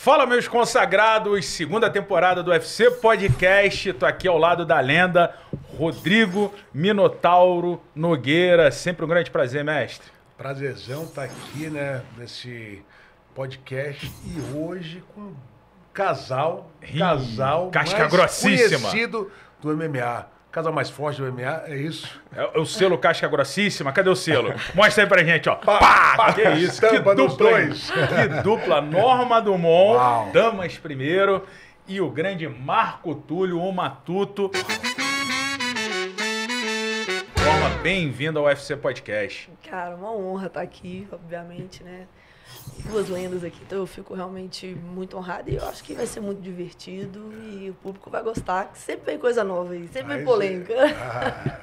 Fala, meus consagrados, segunda temporada do UFC Podcast. Tô aqui ao lado da lenda Rodrigo Minotauro Nogueira. Sempre um grande prazer, mestre. Prazerzão estar aqui, né, nesse podcast e hoje com um casal casca mais grossíssima, conhecido do MMA. Casal mais forte do MMA, é isso? É o selo casca grossíssima. Cadê o selo? Mostra aí pra gente, ó. Pá! Que isso? Que dupla, que dupla. Norma Dumont, Uau. Damas primeiro, e o grande Marco Túlio, o Matuto. Norma, bem-vindo ao UFC Podcast. Cara, uma honra estar aqui, obviamente, né? Duas lendas aqui, então eu fico realmente muito honrado e eu acho que vai ser muito divertido e o público vai gostar, que sempre vem coisa nova aí, sempre vem polêmica.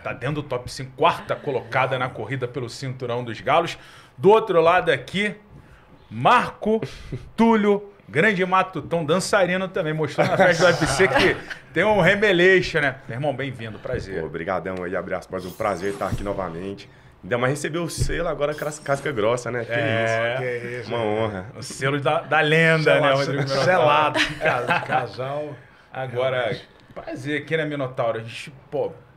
Tá dentro do top 5, quarta colocada na corrida pelo cinturão dos galos. Do outro lado aqui, Marco Túlio, grande matutão, dançarino também, mostrou na festa do UFC que tem um remeleixo, né? Meu irmão, bem-vindo, prazer. Obrigadão aí, abraço, mas um prazer estar aqui novamente. Ainda mais receber o selo agora casca grossa, né? Que isso. Uma honra. O selo da lenda, né, Rodrigo? Selado, casal. Agora, prazer aqui, né, Minotauro? A gente,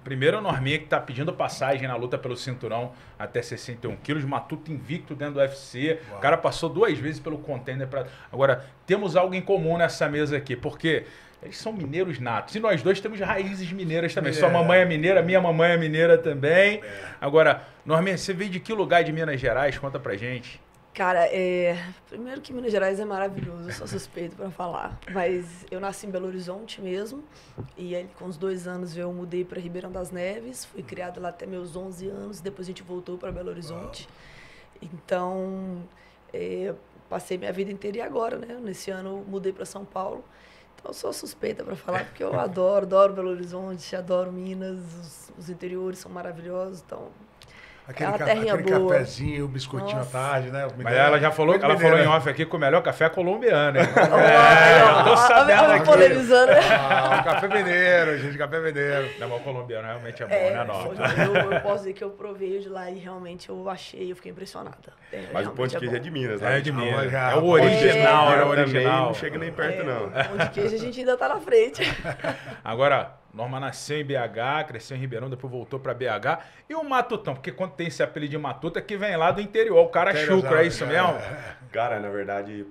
primeiro o Norminha que tá pedindo passagem na luta pelo cinturão até 61 quilos, Matuto invicto dentro do UFC. Uau. O cara passou 2 vezes pelo contender. Agora, temos algo em comum nessa mesa aqui, porque eles são mineiros natos. E nós dois temos raízes mineiras também. Sua mamãe é mineira, minha mamãe é mineira também. Agora, Norminha, você veio de que lugar de Minas Gerais? Conta pra gente. Cara, primeiro que Minas Gerais é maravilhoso, eu sou suspeito pra falar. Mas eu nasci em Belo Horizonte mesmo. E aí, com uns 2 anos eu mudei pra Ribeirão das Neves. Fui criada lá até meus 11 anos. Depois a gente voltou pra Belo Horizonte. Então, passei minha vida inteira e agora, né? Nesse ano mudei pra São Paulo. Eu sou suspeita para falar, porque eu adoro Belo Horizonte, adoro Minas, os interiores são maravilhosos, então aquele cafezinho, o biscoitinho à tarde, né? Mas ela já falou, falou em off aqui que o melhor café é colombiano, hein? Tô sabendo aqui. Polemizando. Café mineiro, gente, café mineiro. Não, mas o colombiano realmente é bom, né, Norma? Eu posso dizer que eu provei de lá e realmente eu fiquei impressionada. Mas o pão de queijo é de Minas, né? É de Minas. É o original, é o original. Não chega nem perto, não. Pão de queijo a gente ainda tá na frente. Agora, Norma nasceu em BH, cresceu em Ribeirão, depois voltou pra BH. E o Matutão, porque quando tem esse apelido de Matuta, que vem lá do interior, o cara chucro, é isso mesmo? Cara, na verdade,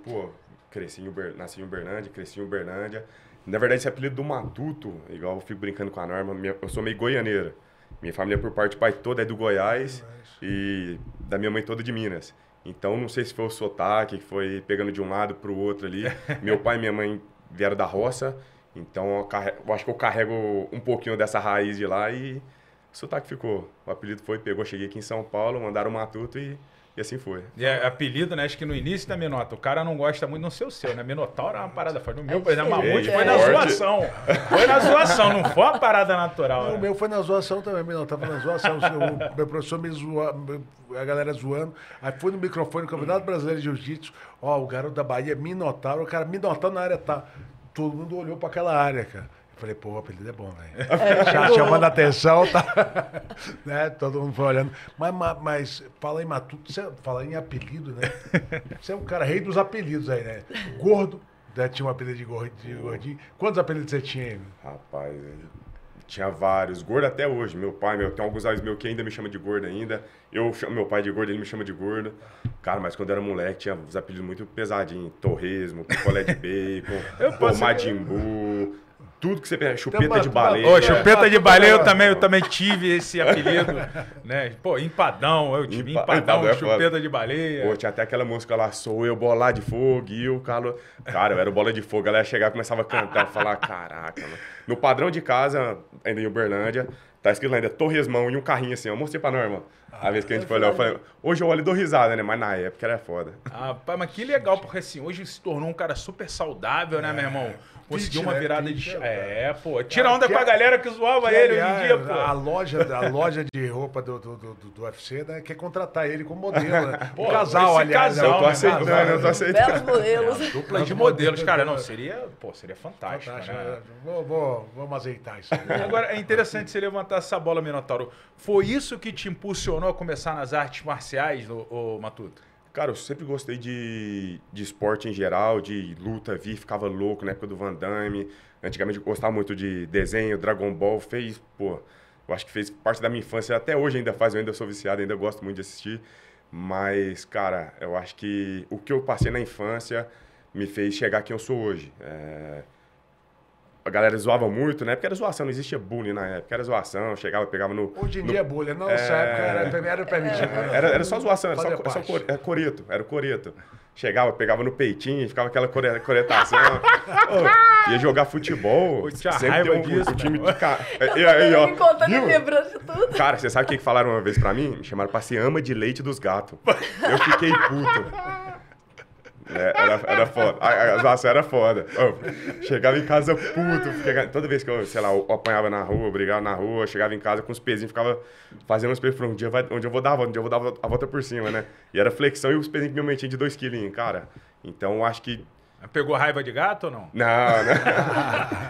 nasci em Uberlândia, cresci em Uberlândia. Na verdade, esse apelido do Matuto, igual eu fico brincando com a Norma, eu sou meio goianeira. Minha família, por parte de pai toda, é do Goiás e da minha mãe toda de Minas. Então, não sei se foi o sotaque, que foi pegando de um lado pro outro ali. Meu pai e minha mãe vieram da roça. Então, eu acho que eu carrego um pouquinho dessa raiz de lá e o sotaque ficou. O apelido pegou, cheguei aqui em São Paulo, mandaram o Matuto e assim foi. E apelido, né? Acho que no início da Minota, o cara não gosta muito, não sei o seu, né? Minotauro é uma parada forte. No meu, por exemplo, Mamute foi na zoação. Foi na zoação, não foi uma parada natural. O meu foi na zoação também, Minotauro foi na zoação. O meu professor me zoou, a galera zoando. Aí foi no microfone, no Campeonato Brasileiro de Jiu-Jitsu. Ó, o garoto da Bahia, Minotauro. O cara, Minotauro na área tá. Todo mundo olhou pra aquela área, cara. Eu falei, pô, o apelido é bom, velho. Chamando a atenção, tá? Né? Todo mundo foi olhando. Mas fala em Matuto, fala em apelido, né? Você é um cara rei dos apelidos aí, né? Gordo, né? Tinha um apelido de gordinho. Quantos apelidos você tinha aí? Rapaz, tinha vários. Gordo até hoje. Tem alguns amigos meus que ainda me chamam de gordo ainda. Eu chamo meu pai de gordo, ele me chama de gordo. Cara, mas quando eu era moleque, tinha uns apelidos muito pesadinhos. Torresmo, picolé de bacon, Madimbu, tudo que você pensa. Chupeta de baleia. Ô, chupeta de baleia eu também tive esse apelido. Né? Pô, empadão, eu tive empadão, chupeta de baleia. Pô, tinha até aquela música lá, sou eu, bola de fogo, e o Carlos... Cara, eu era bola de fogo, a galera chegava e começava a cantar, falar, caraca, mano. No padrão de casa, ainda em Uberlândia, tá escrito lá ainda torresmão e um carrinho assim, eu mostrei pra Norma. A vez que a gente foi olhar, eu falei, hoje eu olho e dou risada, né? Mas na época era foda. Pá, mas que legal, porque assim, hoje se tornou um cara super saudável, né, meu irmão? Conseguiu uma virada de... pô. Tira onda com a galera que zoava ele hoje em dia, pô. A loja de roupa do UFC, né, quer contratar ele como modelo, né? Pô, casal, aliás. Eu tô aceitando. Belos modelos. Dupla de modelos, cara. Não, seria fantástico, né? Vamos azeitar isso. Agora, é interessante você levantar essa bola, Minotauro. Foi isso que te impulsionou a começar nas artes marciais, ô Matuto? Cara, eu sempre gostei de esporte em geral, de luta, ficava louco na época do Van Damme. Antigamente eu gostava muito de desenho, Dragon Ball, eu acho que fez parte da minha infância, até hoje ainda faz, eu ainda sou viciado, ainda gosto muito de assistir. Mas, cara, eu acho que o que eu passei na infância me fez chegar quem eu sou hoje. A galera zoava muito, né? Porque era zoação, não existia bullying na época, era zoação, chegava, pegava no... Hoje em dia é bullying, na nossa época era permitido. Era só zoação, era coreto, era o coreto. Chegava, pegava no peitinho, ficava aquela coretação. Ia jogar futebol, tinha sempre raiva tem disso, um time mano. de cara. Aí, ó, Me contando e viu? lembrando de tudo. Cara, você sabe o que falaram uma vez pra mim? Me chamaram pra ser ama de leite dos gatos. Eu fiquei puto. Era foda. A zoação era foda. Chegava em casa puto. Toda vez que eu, sei lá, eu apanhava na rua, brigava na rua, chegava em casa com os pezinhos, ficava fazendo uns pesos. Um dia onde eu vou dar a volta por cima, né? E era flexão e os pezinhos que me metia de 2 quilinhos, cara. Então, eu acho que... Pegou raiva de gato ou não? Não.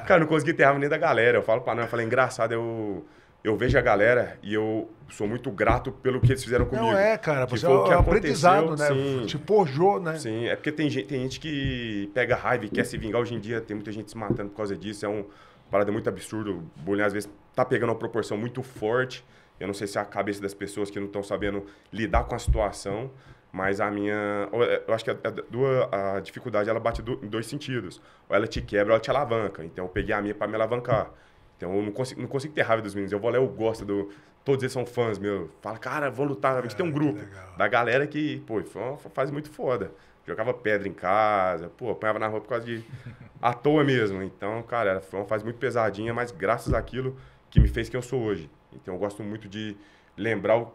Cara, não consegui ter raiva nem da galera. Eu falo pra não, eu falei, engraçado, eu vejo a galera e eu sou muito grato pelo que eles fizeram comigo. Não cara, que você foi o que é um aprendizado, aconteceu, né? sim. Te forjou, né? Sim, é porque tem gente que pega raiva e quer se vingar. Hoje em dia tem muita gente se matando por causa disso. É uma parada muito absurda. O bullying às vezes tá pegando uma proporção muito forte. Eu não sei se é a cabeça das pessoas que não estão sabendo lidar com a situação, mas eu acho que a dificuldade ela bate em 2 sentidos. Ou ela te quebra ou ela te alavanca. Então eu peguei a minha para me alavancar. Então eu não consigo ter raiva dos meninos. Eu vou lá, eu gosto todos eles são fãs, meu. Fala, cara, vamos lutar. A gente tem um grupo da galera que, pô, foi uma fase muito foda. Jogava pedra em casa, pô, apanhava na rua por causa de... à toa mesmo. Então, cara, foi uma fase muito pesadinha, mas graças àquilo que me fez quem eu sou hoje. Então eu gosto muito de lembrar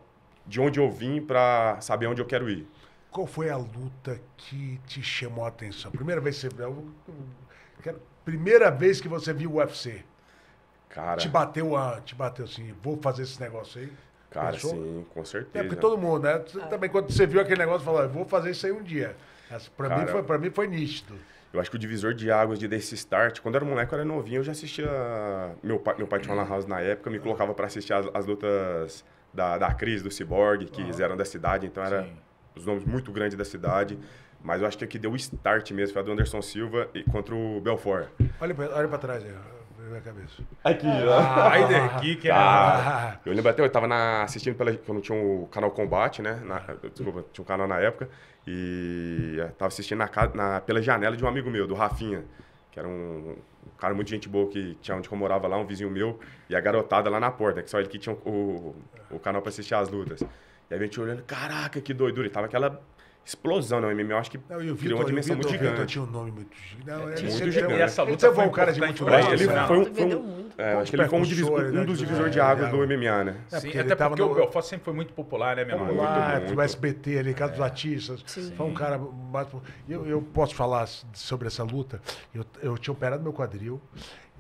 de onde eu vim pra saber onde eu quero ir. Qual foi a luta que te chamou a atenção? Primeira vez que você... Primeira vez que você viu o UFC. Cara, Te bateu assim, vou fazer esse negócio aí? cara, Pensou? sim, com certeza. É porque todo mundo, né? Também quando você viu aquele negócio, falou, vou fazer isso aí um dia. Pra mim foi nítido. Eu acho que o divisor de águas desse start, quando eu era moleque, eu era novinho, eu já assistia... Meu pai tinha uma lan house na época, me colocava pra assistir as lutas da Cris, do Cyborg, que eram da cidade, então era os nomes muito grandes da cidade. Mas eu acho que o que deu o start mesmo foi a do Anderson Silva contra o Belfort. Olha pra trás aí, minha cabeça. Aqui, Ai, daqui que é... Eu lembro até, eu tava assistindo quando não tinha o canal Combate, né? Desculpa, tinha um canal na época. E eu tava assistindo pela janela de um amigo meu, do Rafinha, que era um cara muito gente boa que tinha onde eu morava lá, um vizinho meu, e a garotada lá na porta, que só ele que tinha o canal pra assistir as lutas. E aí a gente olhando, caraca, que doidura. E tava aquela explosão, né? O MMA, eu acho que criou uma dimensão muito gigante. Tinha um nome muito gigante. Não, Muito sempre gigante. E essa Ele luta foi foi um cara de importante muito pra gosto, ele, né? né? Vendeu muito. Acho que ele foi um dos divisores de águas do MMA, né? É, Sim, porque até ele tava porque no- o Belfort sempre foi muito popular, né, meu irmão? Lá, muito. do SBT ali, Casa dos Artistas. Sim. Foi um cara mais... Eu posso falar sobre essa luta. Eu tinha operado meu quadril.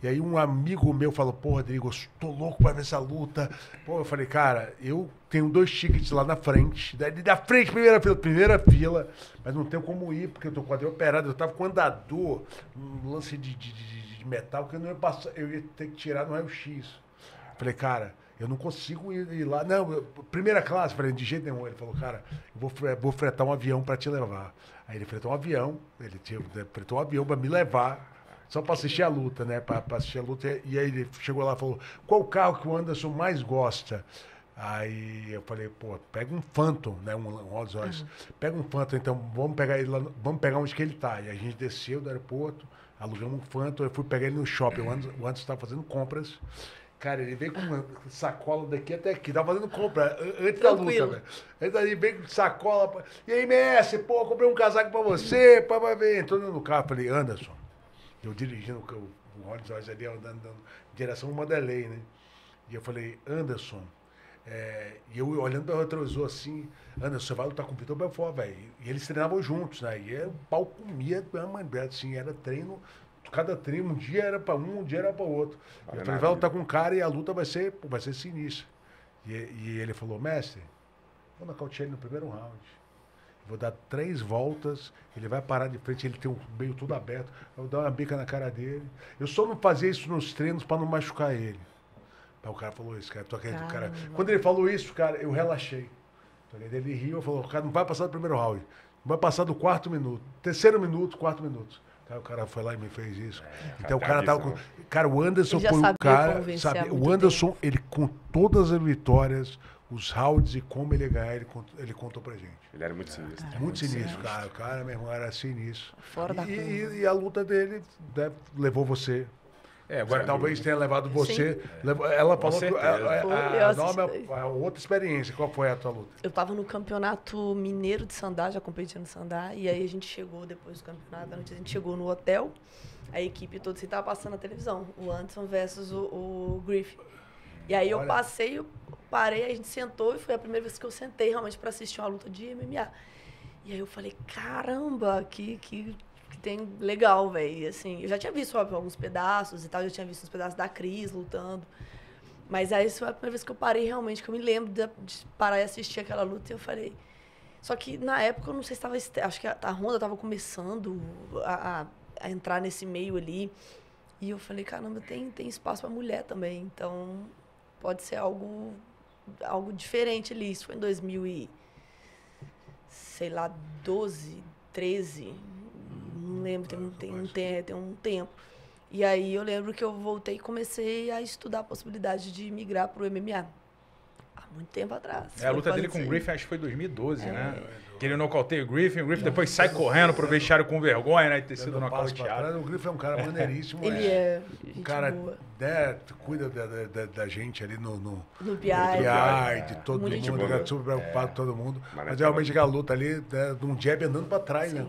E aí um amigo meu falou, pô, Rodrigo, eu tô louco pra ver essa luta. Pô, eu falei, cara, eu tenho 2 tickets lá na frente. Da frente, primeira fila. Mas não tenho como ir, porque eu tô com o quadril operado. Eu tava com andador, um lance de metal, que eu não ia passar, eu ia ter que tirar no raio-x. Falei, cara, eu não consigo ir lá. Não, primeira classe, falei, de jeito nenhum. Ele falou, cara, eu vou fretar um avião pra te levar. Aí ele fretou um avião, fretou um avião pra me levar, só pra assistir a luta, né? Pra assistir a luta. E aí ele chegou lá e falou, qual carro que o Anderson mais gosta? Aí eu falei, pô, pega um Phantom, né? Um Rolls Royce. Pega um Phantom, então vamos pegar ele lá, vamos pegar onde que ele tá. E a gente desceu do aeroporto, alugamos um Phantom, eu fui pegar ele no shopping. O Anderson estava fazendo compras. Cara, ele veio com uma sacola daqui até aqui. Tava fazendo compra antes da luta, Tranquilo. velho. Ele veio com sacola. E aí, Messi, pô, comprei um casaco pra você, pra ver. Entrou no carro, falei, Anderson. Eu dirigindo o Rolls Royce ali, andando em direção ao Manderley, né? E eu falei, Anderson. E eu olhando para o retrovisor assim, Anderson, você vai lutar com o Vitor Belfort, velho. E eles treinavam juntos, né? E o pau comia, assim, era treino. Cada treino, um dia era para um dia era para outro. Eu falei, vai lutar com um cara e a luta vai ser sinistra. E ele falou, mestre, vou nocautear ele no primeiro round. Vou dar 3 voltas, ele vai parar de frente, ele tem um meio tudo aberto. Eu vou dar uma bica na cara dele. Eu só não fazia isso nos treinos para não machucar ele. Aí o cara falou isso, cara. Quando ele falou isso, cara, eu relaxei. Ele riu e falou, o cara não vai passar do primeiro round. vai passar do 4º minuto. 3º minuto, 4 minutos. Aí o cara foi lá e me fez isso. Então o cara tava com... Cara, o Anderson Ele já foi o sabia cara... convencer há Sabe, muito o Anderson, ele com todas as vitórias, os rounds e como ele ia ganhar, ele contou pra gente. Ele era muito sinistro. Muito sinistro, cara. O cara, meu irmão, era sinistro. Fora da curva. E a luta dele, né, levou você. Agora, Talvez tenha levado você. Ela falou que a outra experiência. Qual foi a tua luta? Eu tava no campeonato mineiro de Sandá, já competi no Sandá, e aí a gente chegou depois do campeonato, a gente chegou no hotel, a equipe toda assim, tava passando na televisão, o Anderson versus o Griffin. E aí eu passei, eu parei, a gente sentou e foi a primeira vez que eu sentei realmente pra assistir uma luta de MMA. E aí eu falei, caramba, que tem legal, velho. Assim, eu já tinha visto alguns pedaços e tal, já tinha visto uns pedaços da Cris lutando. Mas aí isso foi a primeira vez que eu parei realmente, que eu me lembro de parar e assistir aquela luta e eu falei... Só que na época eu não sei se estava... Acho que a Ronda estava começando a entrar nesse meio ali. E eu falei, caramba, tem espaço para mulher também. Então pode ser algo diferente ali. Isso foi em 2012, 13... Não lembro, tem um tempo. E aí eu lembro que eu voltei e comecei a estudar a possibilidade de migrar para o MMA. Há muito tempo atrás. A luta dele com o Griffin acho que foi 2012, né? Que ele nocauteia o Griffin depois sai correndo pro vestiário com vergonha, né? De ter sido nocauteado. O Griffin é um cara maneiríssimo. Ele é um cara, né, cuida da gente ali no PR. de todo mundo, super preocupado com todo mundo. Mas é realmente aquela luta ali, de um jab andando pra trás, né?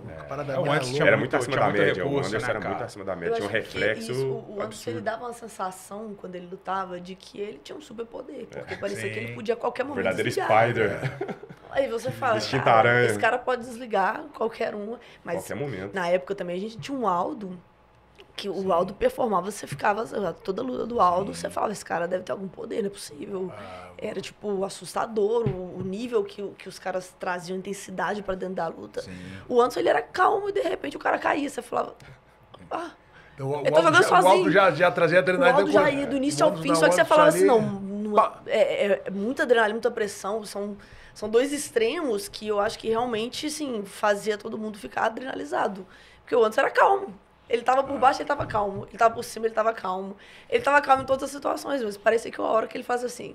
Era muito acima da média. O recurso, Anderson né, era muito cara? acima da média. Tinha um reflexo o Anderson, ele absurdo. dava uma sensação, quando ele lutava, de que ele tinha um superpoder. Porque parecia que ele podia a qualquer momento Verdadeiro desligar. Spider. Aí você fala, Extinta cara, aranha. esse cara pode desligar qualquer um. Mas Qualquer momento. na época também a gente tinha um Aldo, que o Aldo performava, você ficava, toda luta do Aldo, você falava, esse cara deve ter algum poder, não é possível. Era, tipo, assustador o nível que os caras traziam, intensidade pra dentro da luta. O Anderson, ele era calmo e de repente o cara caía, você falava, ele tá jogando sozinho. O Aldo já trazia adrenalina. O Aldo já ia do início ao fim, só que você falava assim, é muita adrenalina, muita pressão, são dois extremos que eu acho que realmente, assim, fazia todo mundo ficar adrenalizado. Porque o Anderson era calmo. Ele tava por baixo, ele tava calmo. Ele tava por cima, ele tava calmo. Ele tava calmo em todas as situações, mas parecia que a hora que ele fazia assim,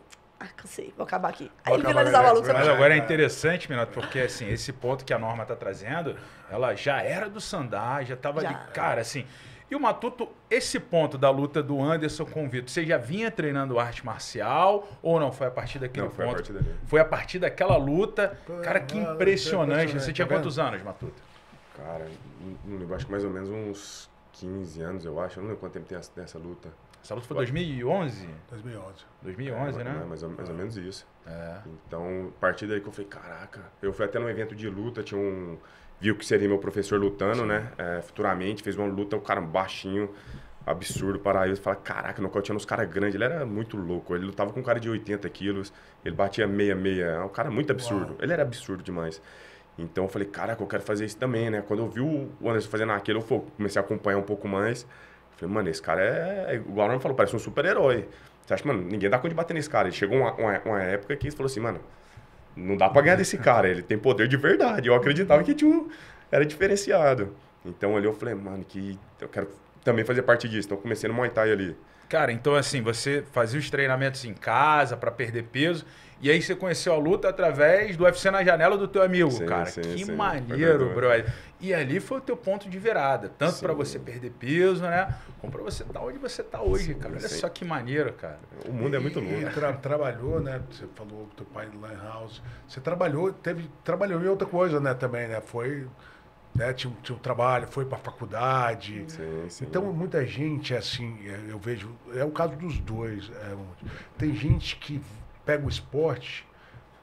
cansei, vou acabar aqui. Aí ele finalizava a luta. Mas agora é interessante, Minato, porque assim, esse ponto que a Norma tá trazendo, ela já era do Sandá, já tava ali, cara, assim... E o Matuto, esse ponto da luta do Anderson com o Vitor, você já vinha treinando arte marcial ou não? Foi a partir daquele ponto? Foi a partir dali. Foi a partir daquela luta. Cara, que impressionante. Você tinha quantos anos, Matuto? Cara, não lembro, acho que mais ou menos uns 15 anos, eu acho. Eu não lembro quanto tempo tem essa luta. Essa luta foi 2011? 2011. 2011, né? Mais ou menos isso. Então, a partir daí que eu falei, caraca. Eu fui até num evento de luta, viu que seria meu professor lutando, né? Futuramente, fez uma luta, um cara baixinho, absurdo, para ele. Fala, caraca, nocauteando os caras grandes. Ele era muito louco. Ele lutava com um cara de 80 quilos, ele batia 66. É um cara muito absurdo. Uau. Ele era absurdo demais. Então eu falei, caraca, eu quero fazer isso também, né? Quando eu vi o Anderson fazendo aquilo, eu comecei a acompanhar um pouco mais. Falei, mano, esse cara igual o Norman falou, parece um super-herói. Você acha, mano, ninguém dá conta de bater nesse cara. Ele chegou uma época que ele falou assim, mano, não dá pra ganhar desse cara, ele tem poder de verdade. Eu acreditava que era diferenciado. Então ali eu falei, mano, que eu quero também fazer parte disso. Então eu comecei no Muay Thai ali. Cara, então assim, você fazia os treinamentos em casa pra perder peso, e aí você conheceu a luta através do UFC na janela do teu amigo, cara. Que maneiro, brother. E ali foi o teu ponto de virada, tanto pra você perder peso, né, como pra você estar onde você tá hoje, cara. Olha só que maneiro, cara. O mundo é muito louco. Trabalhou, né, você falou do teu pai no Lan House, você trabalhou em outra coisa, né, também, né, foi... Né, tinha um trabalho, foi para a faculdade. Sim. Então, muita gente, assim, eu vejo... É o caso dos dois. Tem gente que pega o esporte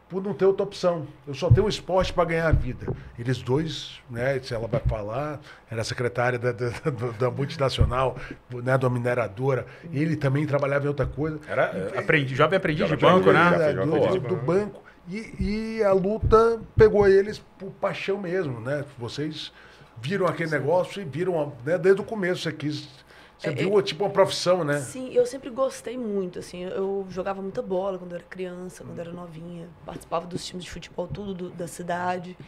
por não ter outra opção. Eu só tenho o esporte para ganhar a vida. Eles dois, né, se ela vai falar, era secretária da multinacional, né, da mineradora. Ele também trabalhava em outra coisa. Era jovem aprendiz de banco, né? Do banco. E a luta pegou eles por paixão mesmo, né? Vocês viram aquele negócio e viram, né, desde o começo você viu tipo uma profissão, né? Sim, eu sempre gostei muito, assim, eu jogava muita bola quando eu era criança, quando eu era novinha, participava dos times de futebol tudo da cidade.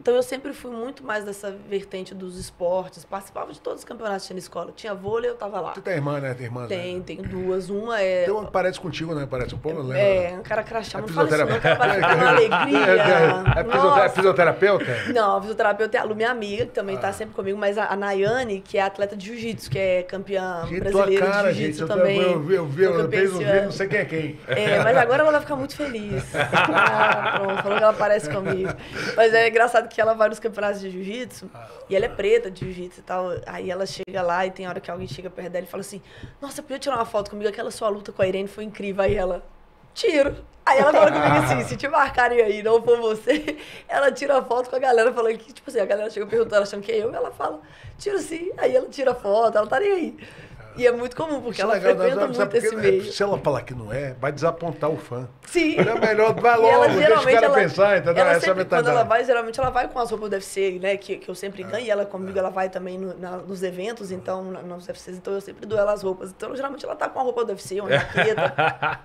Então eu sempre fui muito mais dessa vertente dos esportes, participava de todos os campeonatos que tinha na escola. Tinha vôlei, eu tava lá. Tu tem irmã, né? Tem irmãs, Tenho né? duas. Uma é... Tem uma que parece contigo, né? Parece um pouco, eu lembro. É, um cara crachá. Não fala isso não, fisioterapeuta. trabalha com alegria. É fisioterapeuta? Não, a fisioterapeuta é a Lu, minha amiga, que também tá sempre comigo, mas a Nayane, que é atleta de jiu-jitsu, que é campeã Gente, brasileira tua cara, de jiu-jitsu gente. também. Eu vi, Foi campeã fez um esse vídeo, ano. não sei quem é quem. É, mas agora ela vai ficar muito feliz. Ah, pronto, falou que ela parece comigo. Mas é engraçado que ela vai nos campeonatos de jiu-jitsu, e ela é preta de jiu-jitsu e tal. Aí ela chega lá e tem hora que alguém chega perto dela e fala assim: Nossa, podia tirar uma foto comigo? Aquela sua luta com a Irene foi incrível. Aí ela, tiro. Aí ela fala comigo assim: Se te marcarem aí, não for você, ela tira a foto com a galera falando que, tipo assim, a galera chega perguntando, achando que é eu, e ela fala: Tiro sim. Aí ela tira a foto, ela tá nem aí. E é muito comum, porque ela frequenta muito esse meio. Se ela falar que não é, vai desapontar o fã. Sim. É melhor, vai E logo, ela, deixa o cara pensar, entendeu? ela Essa sempre, quando mentalidade. ela vai, geralmente ela vai com as roupas do UFC, né? Que eu sempre ganho, e ela comigo, ela vai também nos eventos, então, nos UFCs, então eu sempre dou ela as roupas. Então, geralmente ela tá com a roupa do UFC, uma jaqueta.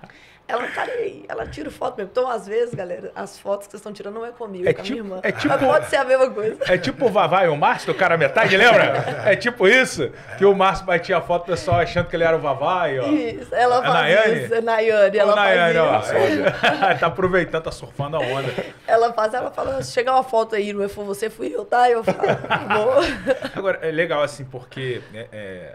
Ela não tá nem aí, ela tira foto mesmo. Então, às vezes, galera, as fotos que vocês estão tirando não é comigo, é com a minha irmã. É tipo, mas pode ser a mesma coisa. É tipo o Vavá e o Márcio, do cara metade, lembra? É tipo isso? Que o Márcio batia a foto do pessoal achando que ele era o Vavá e ó. Isso, ela faz Nayane? isso, é Nayane, ela Nayane, faz isso. ó. Tá aproveitando, tá surfando a onda. Ela fala, se chegar uma foto aí, não foi você, fui eu, tá? Eu falo, vou. Agora, é legal assim, porque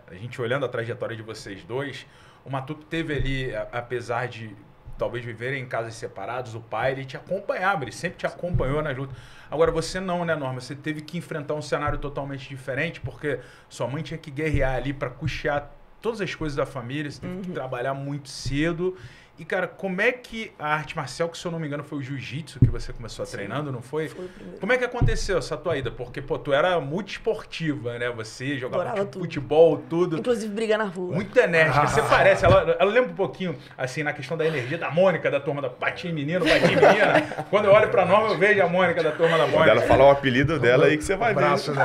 a gente olhando a trajetória de vocês dois, o Matuto teve ali, apesar de talvez viverem em casas separados, o pai, ele te acompanhava, ele sempre te acompanhou nas lutas. Agora, você não, né, Norma? Você teve que enfrentar um cenário totalmente diferente, porque sua mãe tinha que guerrear ali para custear todas as coisas da família, você teve que trabalhar muito cedo. E, cara, como é que a arte marcial, que se eu não me engano foi o jiu-jitsu que você começou treinando, não foi? Foi o primeiro. Como é que aconteceu essa tua ida? Porque, pô, tu era multiesportiva, né? Você jogava Adorava tudo. futebol, tudo. Inclusive briga na rua. Muito enérgica. Você parece, ela lembra um pouquinho, assim, na questão da energia da Mônica, da turma da Patinho Menino, Patinho Menina. Quando eu olho pra Norma, eu vejo a Mônica da turma da Quando Mônica. ela falar o apelido dela aí que você vai ver. Braço, né?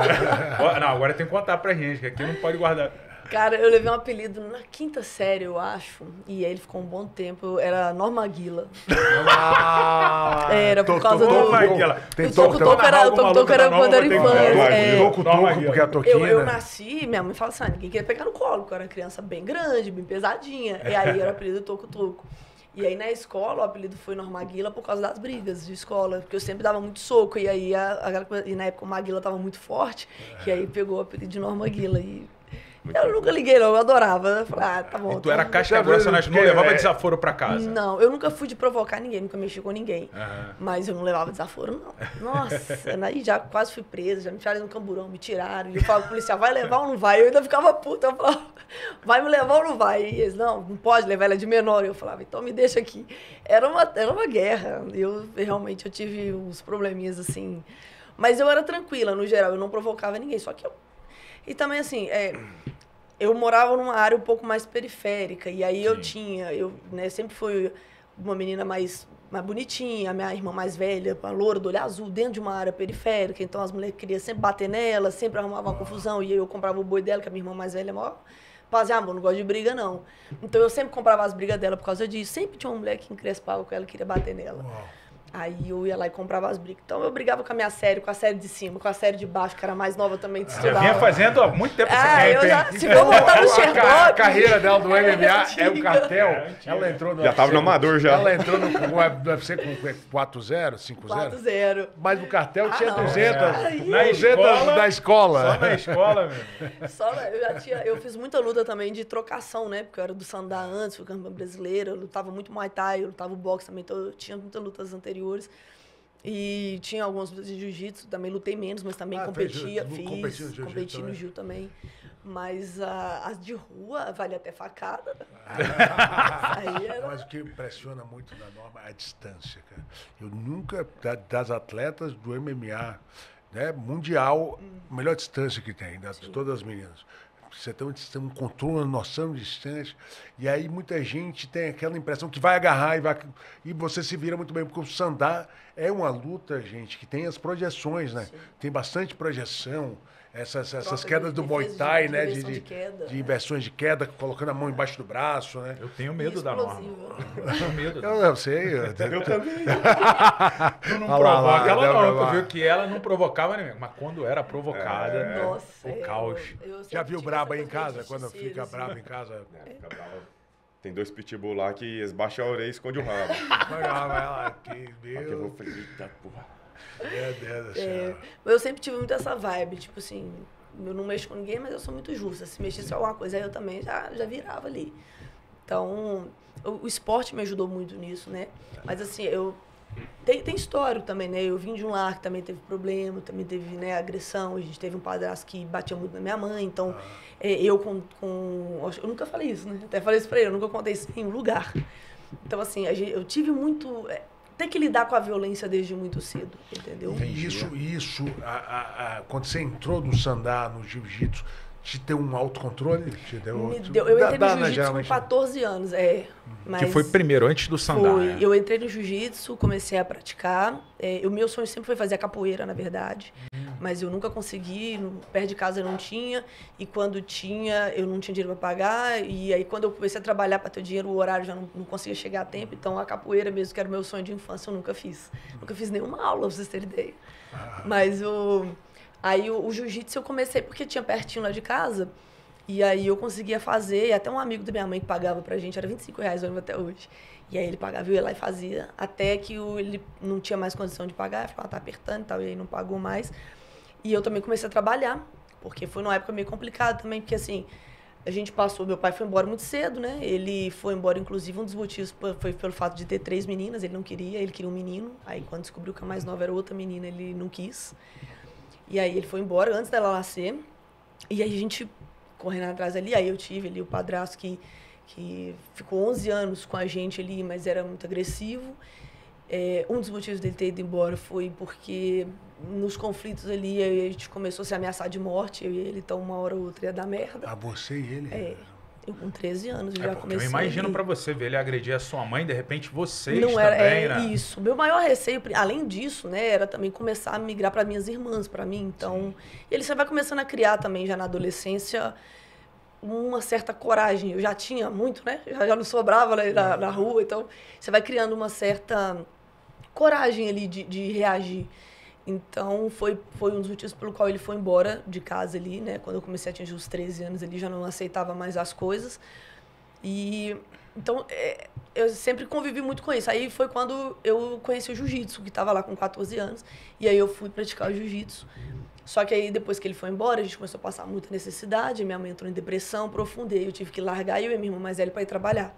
Não, agora tem que contar pra gente, que aqui não pode guardar. Cara, eu levei um apelido na quinta série, eu acho, e aí ele ficou um bom tempo, era Norma Guila. Era por causa do... Norma Guila. Tem O toco-toco era quando era infância. Toco, porque a toquinha, Eu né? nasci, minha mãe fala assim, ninguém queria pegar no colo, porque eu era criança bem grande, bem pesadinha. E aí era o apelido Toco-Toco. E aí na escola o apelido foi Norma Guila por causa das brigas de escola, porque eu sempre dava muito soco, e aí e na época o Maguila tava muito forte, e aí pegou o apelido de Norma Guila. E eu nunca liguei não, eu adorava. Eu falei, tá bom. E tu era casca grossa, não levava desaforo pra casa? Não, eu nunca fui de provocar ninguém, nunca mexi com ninguém. Mas eu não levava desaforo, não. Nossa, aí já quase fui presa, já me tiraram no camburão, me tiraram. E eu falava pro policial, vai levar ou não vai? Eu ainda ficava puta, eu falava, vai me levar ou não vai? E eles, não pode levar, ela é de menor. Eu falava, então me deixa aqui. Era uma guerra. Realmente eu tive uns probleminhas assim. Mas eu era tranquila, no geral, eu não provocava ninguém, só que eu... E também, assim, eu morava numa área um pouco mais periférica, e aí eu sempre fui uma menina mais bonitinha, a minha irmã mais velha, a loura do olho azul, dentro de uma área periférica, então as mulheres queriam sempre bater nela, sempre arrumavam uma confusão, e aí eu comprava o boi dela, que a minha irmã mais velha é maior. Paz, amor, não gosto de briga, não. Então eu sempre comprava as brigas dela por causa disso. Sempre tinha uma mulher que encrespava com ela, queria bater nela. Aí eu ia lá e comprava as brigas. Então eu brigava com a minha série, com a série de cima, com a série de baixo, que era mais nova também de estudar. Já vinha fazendo há muito tempo esse tempo, se for botar no A Sherlock... carreira dela do MMA é um antiga. cartel. Ela entrou no Já tava no amador já. Ela entrou no UFC com 4-0, 5-0. 4-0. Mas no cartel tinha não. 200. Na 200 escola, da escola. Só na escola, meu. Eu fiz muita luta também de trocação, né? Porque eu era do Sandá antes, fui campeã brasileira, eu lutava muito Muay Thai, eu lutava boxe também, então eu tinha muitas lutas anteriores. E tinha algumas lutas de jiu-jitsu, também lutei menos, mas também competia, competi no jiu também. Mas as de rua, vale até facada. Aí era... Mas o que impressiona muito na Norma é a distância, cara. Eu nunca, das atletas do MMA, né, mundial, a melhor distância que tem, de todas as meninas. Você tem um controle, uma noção de distância, e aí muita gente tem aquela impressão que vai agarrar e você se vira muito bem, porque o Sandá é uma luta, gente, que tem as projeções, né? Sim. Tem bastante projeção, essas quedas do Muay Thai, né? queda, de inversões de queda, colocando a mão embaixo do braço, né? Eu tenho medo da norma. Eu tenho medo. Eu sei. Eu também. Tu não provoca ela não, tu viu que ela não provocava ninguém. Mas quando era provocada, Nossa, o caos. Já viu braba aí em casa? Quando fica assim. brabo em casa? Fica bravo. Tem 2 pitbull lá que eles baixam a orelha e escondem o rabo. Vai lá, que Aqui eu vou Deus. falar, eita porra. Meu Deus do céu. Mas eu sempre tive muito essa vibe, tipo assim, eu não mexo com ninguém, mas eu sou muito justa. Se mexesse alguma coisa, aí eu também já virava ali. Então, o esporte me ajudou muito nisso, né? Mas assim, tem história também, né? Eu vim de um lar que também teve problema, também teve, né, agressão. A gente teve um padrasto que batia muito na minha mãe, então eu nunca falei isso, né? Até falei isso pra ele, eu nunca contei isso em lugar. Então, assim, eu tive muito... Tem que lidar com a violência desde muito cedo, entendeu? Isso, quando você entrou no sandá, no jiu-jitsu, te deu um autocontrole? Eu entrei no jiu-jitsu com 14 anos, mas que foi primeiro, antes do sandá. Foi. Eu entrei no jiu-jitsu, comecei a praticar. O meu sonho sempre foi fazer a capoeira, na verdade. Mas eu nunca consegui, perto de casa eu não tinha. E quando tinha, eu não tinha dinheiro para pagar. E aí, quando eu comecei a trabalhar para ter dinheiro, o horário já não conseguia chegar a tempo. Então, a capoeira mesmo, que era o meu sonho de infância, eu nunca fiz. Nunca fiz nenhuma aula, pra vocês terem ideia. Mas aí o jiu-jitsu eu comecei porque tinha pertinho lá de casa. E aí eu conseguia fazer, e até um amigo da minha mãe que pagava pra gente, era R$25, eu lembro até hoje. E aí ele pagava, eu ia lá e fazia, até que ele não tinha mais condição de pagar, falava, tá apertando e tal, e aí não pagou mais. E eu também comecei a trabalhar, porque foi numa época meio complicada também, porque assim, a gente passou, meu pai foi embora muito cedo, né? Ele foi embora, inclusive, um dos motivos foi pelo fato de ter 3 meninas, ele não queria, ele queria um menino. Aí quando descobriu que a mais nova era outra menina, ele não quis. E aí ele foi embora antes dela nascer, e aí a gente correndo atrás ali, aí eu tive ali o padrasto que ficou 11 anos com a gente ali, mas era muito agressivo. Um dos motivos dele ter ido embora foi porque nos conflitos ali a gente começou a se ameaçar de morte, eu e ele, então uma hora ou outra ia dar merda. Ah, você e ele? Eu com 13 anos já comecei. Eu imagino pra você ver ele agredir a sua mãe, de repente vocês não também, era, né? Isso. Meu maior receio, além disso, né, era também começar a migrar para minhas irmãs, para mim. Então, ele você vai começando a criar também já na adolescência uma certa coragem. Eu já tinha muito, né? Já não sobrava na rua, então você vai criando uma certa coragem ali de reagir. Então, foi um dos motivos pelo qual ele foi embora de casa ali, né? Quando eu comecei a atingir os 13 anos, ele já não aceitava mais as coisas. E, então, eu sempre convivi muito com isso. Aí foi quando eu conheci o jiu-jitsu, que estava lá com 14 anos. E aí eu fui praticar o jiu-jitsu. Só que aí, depois que ele foi embora, a gente começou a passar muita necessidade. Minha mãe entrou em depressão profunda. Eu tive que largar eu e minha irmã mais velha para ir trabalhar.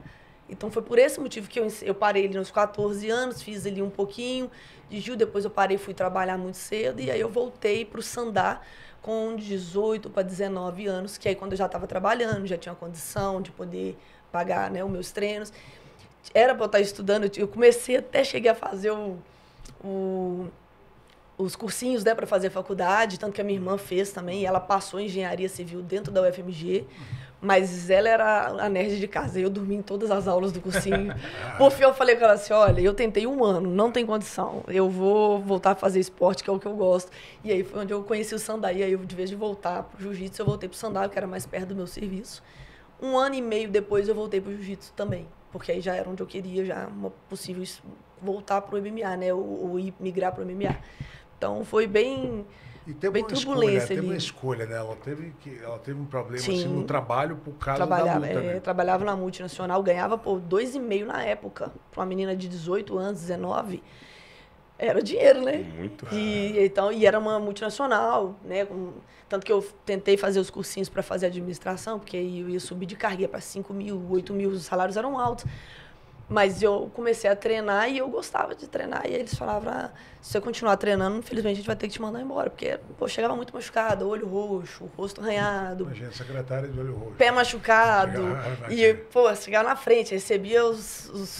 Então, foi por esse motivo que eu parei ali nos 14 anos, fiz ali um pouquinho de jiu, depois eu parei e fui trabalhar muito cedo, e aí eu voltei para o sandá com 18 para 19 anos, que aí quando eu já estava trabalhando, já tinha condição de poder pagar, né, os meus treinos. Era para eu estar estudando, eu comecei até, cheguei a fazer os cursinhos, né, para fazer a faculdade, tanto que a minha irmã fez também, e ela passou em engenharia civil dentro da UFMG, mas ela era a nerd de casa, e eu dormi em todas as aulas do cursinho. Por fim, eu falei com ela assim, olha, eu tentei 1 ano, não tem condição, eu vou voltar a fazer esporte, que é o que eu gosto. E aí foi onde eu conheci o sandá, e aí eu, de vez de voltar pro jiu-jitsu, eu voltei pro sandá, que era mais perto do meu serviço. 1 ano e meio depois, eu voltei pro jiu-jitsu também, porque aí já era onde eu queria, já uma possível voltar pro MMA, né, ou migrar pro MMA. Então, foi bem... E teve bem uma turbulência escolha, teve ali. uma escolha, né? Ela teve um problema Sim. assim, no trabalho por causa da luta, né? Trabalhava na multinacional, ganhava por 2,5 na época. Para uma menina de 18 anos, 19, era dinheiro, né? Muito. E era uma multinacional, né? Tanto que eu tentei fazer os cursinhos para fazer administração, porque aí eu ia subir de carga para 5 mil, 8 mil, os salários eram altos. Mas eu comecei a treinar e eu gostava de treinar. E eles falavam, se você continuar treinando, infelizmente a gente vai ter que te mandar embora. Porque, pô, chegava muito machucado, olho roxo, rosto arranhado. Imagina, secretária de olho roxo. Pé machucado. Chegava, e, pô, chegava na frente, recebia os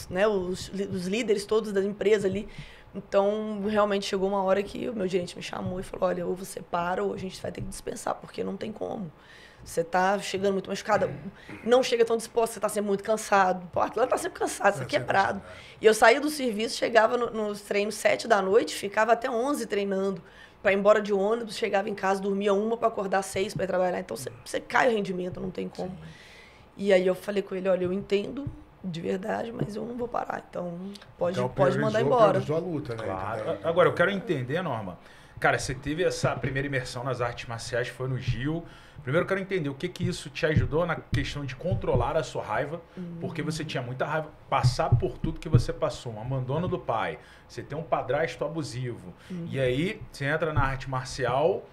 líderes todos da empresa ali. Então, realmente chegou uma hora que o meu gerente me chamou e falou, olha, ou você para ou a gente vai ter que dispensar, porque não tem como. Você tá chegando muito machucada, não chega tão disposto, você tá sempre muito cansado. Pô, o atleta tá sempre cansado, você tá quebrado. E eu saía do serviço, chegava nos treinos 7 da noite, ficava até 11 treinando. Para ir embora de ônibus, chegava em casa, dormia 1 para acordar 6 para ir trabalhar. Então, você cai o rendimento, não tem como. Sim. E aí eu falei com ele, olha, eu entendo de verdade, mas eu não vou parar. Então, pode mandar embora. A luta, né? Claro. Agora, eu quero entender, Norma. Cara, você teve essa primeira imersão nas artes marciais, foi no Gil. Primeiro eu quero entender o que isso te ajudou na questão de controlar a sua raiva, porque você tinha muita raiva, passar por tudo que você passou, um abandono do pai, você tem um padrasto abusivo, e aí você entra na arte marcial,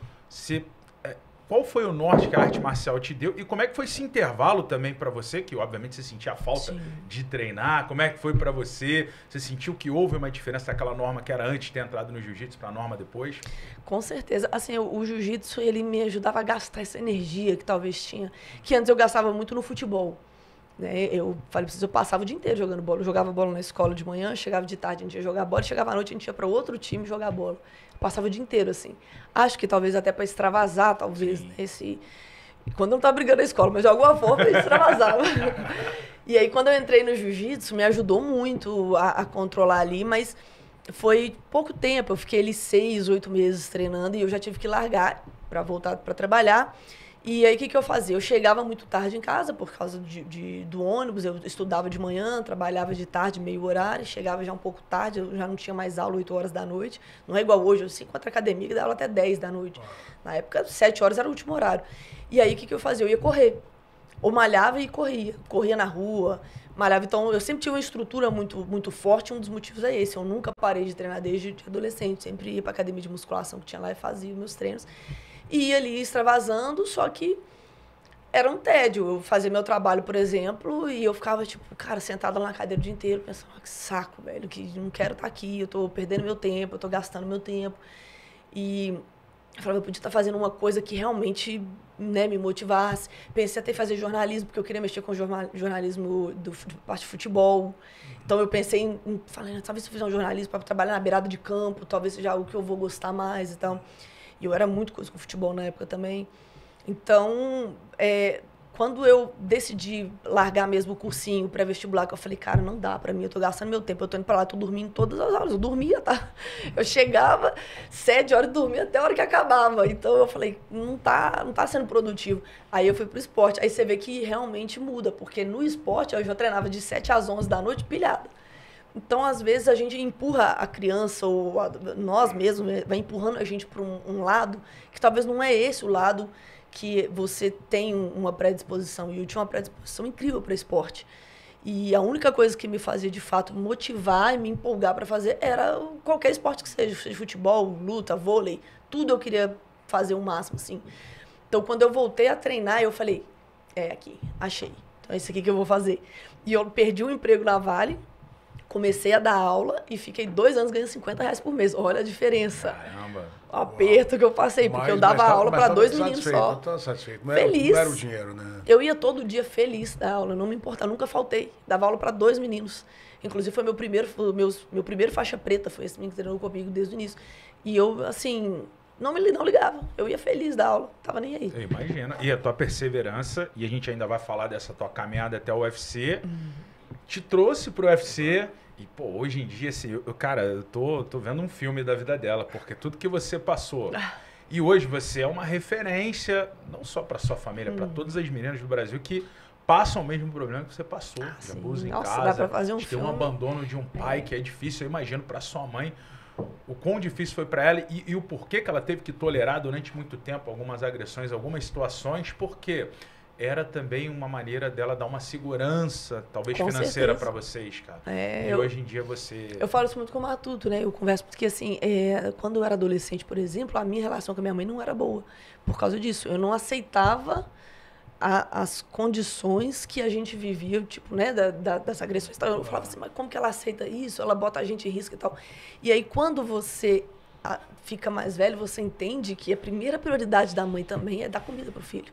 qual foi o norte que a arte marcial te deu e como é que foi esse intervalo também para você, que obviamente você sentia a falta de treinar, como é que foi para você? Você sentiu que houve uma diferença daquela Norma que era antes de ter entrado no jiu-jitsu para a Norma depois? Com certeza. Assim, o jiu-jitsu, ele me ajudava a gastar essa energia que talvez tinha, que antes eu gastava muito no futebol. Né? Eu falei, eu passava o dia inteiro jogando bola. Eu jogava bola na escola de manhã, chegava de tarde, a gente ia jogar bola, chegava à noite, a gente ia para outro time jogar bola. Passava o dia inteiro, assim. Acho que talvez até para extravasar, talvez, né? Quando eu não tava brigando na escola, mas de alguma forma eu extravasava. E aí, quando eu entrei no jiu-jitsu, me ajudou muito a controlar ali, mas foi pouco tempo. Eu fiquei ali 6, 8 meses treinando e eu já tive que largar para voltar para trabalhar. E aí, o que eu fazia? Eu chegava muito tarde em casa por causa do ônibus, eu estudava de manhã, trabalhava de tarde, meio horário, chegava já um pouco tarde, eu já não tinha mais aula 8 horas da noite. Não é igual hoje, eu se encontro academia que dá aula até 10 da noite. Na época, 7 horas era o último horário. E aí, o que eu fazia? Eu ia correr. Ou malhava e corria. Corria na rua, malhava. Então, eu sempre tive uma estrutura muito, muito forte, um dos motivos é esse. Eu nunca parei de treinar desde adolescente, sempre ia para academia de musculação que tinha lá e fazia meus treinos. E ia ali extravasando, só que era um tédio. Eu fazia meu trabalho, por exemplo, e eu ficava, tipo, cara, sentada lá na cadeira o dia inteiro, pensando, que saco, velho, que não quero estar aqui, eu tô perdendo meu tempo, eu tô gastando meu tempo. E eu falava, eu podia estar fazendo uma coisa que realmente, né, me motivasse. Pensei até em fazer jornalismo, porque eu queria mexer com jornalismo da parte de futebol. Então eu pensei falei, talvez se eu fizer um jornalismo para trabalhar na beirada de campo, talvez seja algo que eu vou gostar mais e tal. E eu era muito coisa com futebol na época também. Então, quando eu decidi largar mesmo o cursinho pré-vestibular, que eu falei, cara, não dá pra mim, eu tô gastando meu tempo, eu tô indo pra lá, tô dormindo todas as horas. Eu dormia, tá? Eu chegava 7 horas e dormia até a hora que acabava. Então, eu falei, não tá sendo produtivo. Aí eu fui pro esporte. Aí você vê que realmente muda, porque no esporte eu já treinava de 7 às 11 da noite pilhada. Então, às vezes, a gente empurra a criança, ou nós mesmos, vai empurrando a gente para um lado que talvez não é esse o lado que você tem uma predisposição. E eu tinha uma predisposição incrível para esporte. E a única coisa que me fazia, de fato, motivar e me empolgar para fazer era qualquer esporte que seja futebol, luta, vôlei, tudo eu queria fazer o máximo, assim. Então, quando eu voltei a treinar, eu falei, aqui, achei. Então, é isso aqui que eu vou fazer. E eu perdi um emprego na Vale, comecei a dar aula e fiquei 2 anos ganhando R$50 por mês. Olha a diferença. Caramba. O aperto que eu passei, porque eu dava aula para 2 meninos só. Tava satisfeito. Feliz. Não era o dinheiro, né? Eu ia todo dia feliz dar aula, não me importa, nunca faltei. Dava aula para 2 meninos. Inclusive, foi meu primeiro faixa preta, foi esse menino que treinou comigo desde o início. E eu, assim, não ligava. Eu ia feliz da aula, tava nem aí. Eu imagino. E a tua perseverança, e a gente ainda vai falar dessa tua caminhada até o UFC, te trouxe pro UFC. E, pô, hoje em dia, assim, eu tô vendo um filme da vida dela, porque tudo que você passou. E hoje você é uma referência, não só para sua família, para todas as meninas do Brasil que passam o mesmo problema que você passou. De abuso em casa, dá pra fazer de ter um abandono de um pai que é difícil. Eu imagino para sua mãe o quão difícil foi para ela e o porquê que ela teve que tolerar durante muito tempo algumas agressões, algumas situações, porque era também uma maneira dela dar uma segurança, talvez financeira para vocês, cara. E hoje em dia você... Eu falo isso muito com o Matuto, né? Eu converso porque, assim, quando eu era adolescente, por exemplo, a minha relação com a minha mãe não era boa. Por causa disso, eu não aceitava as condições que a gente vivia, tipo, né, das agressões. Eu falava assim, mas como que ela aceita isso? Ela bota a gente em risco e tal. E aí, quando você fica mais velho, você entende que a primeira prioridade da mãe também é dar comida pro filho.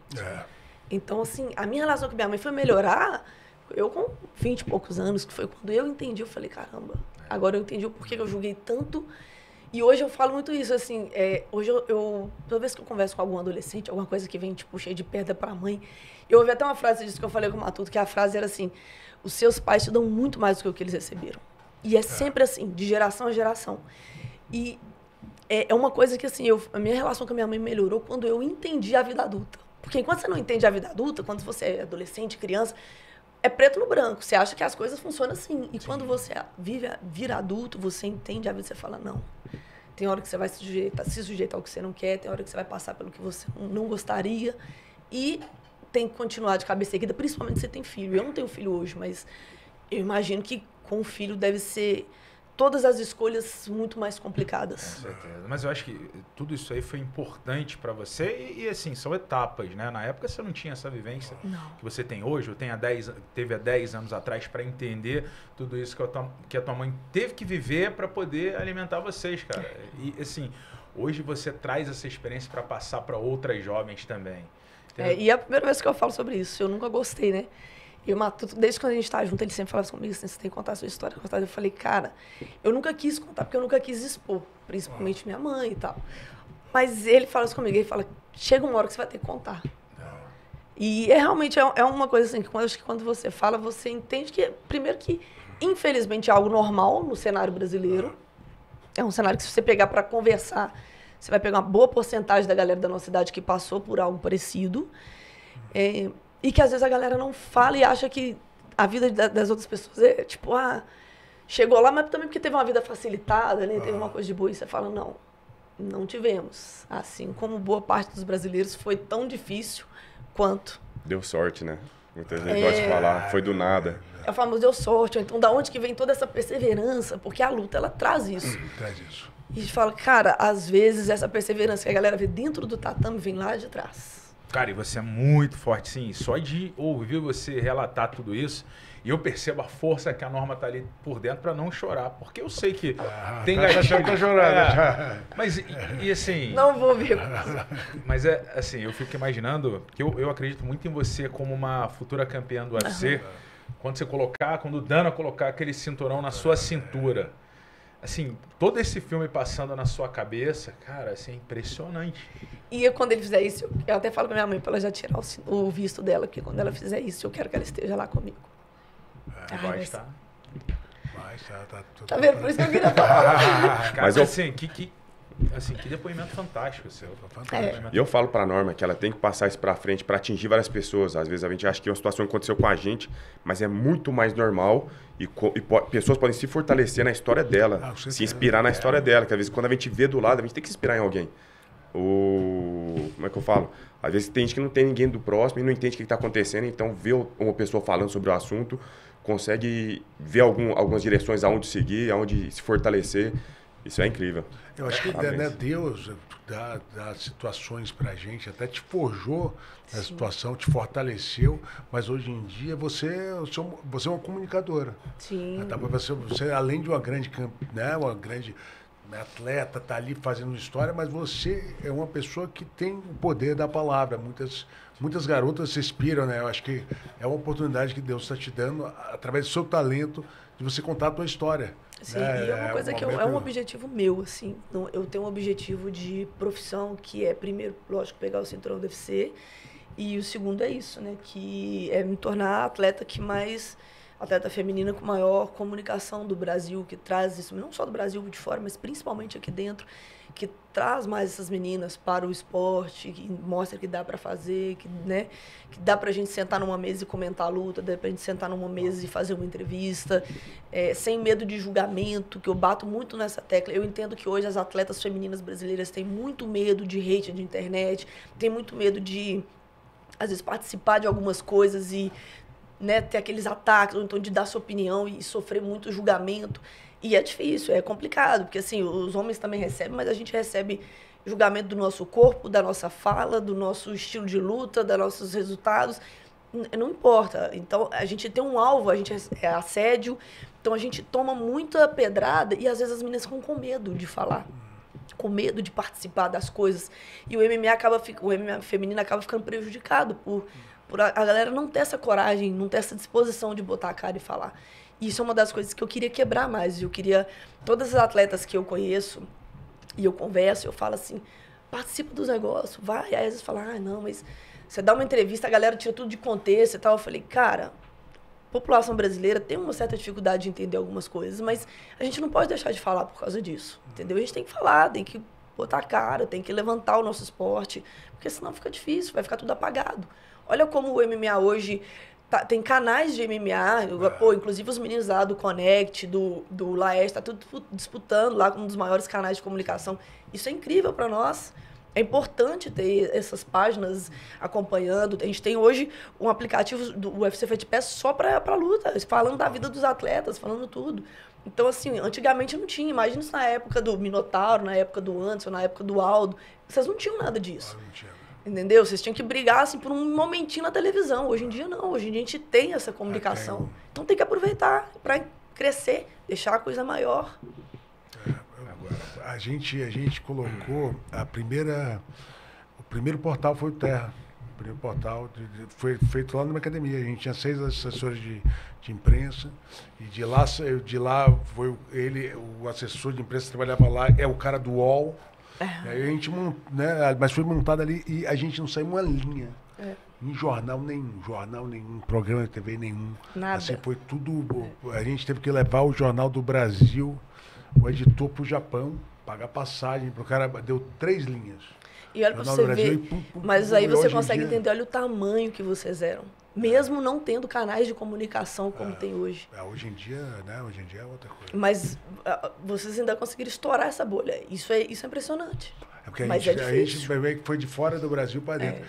Então, assim, a minha relação com minha mãe foi melhorar, eu com 20 e poucos anos, que foi quando eu entendi, eu falei, caramba, agora eu entendi o porquê que eu julguei tanto E hoje eu falo muito isso, assim, hoje toda vez que eu converso com algum adolescente, alguma coisa que vem, tipo, cheia de pedra pra mãe, eu ouvi até uma frase disso que eu falei com o Matuto, que a frase era assim, os seus pais te dão muito mais do que o que eles receberam. E é sempre assim, de geração a geração. E é uma coisa que, assim, a minha relação com a minha mãe melhorou quando eu entendi a vida adulta. Porque enquanto você não entende a vida adulta, quando você é adolescente, criança, é preto no branco. Você acha que as coisas funcionam assim. E quando você vira adulto, você entende a vida, você fala, não. Tem hora que você vai se sujeitar ao que você não quer, tem hora que você vai passar pelo que você não gostaria. E tem que continuar de cabeça erguida, principalmente se você tem filho. Eu não tenho filho hoje, mas eu imagino que com o filho deve ser todas as escolhas muito mais complicadas. Com certeza. Mas eu acho que tudo isso aí foi importante para você e, assim, são etapas, né? Na época você não tinha essa vivência que você tem hoje, ou teve há 10 anos atrás para entender tudo isso que a tua mãe teve que viver para poder alimentar vocês, cara. E, assim, hoje você traz essa experiência para passar para outras jovens também. E é a primeira vez que eu falo sobre isso. Eu nunca gostei, né? E o Matuto, desde quando a gente tá junto, ele sempre falava comigo assim, você tem que contar a sua história. Eu falei, cara, eu nunca quis contar, porque eu nunca quis expor, principalmente minha mãe e tal. Mas ele fala isso comigo, ele fala, chega uma hora que você vai ter que contar. E realmente é uma coisa assim, que acho que quando você fala, você entende que, primeiro que, infelizmente, é algo normal no cenário brasileiro. É um cenário que, se você pegar para conversar, você vai pegar uma boa porcentagem da galera da nossa cidade que passou por algo parecido. E que às vezes a galera não fala e acha que a vida das outras pessoas é tipo, chegou lá, mas também porque teve uma vida facilitada, né? Teve uma coisa de boa. E você fala, não tivemos. Assim como boa parte dos brasileiros, foi tão difícil quanto. Deu sorte, né? Muita gente gosta de falar, foi do nada. É o famoso deu sorte. Ou então, da onde que vem toda essa perseverança? Porque a luta, ela traz isso. Traz isso. E a gente fala, cara, às vezes essa perseverança que a galera vê dentro do tatame vem lá de trás. Cara, e você é muito forte, sim. Só de ouvir você relatar tudo isso, e eu percebo a força que a Norma tá ali por dentro para não chorar. Porque eu sei que tem gatilho. Tá chorando. Mas, e assim... Não vou ver. Mas assim, eu fico imaginando, que eu acredito muito em você como uma futura campeã do UFC. Quando o Dana colocar aquele cinturão na sua cintura. Assim, todo esse filme passando na sua cabeça, cara, assim, é impressionante. E quando ele fizer isso, eu até falo pra minha mãe pra ela já tirar o visto dela, porque quando ela fizer isso, eu quero que ela esteja lá comigo. Vai estar. Tá vendo? Por isso que eu queria falar. Cara, mas assim, que depoimento fantástico seu. E eu falo pra Norma que ela tem que passar isso pra frente pra atingir várias pessoas. Às vezes a gente acha que é uma situação que aconteceu com a gente, mas é muito mais normal e pessoas podem se fortalecer na história dela, se inspirar na história dela, que às vezes quando a gente vê do lado, a gente tem que se inspirar em alguém. Como é que eu falo? Às vezes tem gente que não tem ninguém do próximo e não entende o que está acontecendo, então vê uma pessoa falando sobre o assunto, consegue ver algumas direções aonde seguir, aonde se fortalecer. Isso é incrível. Eu acho que Deus dá situações pra gente, até te forjou na situação, te fortaleceu, mas hoje em dia você é uma comunicadora. Sim. Você além de uma grande atleta, tá ali fazendo história, mas você é uma pessoa que tem o poder da palavra. Muitas garotas se inspiram, né? Eu acho que é uma oportunidade que Deus está te dando, através do seu talento, de você contar a tua história. Sim, e é uma coisa que é um objetivo meu, assim. Eu tenho um objetivo de profissão que é, primeiro, lógico, pegar o cinturão do UFC, e o segundo é isso, né? Que é me tornar a atleta atleta feminina com maior comunicação do Brasil, que traz isso, não só do Brasil, de fora, mas principalmente aqui dentro, que traz mais essas meninas para o esporte, que mostra que dá para fazer, que dá pra gente sentar numa mesa e comentar a luta, dá pra gente sentar numa mesa e fazer uma entrevista, sem medo de julgamento, que eu bato muito nessa tecla. Eu entendo que hoje as atletas femininas brasileiras têm muito medo de hate de internet, têm muito medo de, às vezes, participar de algumas coisas e ter aqueles ataques, ou então de dar sua opinião e sofrer muito julgamento. E é difícil, é complicado, porque assim, os homens também recebem, mas a gente recebe julgamento do nosso corpo, da nossa fala, do nosso estilo de luta, dos nossos resultados. Não importa. Então, a gente tem um alvo, a gente é assédio, então a gente toma muita pedrada e às vezes as meninas ficam com medo de falar, com medo de participar das coisas. E o MMA feminino acaba ficando prejudicado por a galera não ter essa coragem, não ter essa disposição de botar a cara e falar. E isso é uma das coisas que eu queria quebrar mais. Eu queria... Todas as atletas que eu conheço, E eu converso, eu falo assim, participa dos negócios, vai. Aí às vezes fala, não, mas você dá uma entrevista, a galera tira tudo de contexto e tal. Eu falei, cara, a população brasileira tem uma certa dificuldade de entender algumas coisas, mas a gente não pode deixar de falar por causa disso, entendeu? A gente tem que falar, tem que botar a cara, tem que levantar o nosso esporte, porque senão fica difícil, vai ficar tudo apagado. Olha como o MMA hoje tem canais de MMA, pô, inclusive os meninos lá do Connect, do Laeste, tá tudo disputando lá com um dos maiores canais de comunicação. Isso é incrível para nós. É importante ter essas páginas acompanhando. A gente tem hoje um aplicativo do UFC Fight Pass só para luta, falando da vida dos atletas, falando tudo. Então, assim, antigamente não tinha. Imagina isso na época do Minotauro, na época do Anderson, na época do Aldo. Vocês não tinham nada disso. Não tinha. Entendeu? Vocês tinham que brigar assim, por um momentinho na televisão. Hoje em dia, não. Hoje em dia a gente tem essa comunicação. Então tem que aproveitar para crescer, deixar a coisa maior. A gente colocou o primeiro portal foi o Terra. O primeiro portal foi feito lá na minha academia. A gente tinha 6 assessores de imprensa. E de lá foi ele, o assessor de imprensa que trabalhava lá, é o cara do UOL. Aí a gente, né, mas foi montado ali e a gente não saiu uma linha. Em jornal nenhum, programa de TV nenhum. Nada. Assim, foi tudo. A gente teve que levar o Jornal do Brasil, o editor, pro Japão, pagar passagem pro cara. Deu 3 linhas. E olha pra você ver. Mas aí você consegue entender, olha o tamanho que vocês eram. Mesmo não tendo canais de comunicação como tem hoje. Hoje em dia, né? Hoje em dia é outra coisa. Mas vocês ainda conseguiram estourar essa bolha. Isso é impressionante. É porque a gente foi de fora do Brasil para dentro.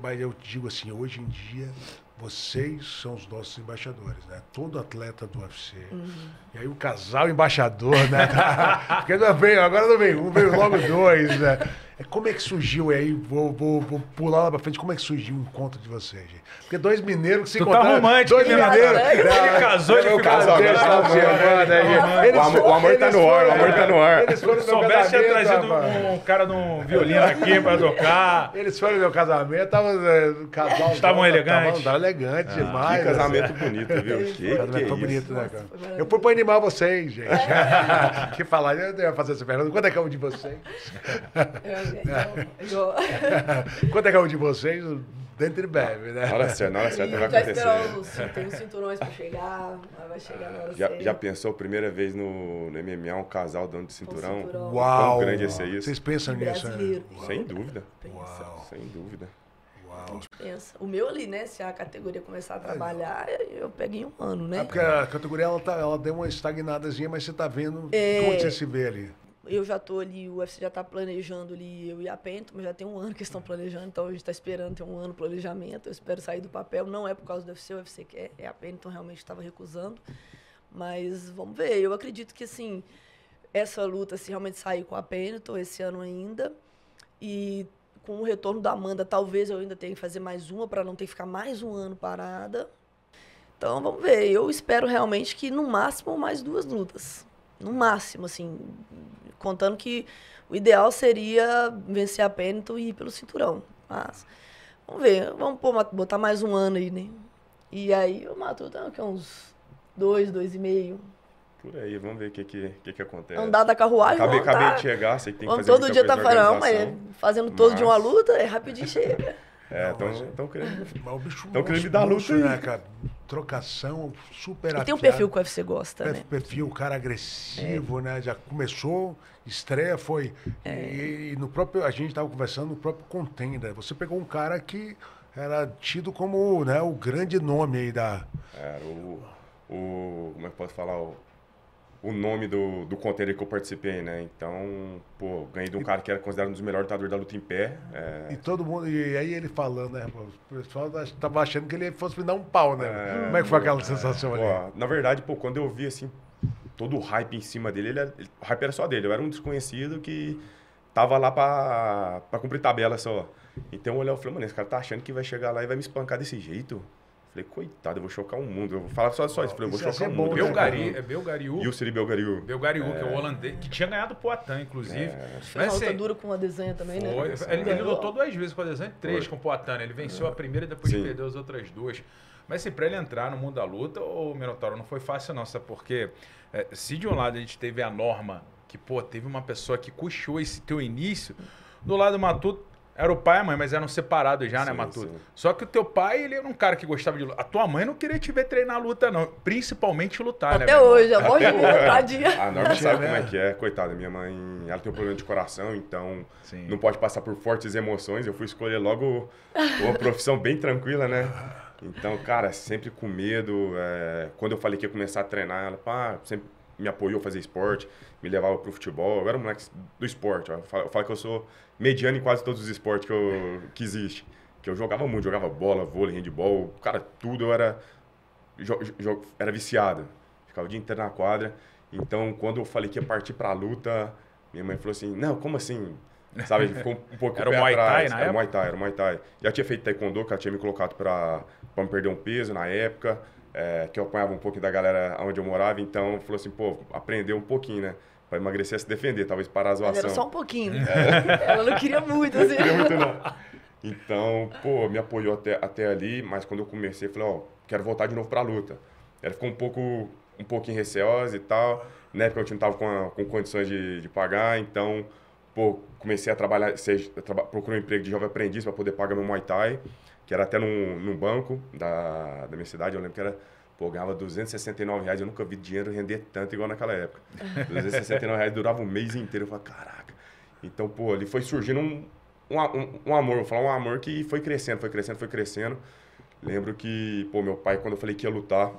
Mas eu digo assim, hoje em dia, vocês são os nossos embaixadores, né? Todo atleta do UFC. E aí o casal embaixador, né? Porque agora não veio um, veio logo 2, né? Como é que surgiu, e aí vou pular lá pra frente, como é que surgiu o encontro de vocês, gente? Porque 2 mineiros que se encontraram... Tu tá romântico, 2 mineiros... Ele casou de casal. O amor tá no ar, o amor tá no ar. Eles foram Se soubesse, tinha trazido um cara de um violino aqui pra tocar. Eles foram no meu casamento, estavam elegantes. Estavam elegantes demais. Que casamento bonito, viu? Que casamento foi bonito, né, cara? Eu fui pra animar vocês, gente. Que falar, eu ia fazer essa pergunta. Quando é que é o de vocês? Quando é que é o de vocês? Dentro de breve, né? Na hora certa vai já acontecer. tem uns cinturões pra chegar, vai chegar na hora já pensou, primeira vez no MMA, um casal dando de cinturão? Uau! Quão grande ia ser isso? Vocês pensam nisso, né? Sem dúvida. Uau. Sem dúvida. A gente pensa. O meu ali, né? Se a categoria começar a trabalhar, eu pego em 1 ano, né? Porque a categoria, ela deu uma estagnadazinha, mas você tá vendo como você se vê ali. Eu já tô ali, o UFC já tá planejando ali, eu e a Pento, mas já tem 1 ano que estão planejando, então a gente tá esperando ter 1 ano de planejamento, eu espero sair do papel, não é por causa do UFC, o UFC quer, a Pento realmente estava recusando, mas vamos ver, eu acredito que assim, essa luta, se realmente sair com a Pento esse ano ainda, e com o retorno da Amanda, talvez eu ainda tenha que fazer mais uma, para não ter que ficar mais 1 ano parada, então vamos ver, eu espero realmente que no máximo mais 2 lutas, no máximo, assim, contando que o ideal seria vencer a Pennington e ir pelo cinturão. Mas, vamos ver, vamos botar mais 1 ano aí, né? E aí eu mato que é uns 2,5. Por aí, vamos ver o que acontece. Andar da carruagem, acabei de chegar, sei que tem que fazer todo dia muita coisa tá falando, mas fazendo todo dia uma luta, rapidinho chega. Estão querendo me dar luta aí, né, cara? Trocação, super afiado. E tem um perfil que o UFC gosta, né? Perfil, cara agressivo, né? Já começou, estreia foi... E no próprio, a gente estava conversando no próprio Contender. Você pegou um cara que era tido como, né, o grande nome aí da... Era como é que posso falar? O nome do Contender que eu participei, né? Então, pô, ganhei de um cara que era considerado um dos melhores lutadores da luta em pé. E todo mundo, e aí ele falando, né? O pessoal tava achando que ele fosse me dar um pau, né? Como é que foi aquela sensação ali? Na verdade, pô, quando eu vi, assim, todo o hype em cima dele, o hype era só dele. Eu era um desconhecido que tava lá pra cumprir tabela só. Então eu olhei e falei, mano, esse cara tá achando que vai chegar lá e vai me espancar desse jeito? Falei, coitado, eu vou chocar o mundo. Eu vou falar só isso. Falei, eu vou chocar o mundo. Belgariu. Yusri Belgariu. Belgariu, que é o holandês, que tinha ganado o Poatan, inclusive. Fez uma luta dura com a Desanha também, né? Ele lutou 2 vezes com a Desanha, 3 com o Poatan. Ele venceu a primeira e depois perdeu as outras 2. Mas assim, pra ele entrar no mundo da luta, o Minotauro não foi fácil não, sabe? Porque se de um lado a gente teve a norma que que, pô, teve uma pessoa que custeou esse teu início. Do lado do Matuto, era o pai e a mãe, mas eram separados já, né, Matuto? Sim. Só que o teu pai, ele era um cara que gostava de luta. A tua mãe não queria te ver treinar luta, não. Principalmente lutar, né? Até hoje, eu morro de medo, tadinha. A Norma sabe como é que é, coitada. Minha mãe, ela tem um problema de coração, então Sim. não pode passar por fortes emoções. Eu fui escolher logo uma profissão bem tranquila, né? Então, cara, sempre com medo. Quando eu falei que ia começar a treinar, ela sempre me apoiou a fazer esporte, me levava pro futebol. Eu era um moleque do esporte. Eu falo que eu sou mediano em quase todos os esportes que existe. Que eu jogava muito, jogava bola, vôlei, handebol, cara, tudo eu era viciado. Ficava o dia inteiro na quadra. Então, quando eu falei que ia partir pra luta, minha mãe falou assim, não, como assim? Sabe, ficou um pouco Era o pé Muay Thai atrás. na Era época? Era Muay Thai. Já tinha feito taekwondo, que ela tinha me colocado pra me perder um peso na época, que eu apanhava um pouco da galera onde eu morava, então falou assim, pô, aprender um pouquinho, né? Pra emagrecer a se defender, talvez parar a Mas zoação. era só um pouquinho. Ela não queria muito, assim. Queria muito, não. Então, pô, me apoiou até ali, mas quando eu comecei, falei, ó, quero voltar de novo pra luta. Ela ficou um pouquinho receosa e tal. Na época eu não tava com condições de pagar, então, pô, comecei a trabalhar, procurei um emprego de jovem aprendiz para poder pagar meu Muay Thai, que era até num banco da minha cidade. Eu lembro que era, pô, ganhava R$269, eu nunca vi dinheiro render tanto igual naquela época. R$269 durava um mês inteiro, eu falei, caraca. Então, pô, ali foi surgindo um amor, vou falar um amor que foi crescendo. Lembro que, pô, meu pai, quando eu falei que ia lutar,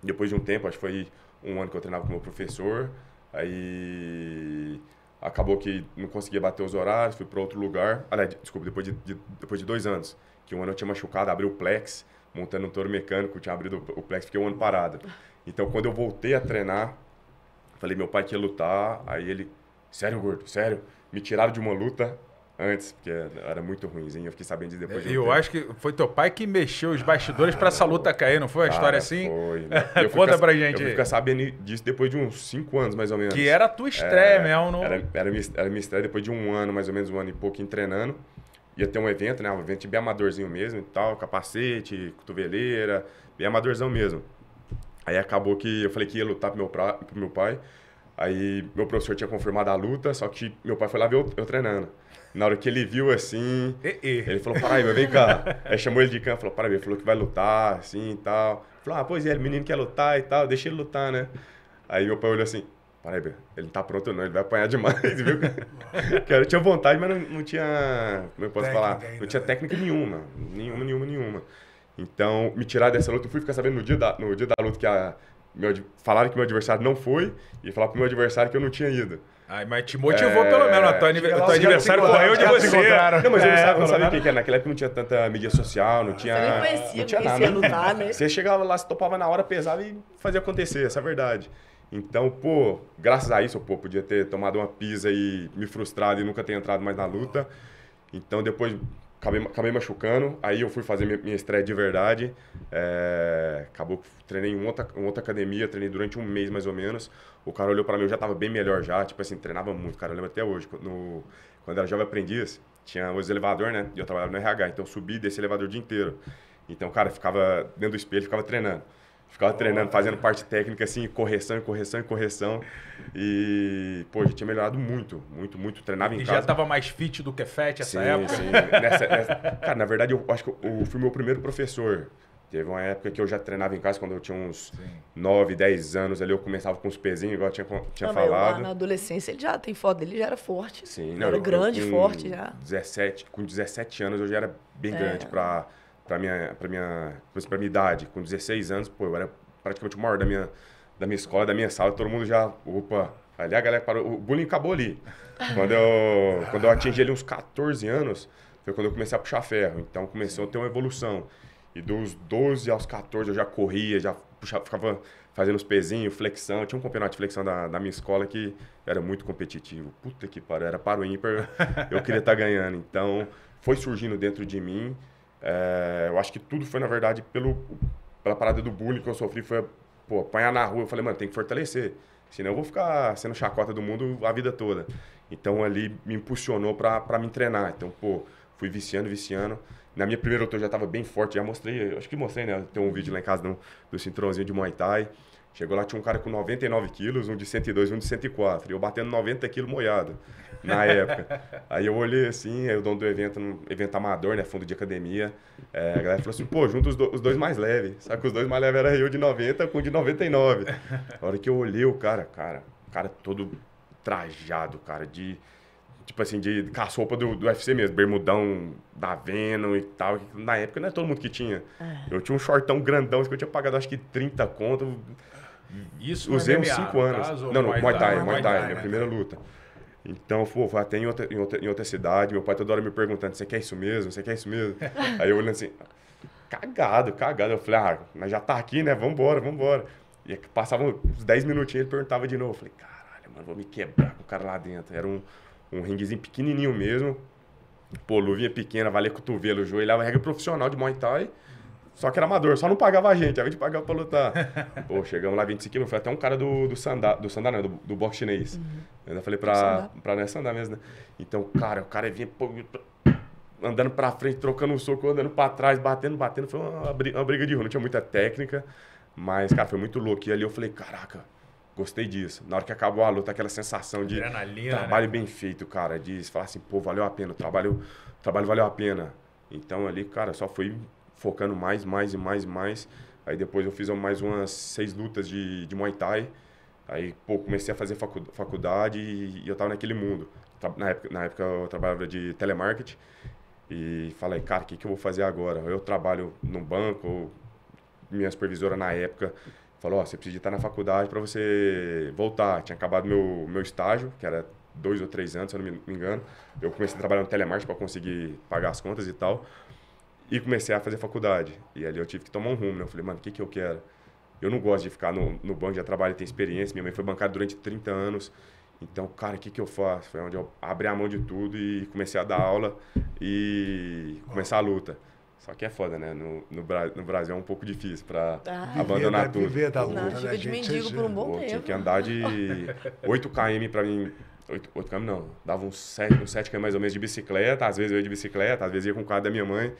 depois de um tempo, acho que foi um ano que eu treinava com o meu professor, aí acabou que não conseguia bater os horários, fui para outro lugar. Aliás, desculpa, depois de 2 anos, que um ano eu tinha machucado, abri o plex, montando um touro mecânico, tinha abrido o plex, fiquei um ano parado. Então, quando eu voltei a treinar, falei, meu pai que ia lutar, aí ele, sério, gordo, sério, me tiraram de uma luta antes, porque era muito ruimzinho, eu fiquei sabendo disso depois de um Eu tempo. acho que foi teu pai que mexeu os bastidores pra essa luta cair, não foi uma história assim? Foi. Conta pra gente Eu aí. fiquei sabendo disso depois de uns 5 anos, mais ou menos. Que era a tua estreia mesmo. No... Era minha estreia depois de um ano, mais ou menos um ano e pouquinho treinando. Ia ter um evento, né? Um evento bem amadorzinho mesmo e tal, capacete, cotoveleira, bem amadorzão mesmo. Aí acabou que eu falei que ia lutar pro meu pai. Aí meu professor tinha confirmado a luta, só que meu pai foi lá ver eu treinando. Na hora que ele viu assim, ele falou, Paraíba, vem cá. Aí chamou ele de canto, falou, Paraíba, ele falou que vai lutar, assim e tal. Falou, pois é, o menino quer lutar e tal, deixa ele lutar, né? Aí meu pai olhou assim, Paraíba, ele não tá pronto não, ele vai apanhar demais, viu? Cara, eu tinha vontade, mas não tinha, como eu posso falar? Não tinha técnica nenhuma. Então, me tiraram dessa luta, eu fui ficar sabendo no dia da luta que falaram que meu adversário não foi e falaram pro meu adversário que eu não tinha ido. Ai, mas te motivou pelo menos. Teu adversário correu de você. Não, mas eu não sabia o que era. Naquela época não tinha tanta mídia social, não tinha. Você nem conhecia, não tinha nada. Ia lutar, né? Você chegava lá, se topava na hora, pesava e fazia acontecer, essa é a verdade. Então, pô, graças a isso, pô, podia ter tomado uma pisa e me frustrado e nunca ter entrado mais na luta. Então, depois acabei machucando, aí eu fui fazer minha estreia de verdade. Acabou que treinei em outra academia, treinei durante um mês mais ou menos. O cara olhou pra mim, eu já tava bem melhor já, tipo assim, treinava muito, cara, eu lembro até hoje. Quando era jovem aprendiz, tinha os elevadores, né? E eu trabalhava no RH, então eu subi desse elevador o dia inteiro. Então, cara, ficava dentro do espelho, ficava treinando. Ficava treinando, fazendo parte técnica, assim, correção. E, pô, já tinha melhorado muito. Treinava em casa. E já tava mais fit do que fat essa época? Sim. Cara, na verdade, eu acho que eu fui meu primeiro professor. Teve uma época que eu já treinava em casa, quando eu tinha uns 9, 10 anos ali, eu começava com os pezinhos, igual eu tinha falado. Lá na adolescência, ele já tem foto dele, já era forte. Sim. Ele era grande, forte já. Com 17 anos, eu já era bem grande pra minha idade. Com 16 anos, pô, eu era praticamente o maior da minha escola, da minha sala. Todo mundo já, ali a galera parou. O bullying acabou ali. Quando eu atingi ali uns 14 anos, foi quando eu comecei a puxar ferro. Então, começou a ter uma evolução. E dos 12 aos 14 eu já corria, já ficava fazendo os pezinhos, flexão. Eu tinha um campeonato de flexão da minha escola que era muito competitivo. Puta que pariu, era para o ímpar, eu queria estar ganhando. Então, foi surgindo dentro de mim. Eu acho que tudo foi, na verdade, pela parada do bullying que eu sofri. Foi, pô, apanhar na rua. Eu falei, mano, tem que fortalecer. Senão eu vou ficar sendo chacota do mundo a vida toda. Então, ali me impulsionou para me treinar. Então, pô, fui viciando. Na minha primeira luta eu já estava bem forte, já mostrei, acho que mostrei, né? Tem um vídeo lá em casa do cinturãozinho de Muay Thai. Chegou lá, tinha um cara com 99 quilos, um de 102 e um de 104. E eu batendo 90 quilos moiado, na época. Aí eu olhei assim, aí o dono do evento, um evento amador, né, fundo de academia. A galera falou assim, pô, junta os dois mais leves. Só que os dois mais leves era eu de 90 com o de 99. A hora que eu olhei o cara todo trajado, cara, tipo assim, com a sopa do UFC mesmo, bermudão da Venom e tal. Na época não é todo mundo que tinha. Eu tinha um shortão grandão, que eu tinha pagado acho que 30 conto. Isso usei no uns MMA, 5 anos. caso, Não, Muay Thai, Thai, minha primeira luta. Então, pô, foi até em outra cidade. Meu pai toda hora me perguntando, você quer isso mesmo? Você quer isso mesmo? Aí eu olhando assim, cagado. Eu falei, nós já tá aqui, né? Vambora. E passavam uns 10 minutinhos, ele perguntava de novo. Eu falei, caralho, mano, vou me quebrar com o cara lá dentro. Era um ringuezinho pequenininho mesmo. Pô, luvinha pequena, valia cotovelo, joelhava, regra profissional de Muay Thai. Só que era amador, só não pagava a gente pagava pra lutar. Pô, chegamos lá 25 quilos, foi até um cara do sandá, não, do boxe chinês. Eu ainda falei pra não é sandá mesmo, né? Então, cara, o cara vinha pô, andando pra frente, trocando um soco, andando pra trás, batendo. Foi uma briga de rua, não tinha muita técnica, mas, cara, foi muito louco. E ali eu falei, caraca, gostei disso. Na hora que acabou a luta, aquela sensação de trabalho, né, bem feito, cara, de falar assim, pô, valeu a pena, o trabalho valeu a pena. Então ali, cara, só fui focando mais. Aí depois eu fiz mais umas 6 lutas de Muay Thai. Aí, pô, comecei a fazer faculdade e eu tava naquele mundo. Na época eu trabalhava de telemarketing e falei, cara, o que eu vou fazer agora? Eu trabalho no banco, minha supervisora na época falou, você precisa estar na faculdade para você voltar. Tinha acabado meu estágio, que era 2 ou 3 anos, se eu não me engano. Eu comecei a trabalhar no telemarketing para conseguir pagar as contas e tal. E comecei a fazer faculdade. E ali eu tive que tomar um rumo, né? Eu falei, mano, o que eu quero? Eu não gosto de ficar no banco, já trabalho e tenho experiência. Minha mãe foi bancária durante 30 anos. Então, cara, o que eu faço? Foi onde eu abri a mão de tudo e comecei a dar aula e começar a luta. Só que é foda, né? No Brasil é um pouco difícil pra abandonar tudo. Viver da luta, não, fica de mendigo por um bom tempo. Tinha que andar de 8 km pra mim. 8 km não, dava uns 7 km mais ou menos de bicicleta. Às vezes eu ia de bicicleta, às vezes ia com o carro da minha mãe.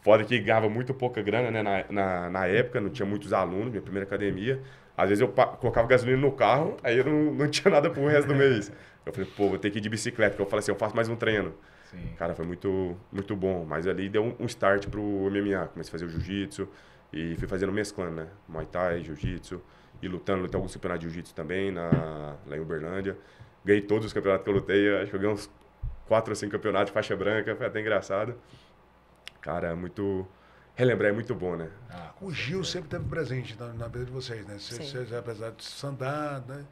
Foda que ganhava muito pouca grana, né? Na época, não tinha muitos alunos, minha primeira academia. Às vezes eu colocava gasolina no carro, aí eu não tinha nada pro resto do mês. Eu falei, pô, vou ter que ir de bicicleta, porque eu falei assim, eu faço mais um treino. Sim. Cara, foi muito bom. Mas ali deu um start pro MMA. Comecei a fazer o jiu-jitsu e fui fazendo mesclando, né? Muay Thai, jiu-jitsu e lutei alguns campeonatos de jiu-jitsu também lá em Uberlândia. Ganhei todos os campeonatos que eu lutei, acho que eu ganhei uns 4 ou 5 campeonatos de faixa branca, foi até engraçado. Cara, relembrar é muito bom, né? O Gil sempre teve presente na vida de vocês, né? Vocês, apesar de andar, né?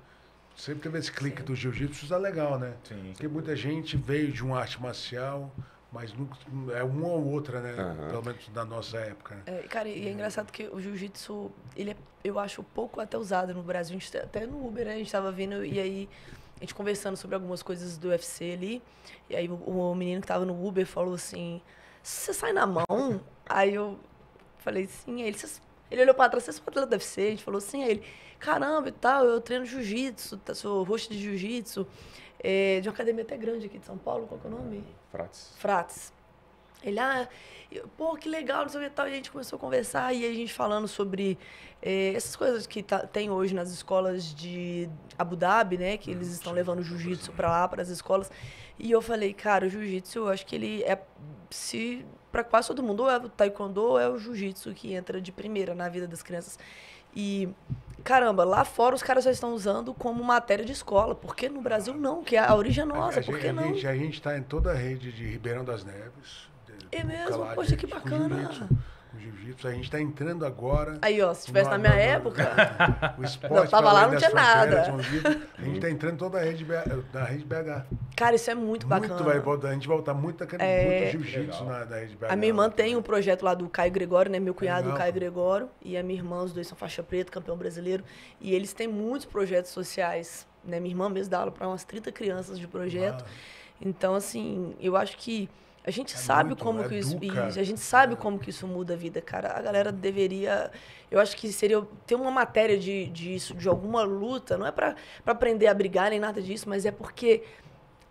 Sempre teve esse clique do jiu-jitsu, isso é legal, né? Sim. Porque muita gente veio de uma arte marcial, mas nunca, é uma ou outra, né? Pelo menos na nossa época. Né? Cara, e é engraçado que o jiu-jitsu, eu acho pouco até usado no Brasil. Até no Uber, né? A gente estava vindo e aí a gente conversando sobre algumas coisas do UFC ali. E aí o menino que estava no Uber falou assim, você sai na mão? Aí eu falei, sim. Aí ele olhou para trás, você é atleta do UFC? A gente falou, sim. Aí ele, caramba e tal, eu treino jiu-jitsu, sou host de jiu-jitsu, de uma academia até grande aqui de São Paulo, qual que é o nome? Frates. Ele, pô, que legal, não sei o que tal. E a gente começou a conversar e a gente falando sobre essas coisas que tem hoje nas escolas de Abu Dhabi, né? Que eles estão levando o jiu-jitsu para lá, para as escolas. E eu falei, cara, o jiu-jitsu, eu acho que ele para quase todo mundo, ou é o taekwondo ou é o jiu-jitsu que entra de primeira na vida das crianças. E, caramba, lá fora os caras já estão usando como matéria de escola. Por que no Brasil não? Que a origem é nossa, por que não? A gente está em toda a rede de Ribeirão das Neves. É mesmo? Poxa, que bacana. Com jiu-jitsu, a gente está entrando agora. Aí, ó, se tivesse na minha época. O esporte. Não, tava lá, não tinha nada. A gente está entrando toda a rede da rede BH. Cara, isso é muito bacana. A gente vai voltar muito jiu-jitsu na rede BH. A minha irmã tem um projeto lá do Caio Gregório, né? Meu cunhado, o Caio Gregório, e a minha irmã, os dois são faixa preta, campeão brasileiro. E eles têm muitos projetos sociais, né? Minha irmã mesmo dá aula para umas 30 crianças de projeto. Então, assim, eu acho que a gente sabe como que isso, a gente sabe como que isso muda a vida, cara. A galera deveria, eu acho que seria ter uma matéria disso, de alguma luta, não é para aprender a brigar nem nada disso, mas é porque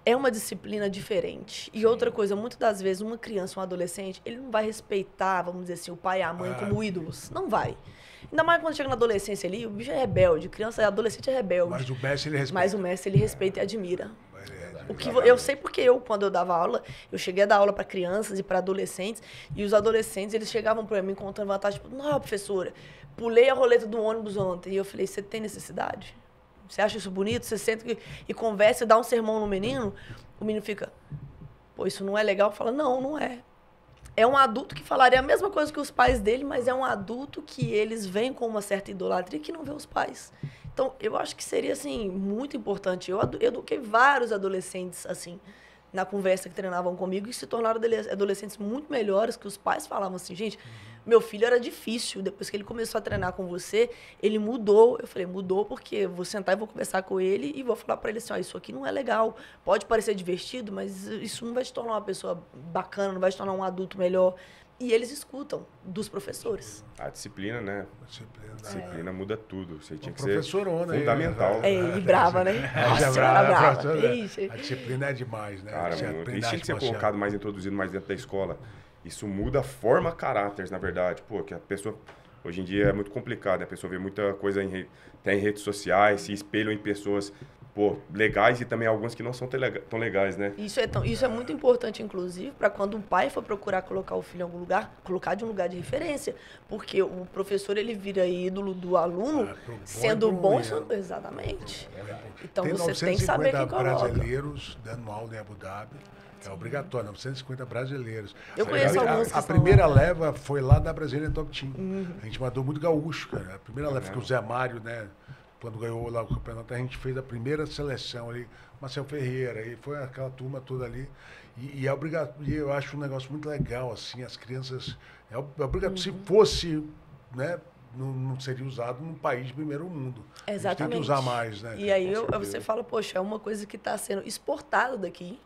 é uma disciplina diferente. E outra coisa, muitas das vezes, uma criança, um adolescente, ele não vai respeitar, vamos dizer assim, o pai e a mãe como ídolos. Não vai. Ainda mais quando chega na adolescência ali, o bicho é rebelde. Criança, adolescente é rebelde. Mas o mestre, ele respeita. Mas o mestre, ele respeita e admira. O que eu sei porque quando eu dava aula, eu cheguei a dar aula para crianças e para adolescentes, e os adolescentes, eles chegavam para mim contando vantagem, tipo, não, professora, pulei a roleta do ônibus ontem. E eu falei, você tem necessidade? Você acha isso bonito? Você senta e conversa e dá um sermão no menino, o menino fica, pô, isso não é legal? Fala, não, não é. É um adulto que falaria a mesma coisa que os pais dele, mas é um adulto que eles veem com uma certa idolatria que não vê os pais. Então, eu acho que seria, assim, muito importante. Eu eduquei vários adolescentes, assim, na conversa que treinavam comigo e se tornaram adolescentes muito melhores, que os pais falavam assim, gente, meu filho era difícil, depois que ele começou a treinar com você, ele mudou. Eu falei, mudou porque eu vou sentar e vou conversar com ele e vou falar para ele assim, ó, isso aqui não é legal, pode parecer divertido, mas isso não vai te tornar uma pessoa bacana, não vai te tornar um adulto melhor. E eles escutam dos professores. A disciplina, né? Disciplina muda tudo. Você tinha que ser fundamental. E brava, né? Nossa, brava. A disciplina é demais, né? Cara, muito. Isso tinha que ser colocado mais, introduzido mais dentro da escola. Isso muda, forma caráteres, na verdade. Pô, que a pessoa... Hoje em dia é muito complicado, né? A pessoa vê muita coisa até em redes sociais, se espelham em pessoas... Pô, legais e também alguns que não são tão legais, né? Isso é muito importante, inclusive, para quando um pai for procurar colocar o filho em algum lugar, colocar de um lugar de referência. Porque o professor, ele vira ídolo do aluno, sendo bom... Exatamente. Então, você tem que saber quem coloca. Brasileiros dando aula em Abu Dhabi. É obrigatório, 950 brasileiros. Eu conheço alguns que A primeira leva foi lá da Brasília Top Team. A gente mandou muito gaúcho, cara. A primeira leva, que o Zé Mário, né? Quando ganhou lá o campeonato, a gente fez a primeira seleção ali, Marcel Ferreira, e foi aquela turma toda ali. E é obrigado, e eu acho um negócio muito legal, assim, as crianças. É obrigado, se fosse, né? Não seria usado num país de primeiro mundo. Exatamente. Tem que usar mais, né? E aí você fala, poxa, é uma coisa que está sendo exportada daqui,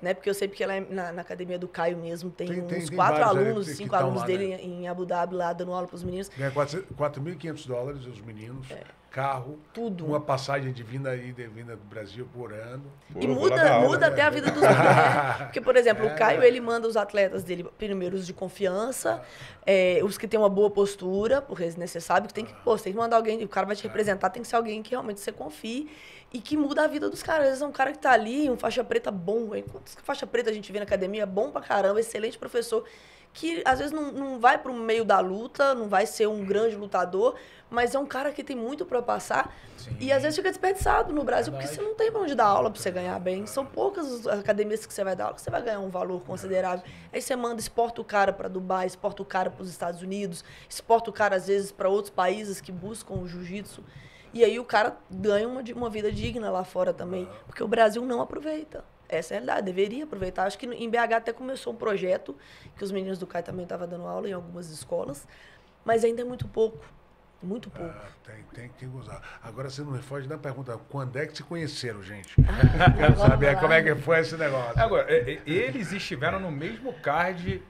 né? Porque eu sei porque lá na academia do Caio mesmo tem uns 4 alunos, 5 alunos dele em Abu Dhabi lá dando aula para os meninos. Ganha $4.500 os meninos. Carro, tudo. Uma passagem de vinda do Brasil por ano. E muda até a vida dos meninos, né? Porque, por exemplo, o Caio, ele manda os atletas dele, primeiro os de confiança, os que têm uma boa postura, porque você sabe que tem que, você tem que mandar alguém, o cara vai te representar, tem que ser alguém que realmente você confie e que muda a vida dos caras. Às vezes é um cara que tá ali, um faixa preta bom, quantos faixa preta a gente vê na academia, bom pra caramba, excelente professor, que às vezes não vai pro meio da luta, não vai ser um grande lutador, mas é um cara que tem muito para passar. Sim. E às vezes fica desperdiçado no Brasil, porque você não tem pra onde dar aula para você ganhar bem. São poucas as academias que você vai dar aula que você vai ganhar um valor considerável. Aí você exporta o cara para Dubai, exporta o cara para os Estados Unidos, exporta o cara às vezes para outros países que buscam o jiu-jitsu. E aí o cara ganha uma vida digna lá fora também, porque o Brasil não aproveita. Essa é a realidade, deveria aproveitar. Acho que em BH até começou um projeto, que os meninos do CAI também estavam dando aula em algumas escolas, mas ainda é muito pouco. Muito pouco. Tem que usar. Agora você não me foge da pergunta, quando é que se conheceram, gente? Quero saber como é que foi esse negócio. Agora, eles estiveram no mesmo card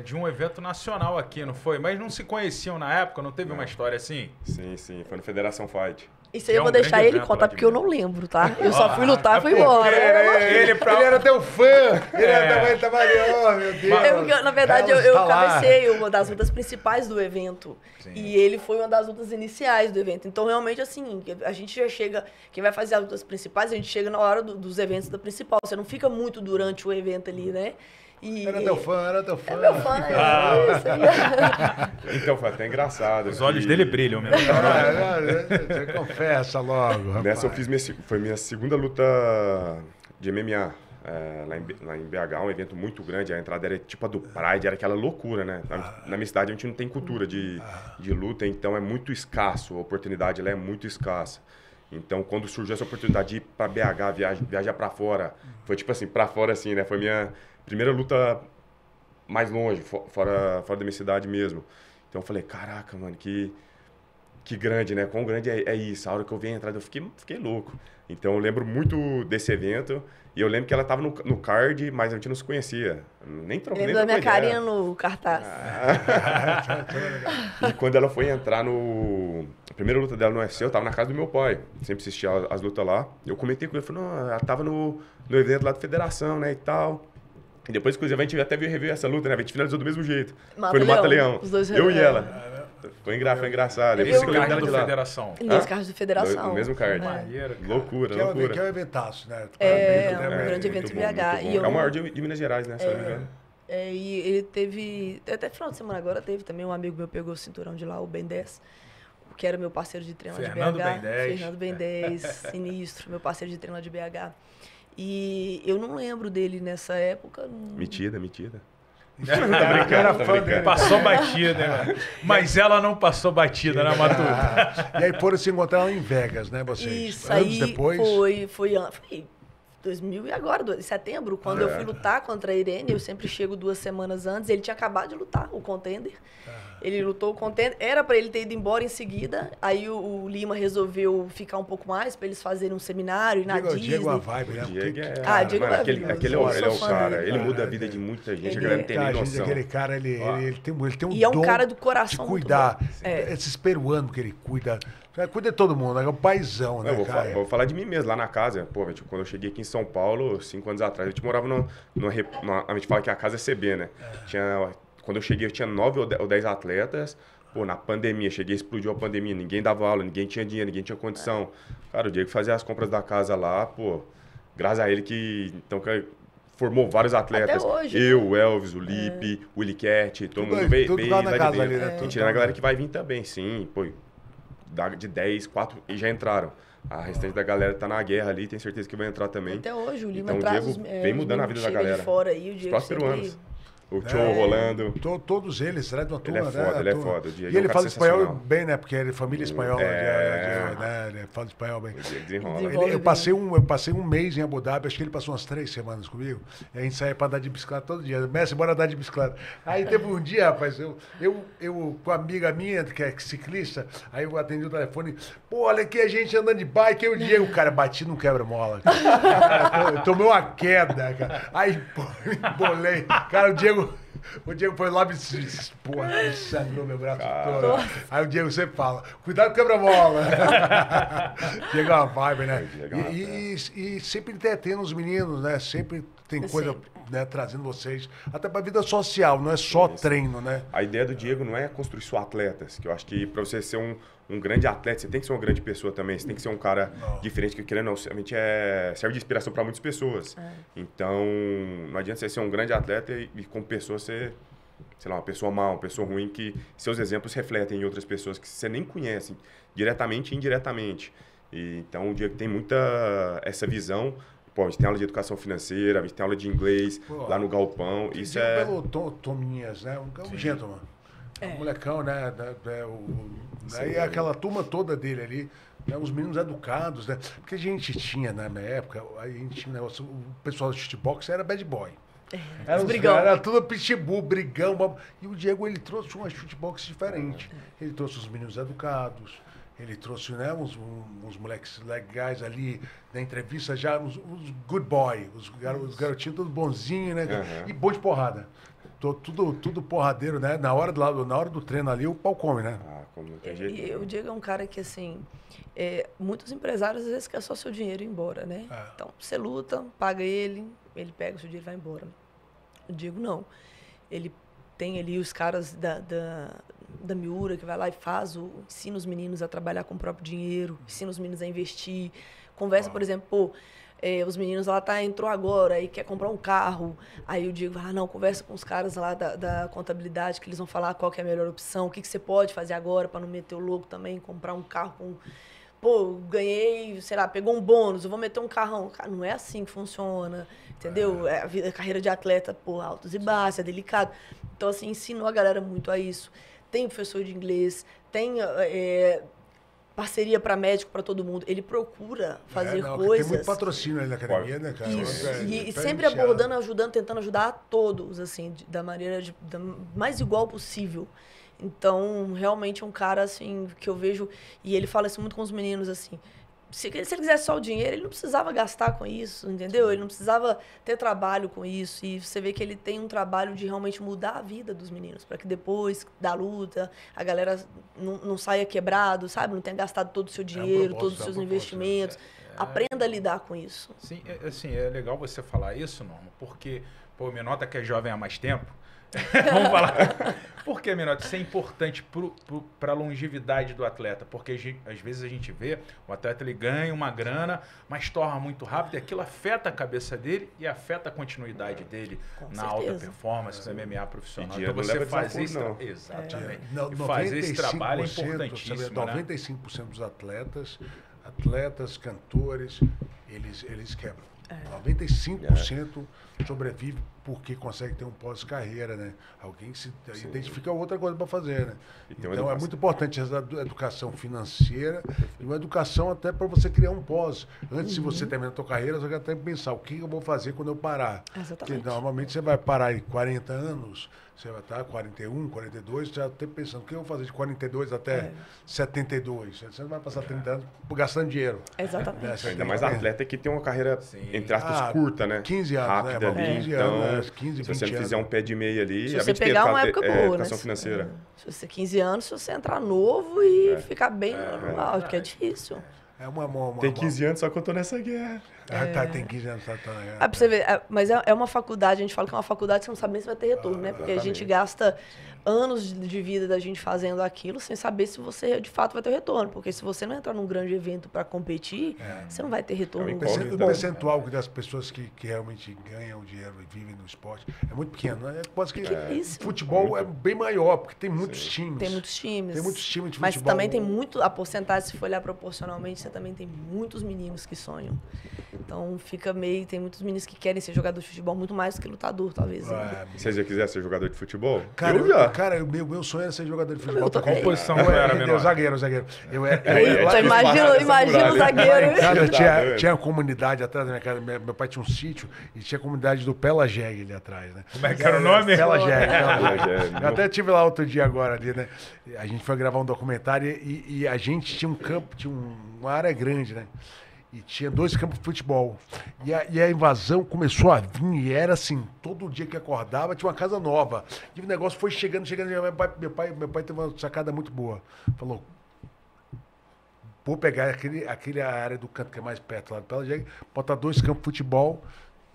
de um evento nacional aqui, não foi? Mas não se conheciam na época? Não teve uma história assim? Sim. Foi no Federação Fight. Isso aí eu vou deixar ele contar, porque eu não lembro, tá? Eu só fui lutar e fui embora. Ele era teu fã. Ele tava ali, meu Deus. Na verdade, eu cabecei uma das lutas principais do evento. Sim. E ele foi uma das lutas iniciais do evento. Então, realmente, assim, a gente já chega... Quem vai fazer as lutas principais, a gente chega na hora dos eventos da principal. Você não fica muito durante o evento ali, né? Era teu fã. É meu fã, Então foi até engraçado. Os olhos dele brilham mesmo. Você confessa logo, rapaz. Nessa eu fiz foi minha segunda luta de MMA. Lá em BH, um evento muito grande. A entrada era tipo a do Pride, era aquela loucura, né? Na minha cidade a gente não tem cultura de luta, então é muito escasso. A oportunidade lá é muito escassa. Então, quando surgiu essa oportunidade de ir pra BH, viajar pra fora, foi tipo assim, pra fora assim, né? Foi minha primeira luta mais longe, fora da minha cidade mesmo. Então eu falei, caraca, mano, que que grande, né? Quão grande é isso. A hora que eu vi a entrada, eu fiquei louco. Então, eu lembro muito desse evento. E eu lembro que ela tava no card, mas a gente não se conhecia. Nem trocou. Lembro da minha carinha no cartaz. E quando ela foi entrar a primeira luta dela no UFC, eu tava na casa do meu pai. Sempre assistia as lutas lá. Eu comentei com ele, falei, não, ela tava no evento lá da federação, né, e tal. E depois, inclusive, a gente até reviu essa luta, né? A gente finalizou do mesmo jeito. Foi no Mata-Leão. Eu e ela. Foi engraçado. Esse card da federação. Nesse card da federação. No mesmo card. Loucura, Que é o eventaço, né? Um grande evento em BH. É o maior de Minas Gerais, né? Se não me engano. E ele teve, até final de semana agora, teve também um amigo meu pegou o cinturão de lá, o Ben 10, que era meu parceiro de treino lá de BH. Fernando Ben 10, sinistro, meu parceiro de treino lá de BH. E eu não lembro dele nessa época. Metida. Tá brincando. Passou batida, né? Mas ela não passou batida, né, Matuto? E aí foram se encontrar lá em Vegas, né, vocês? Isso Anos aí depois? foi 2000 e agora, em setembro, quando eu fui lutar contra a Irene, eu sempre chego 2 semanas antes, ele tinha acabado de lutar, o Contender. Ele lutou o Contender, era pra ele ter ido embora em seguida, aí o Lima resolveu ficar um pouco mais, pra eles fazerem um seminário na Disney. Diego é a vibe, né? Diego é... Diego é ele é o cara, ele muda a vida de muita gente, a galera não tem nem noção. Aquele cara, ele tem um e é um dom cara do coração de cuidar. Esses peruanos que ele cuida. Cuida de todo mundo, é um paizão, né, cara? Vou falar de mim mesmo, lá na casa. Pô, quando eu cheguei aqui em São Paulo, 5 anos atrás, a gente morava a gente fala que a casa é CB, né? Quando eu cheguei, eu tinha 9 ou 10 atletas. Pô, na pandemia, explodiu a pandemia, ninguém dava aula, ninguém tinha dinheiro, ninguém tinha condição. Cara, o Diego fazia as compras da casa lá, pô, graças a ele que formou vários atletas. Até hoje, eu, o Elvis, o Lipe, o Willy Cat, todo mundo veio lá lá na de casa dentro. ali, né? E tirando a galera que vai vir também, sim, pô, de 10, 4 e já entraram. A restante da galera tá na guerra ali, tem certeza que vai entrar também. Até hoje, o Lima então, traz o Diego vem mudando a vida da galera. De fora aí, o Diego Os próximos anos. O Tchon rolando. Todos eles, traz uma turma, ele é foda. O Diego e ele fala espanhol sensacional. bem, né? Porque ele é família espanhola, né? Ele fala espanhol bem. O Diego desenrola. Eu passei um mês em Abu Dhabi, acho que ele passou umas 3 semanas comigo. E a gente saía pra andar de bicicleta todo dia. Mestre, bora andar de bicicleta. Aí teve um dia, rapaz, eu com uma amiga minha, que é ciclista, aí eu atendi o telefone, pô, olha aqui a gente andando de bike, aí o Diego, cara, bati num quebra-mola. Tomei uma queda, cara. Aí, pô, me embolei. Cara, o Diego foi lá e me sangrou meu braço todo. Aí o Diego sempre fala, cuidado com quebra-mola. Diego é uma vibe, né? E sempre entretendo os meninos, né? Sempre tem coisa, né, trazendo vocês. Até pra vida social, não é só treino, né? A ideia do Diego não é construir só atletas, que eu acho que pra você ser um grande atleta, você tem que ser uma grande pessoa também, você tem que ser um cara diferente, que querendo não, a gente serve de inspiração para muitas pessoas. Então, não adianta você ser um grande atleta e como pessoa ser, sei lá, uma pessoa má, uma pessoa ruim, que seus exemplos refletem em outras pessoas que você nem conhece, diretamente e indiretamente. Então, o Diego tem muita essa visão. Pô, a gente tem aula de educação financeira, a gente tem aula de inglês lá no Galpão. Isso é... pelo Tominhas, né? Um gentleman. Um molecão, né? Aí aquela turma toda dele ali, né? Os meninos educados, né? Porque a gente tinha, na minha época, a gente tinha, o pessoal do shootbox era bad boy. Era tudo pitbull, brigão. E o Diego, ele trouxe uma shootbox diferente. Ele trouxe os meninos educados. Ele trouxe, né, uns moleques legais ali na entrevista, já os good boy, os garotinhos todos bonzinhos, né? E bom de porrada. Tudo porradeiro, né? Na hora do treino ali, o pau come, né? Como não tem jeito. E o Diego é um cara que, assim, muitos empresários às vezes querem só seu dinheiro ir embora, né? Então, você luta, paga ele pega o seu dinheiro e vai embora. O Diego não. Ele tem ali os caras da Miura, que vai lá e ensina os meninos a trabalhar com o próprio dinheiro, ensina os meninos a investir. Conversa, por exemplo, os meninos lá, entrou agora e quer comprar um carro. Aí o Diego vai, não, conversa com os caras lá da contabilidade, que eles vão falar qual que é a melhor opção, o que você pode fazer agora para não meter o louco também, comprar um carro com... Pô, ganhei, sei lá, pegou um bônus, eu vou meter um carrão. Cara, não é assim que funciona, entendeu? A carreira de atleta, pô, altos e baixos, é delicado. Então, assim, ensinou a galera muito a isso. Tem professor de inglês, tem parceria para médico, para todo mundo. Ele procura fazer coisas... Tem muito patrocínio ali na academia, né, cara? Isso. E sempre abordando, ajudando, tentando ajudar a todos, assim, da maneira mais igual possível. Então, realmente é um cara, assim, que eu vejo... E ele fala isso muito com os meninos, assim... Se ele quisesse só o dinheiro, ele não precisava gastar com isso, entendeu? Ele não precisava ter trabalho com isso. E você vê que ele tem um trabalho de realmente mudar a vida dos meninos, para que depois da luta a galera não saia quebrado, sabe? Não tenha gastado todo o seu dinheiro, todos os seus investimentos. Aprenda a lidar com isso. Sim, assim, é legal você falar isso, Norma, porque, pô, me nota que é jovem há mais tempo. Vamos falar. Por que, Menotti? Isso é importante para a longevidade do atleta, porque às vezes a gente vê o atleta, ele ganha uma grana, mas torna muito rápido e aquilo afeta a cabeça dele e afeta a continuidade dele na alta performance, no MMA profissional. Então você faz isso. Exatamente. E fazer esse trabalho é importantíssimo. 95% dos atletas, cantores, eles quebram. 95% sobrevive porque consegue ter um pós-carreira, né? Alguém se identifica outra coisa para fazer, né? Então é muito importante essa educação financeira e uma educação até para você criar um pós. Antes de você terminar a sua carreira, você tem que pensar o que eu vou fazer quando eu parar. Exatamente. Porque normalmente você vai parar em 40 anos, você vai estar 41, 42, você já está pensando o que eu vou fazer de 42 até 72. Você não vai passar 30 anos gastando dinheiro. Exatamente. Né? Ainda mais atleta que tem uma carreira, entre aspas, curta, né? 15 anos, rápida, né? 15 então, anos, 15, 20 se você não fizer anos. um pé de meia ali, Se você pegar uma época boa, né? educação financeira. Se você 15 anos, se você entrar novo e ficar bem normal, porque é difícil. Tem 15 anos, só que eu tô nessa guerra. Tem 15 anos, tá na guerra. Pra você ver, mas é uma faculdade, a gente fala que é uma faculdade que você não sabe nem se vai ter retorno, né? Porque a gente gasta anos de vida da gente fazendo aquilo sem saber se você de fato vai ter retorno. Porque se você não entrar num grande evento para competir, você não vai ter retorno. O percentual das pessoas que realmente ganham dinheiro e vivem no esporte é muito pequeno. Né? Futebol é bem maior, porque tem muitos times. Tem muitos times. Tem muitos times de mas futebol. Também tem muito, a porcentagem, se for olhar proporcionalmente, você também tem muitos meninos que sonham. Então fica meio. Tem muitos meninos que querem ser jogador de futebol muito mais do que lutador, talvez. Você já quiser ser jogador de futebol? Cara, eu já. Cara, o meu sonho era ser jogador de futebol. Qual posição eu era, menor? Zagueiro. Imagina o zagueiro. Cara, tinha comunidade atrás da minha casa. Meu pai tinha um sítio e tinha a comunidade do Pela Jeg ali atrás, né? Como é que era o nome? Pela Jeg. Eu até estive lá outro dia agora ali, né? A gente foi gravar um documentário e a gente tinha um campo, tinha uma área grande, né? E tinha 2 campos de futebol. E a invasão começou a vir e era assim, todo dia que acordava tinha uma casa nova. E o negócio foi chegando. Meu pai teve uma sacada muito boa. Falou, vou pegar aquele área do canto que é mais perto lá do Pela Jeg, botar 2 campos de futebol.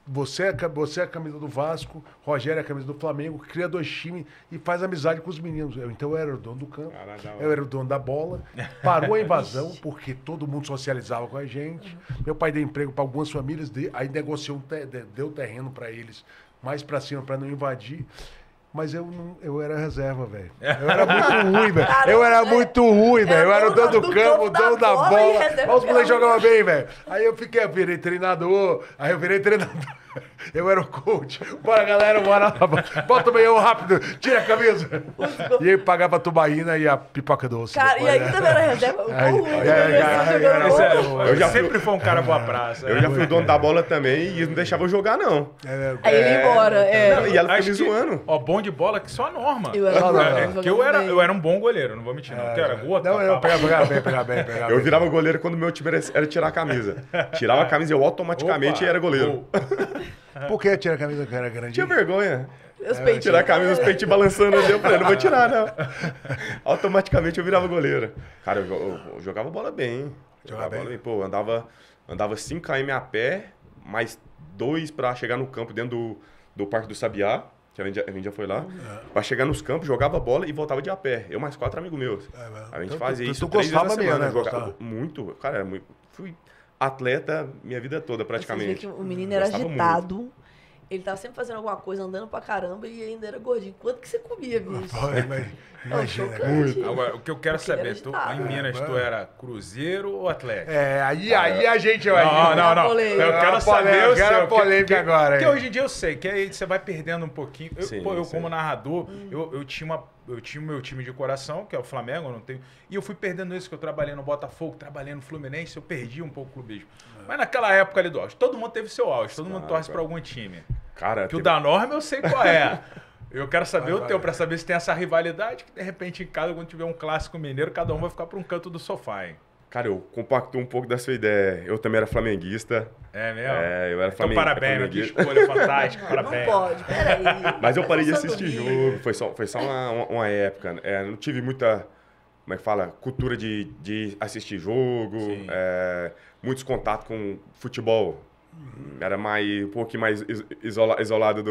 Você é a camisa do Vasco, Rogério é a camisa do Flamengo, cria 2 times e faz amizade com os meninos. Então eu era o dono do campo, eu era o dono da bola. Parou a invasão, porque todo mundo socializava com a gente. Meu pai deu emprego para algumas famílias, aí negociou, deu terreno para eles, mais para cima, para não invadir. Mas eu era reserva, velho. Eu era muito ruim, velho. Eu era muito ruim, velho. Eu era o dono do campo, o dono da bola. Olha os moleques jogavam bem, velho. Aí eu virei treinador. Eu era o coach. Bora, galera, bora lá. Bota o meião rápido, tira a camisa. E aí pagava a tubaína e a pipoca doce. Cara, e aí também era reserva. Eu já sempre fui um cara boa praça. Eu já fui o dono da bola também e não deixava eu jogar, não. Aí ele ia embora. E ela foi me zoando. Ó, bom de bola que só a Norma. Eu era um bom goleiro, não vou mentir, não. Porque eu era gota. Não, eu pegava bem. Eu virava goleiro quando o meu time era tirar a camisa. Tirava a camisa eu automaticamente era goleiro. Por que tirar a camisa que era grande? Tinha vergonha. Tirar a camisa, os peitinhos balançando. Eu falei, não vou tirar, não. Automaticamente eu virava goleiro. Cara, eu jogava bola bem. Jogava bola bem. Pô, andava 5 km a pé, mais 2 pra chegar no campo dentro do Parque do Sabiá, que a gente já foi lá. Pra chegar nos campos, jogava bola e voltava de a pé. Eu mais 4 amigos meus. A gente fazia isso 3 vezes na semana. Jogava muito. Cara, fui atleta minha vida toda, praticamente. Você vê que o menino era agitado. Muito. Ele tava sempre fazendo alguma coisa, andando pra caramba e ainda era gordinho. Quanto que você comia, bicho? Imagina. Agora, o que eu quero saber, em Minas, tu era Cruzeiro ou Atlético? Aí a gente... Não. Eu quero saber o seu. Quero polêmica agora. Porque hoje em dia eu sei que aí você vai perdendo um pouquinho. Eu como narrador, eu tinha o meu time de coração, que é o Flamengo, eu não tenho. E eu fui perdendo isso, que eu trabalhei no Botafogo, trabalhei no Fluminense, eu perdi um pouco o clubismo. Mas naquela época ali do auge, todo mundo teve seu auge, todo mundo torce pra algum time. Cara, que o da Norma eu sei qual é. Eu quero saber o teu, pra saber se tem essa rivalidade, que de repente em casa, quando tiver um clássico mineiro, cada um vai ficar pra um canto do sofá, hein? Cara, eu compacto um pouco da sua ideia. Eu também era flamenguista. É mesmo? Eu era então, parabéns, que escolha fantástica, parabéns. Não pode, peraí. Mas eu parei de assistir jogo, foi só uma época. Não tive muita, como é que fala, cultura de assistir jogo, muitos contatos com futebol. Era um pouquinho mais isolado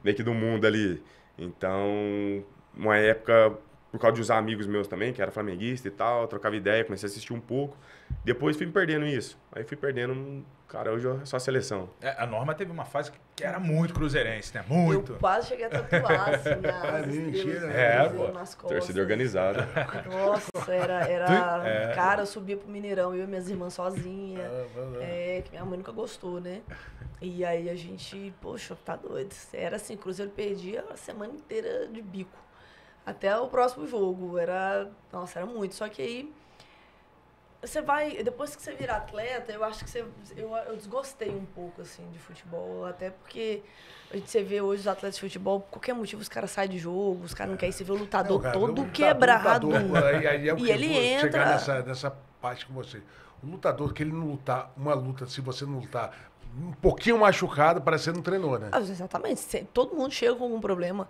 meio que do mundo ali. Então, uma época, por causa de uns amigos meus também, que era flamenguista e tal, trocava ideia, comecei a assistir um pouco. Depois fui perdendo isso. Aí fui perdendo, cara, hoje é só a seleção. A Norma teve uma fase que era muito cruzeirense, né? Muito. Eu quase cheguei a tatuar, assim, mentira. Pô. nas costas. Torcida organizada. Nossa, era cara, eu subia pro Mineirão, eu e minhas irmãs sozinhas. Que minha mãe nunca gostou, né? E aí a gente, poxa, tá doido. Era assim, Cruzeiro perdia a semana inteira de bico. Até o próximo jogo. Nossa, era muito. Só que aí, você vai... Depois que você vira atleta, eu acho que eu desgostei um pouco, assim, de futebol. Até porque você vê hoje os atletas de futebol, por qualquer motivo, os caras saem de jogo, os caras não querem se ver o lutador todo quebrado. E ele entra... Chegar nessa parte com você. O lutador, que ele não lutar uma luta, se você não lutar um pouquinho machucado, parece que você não treinou, né? Exatamente. Todo mundo chega com algum problema.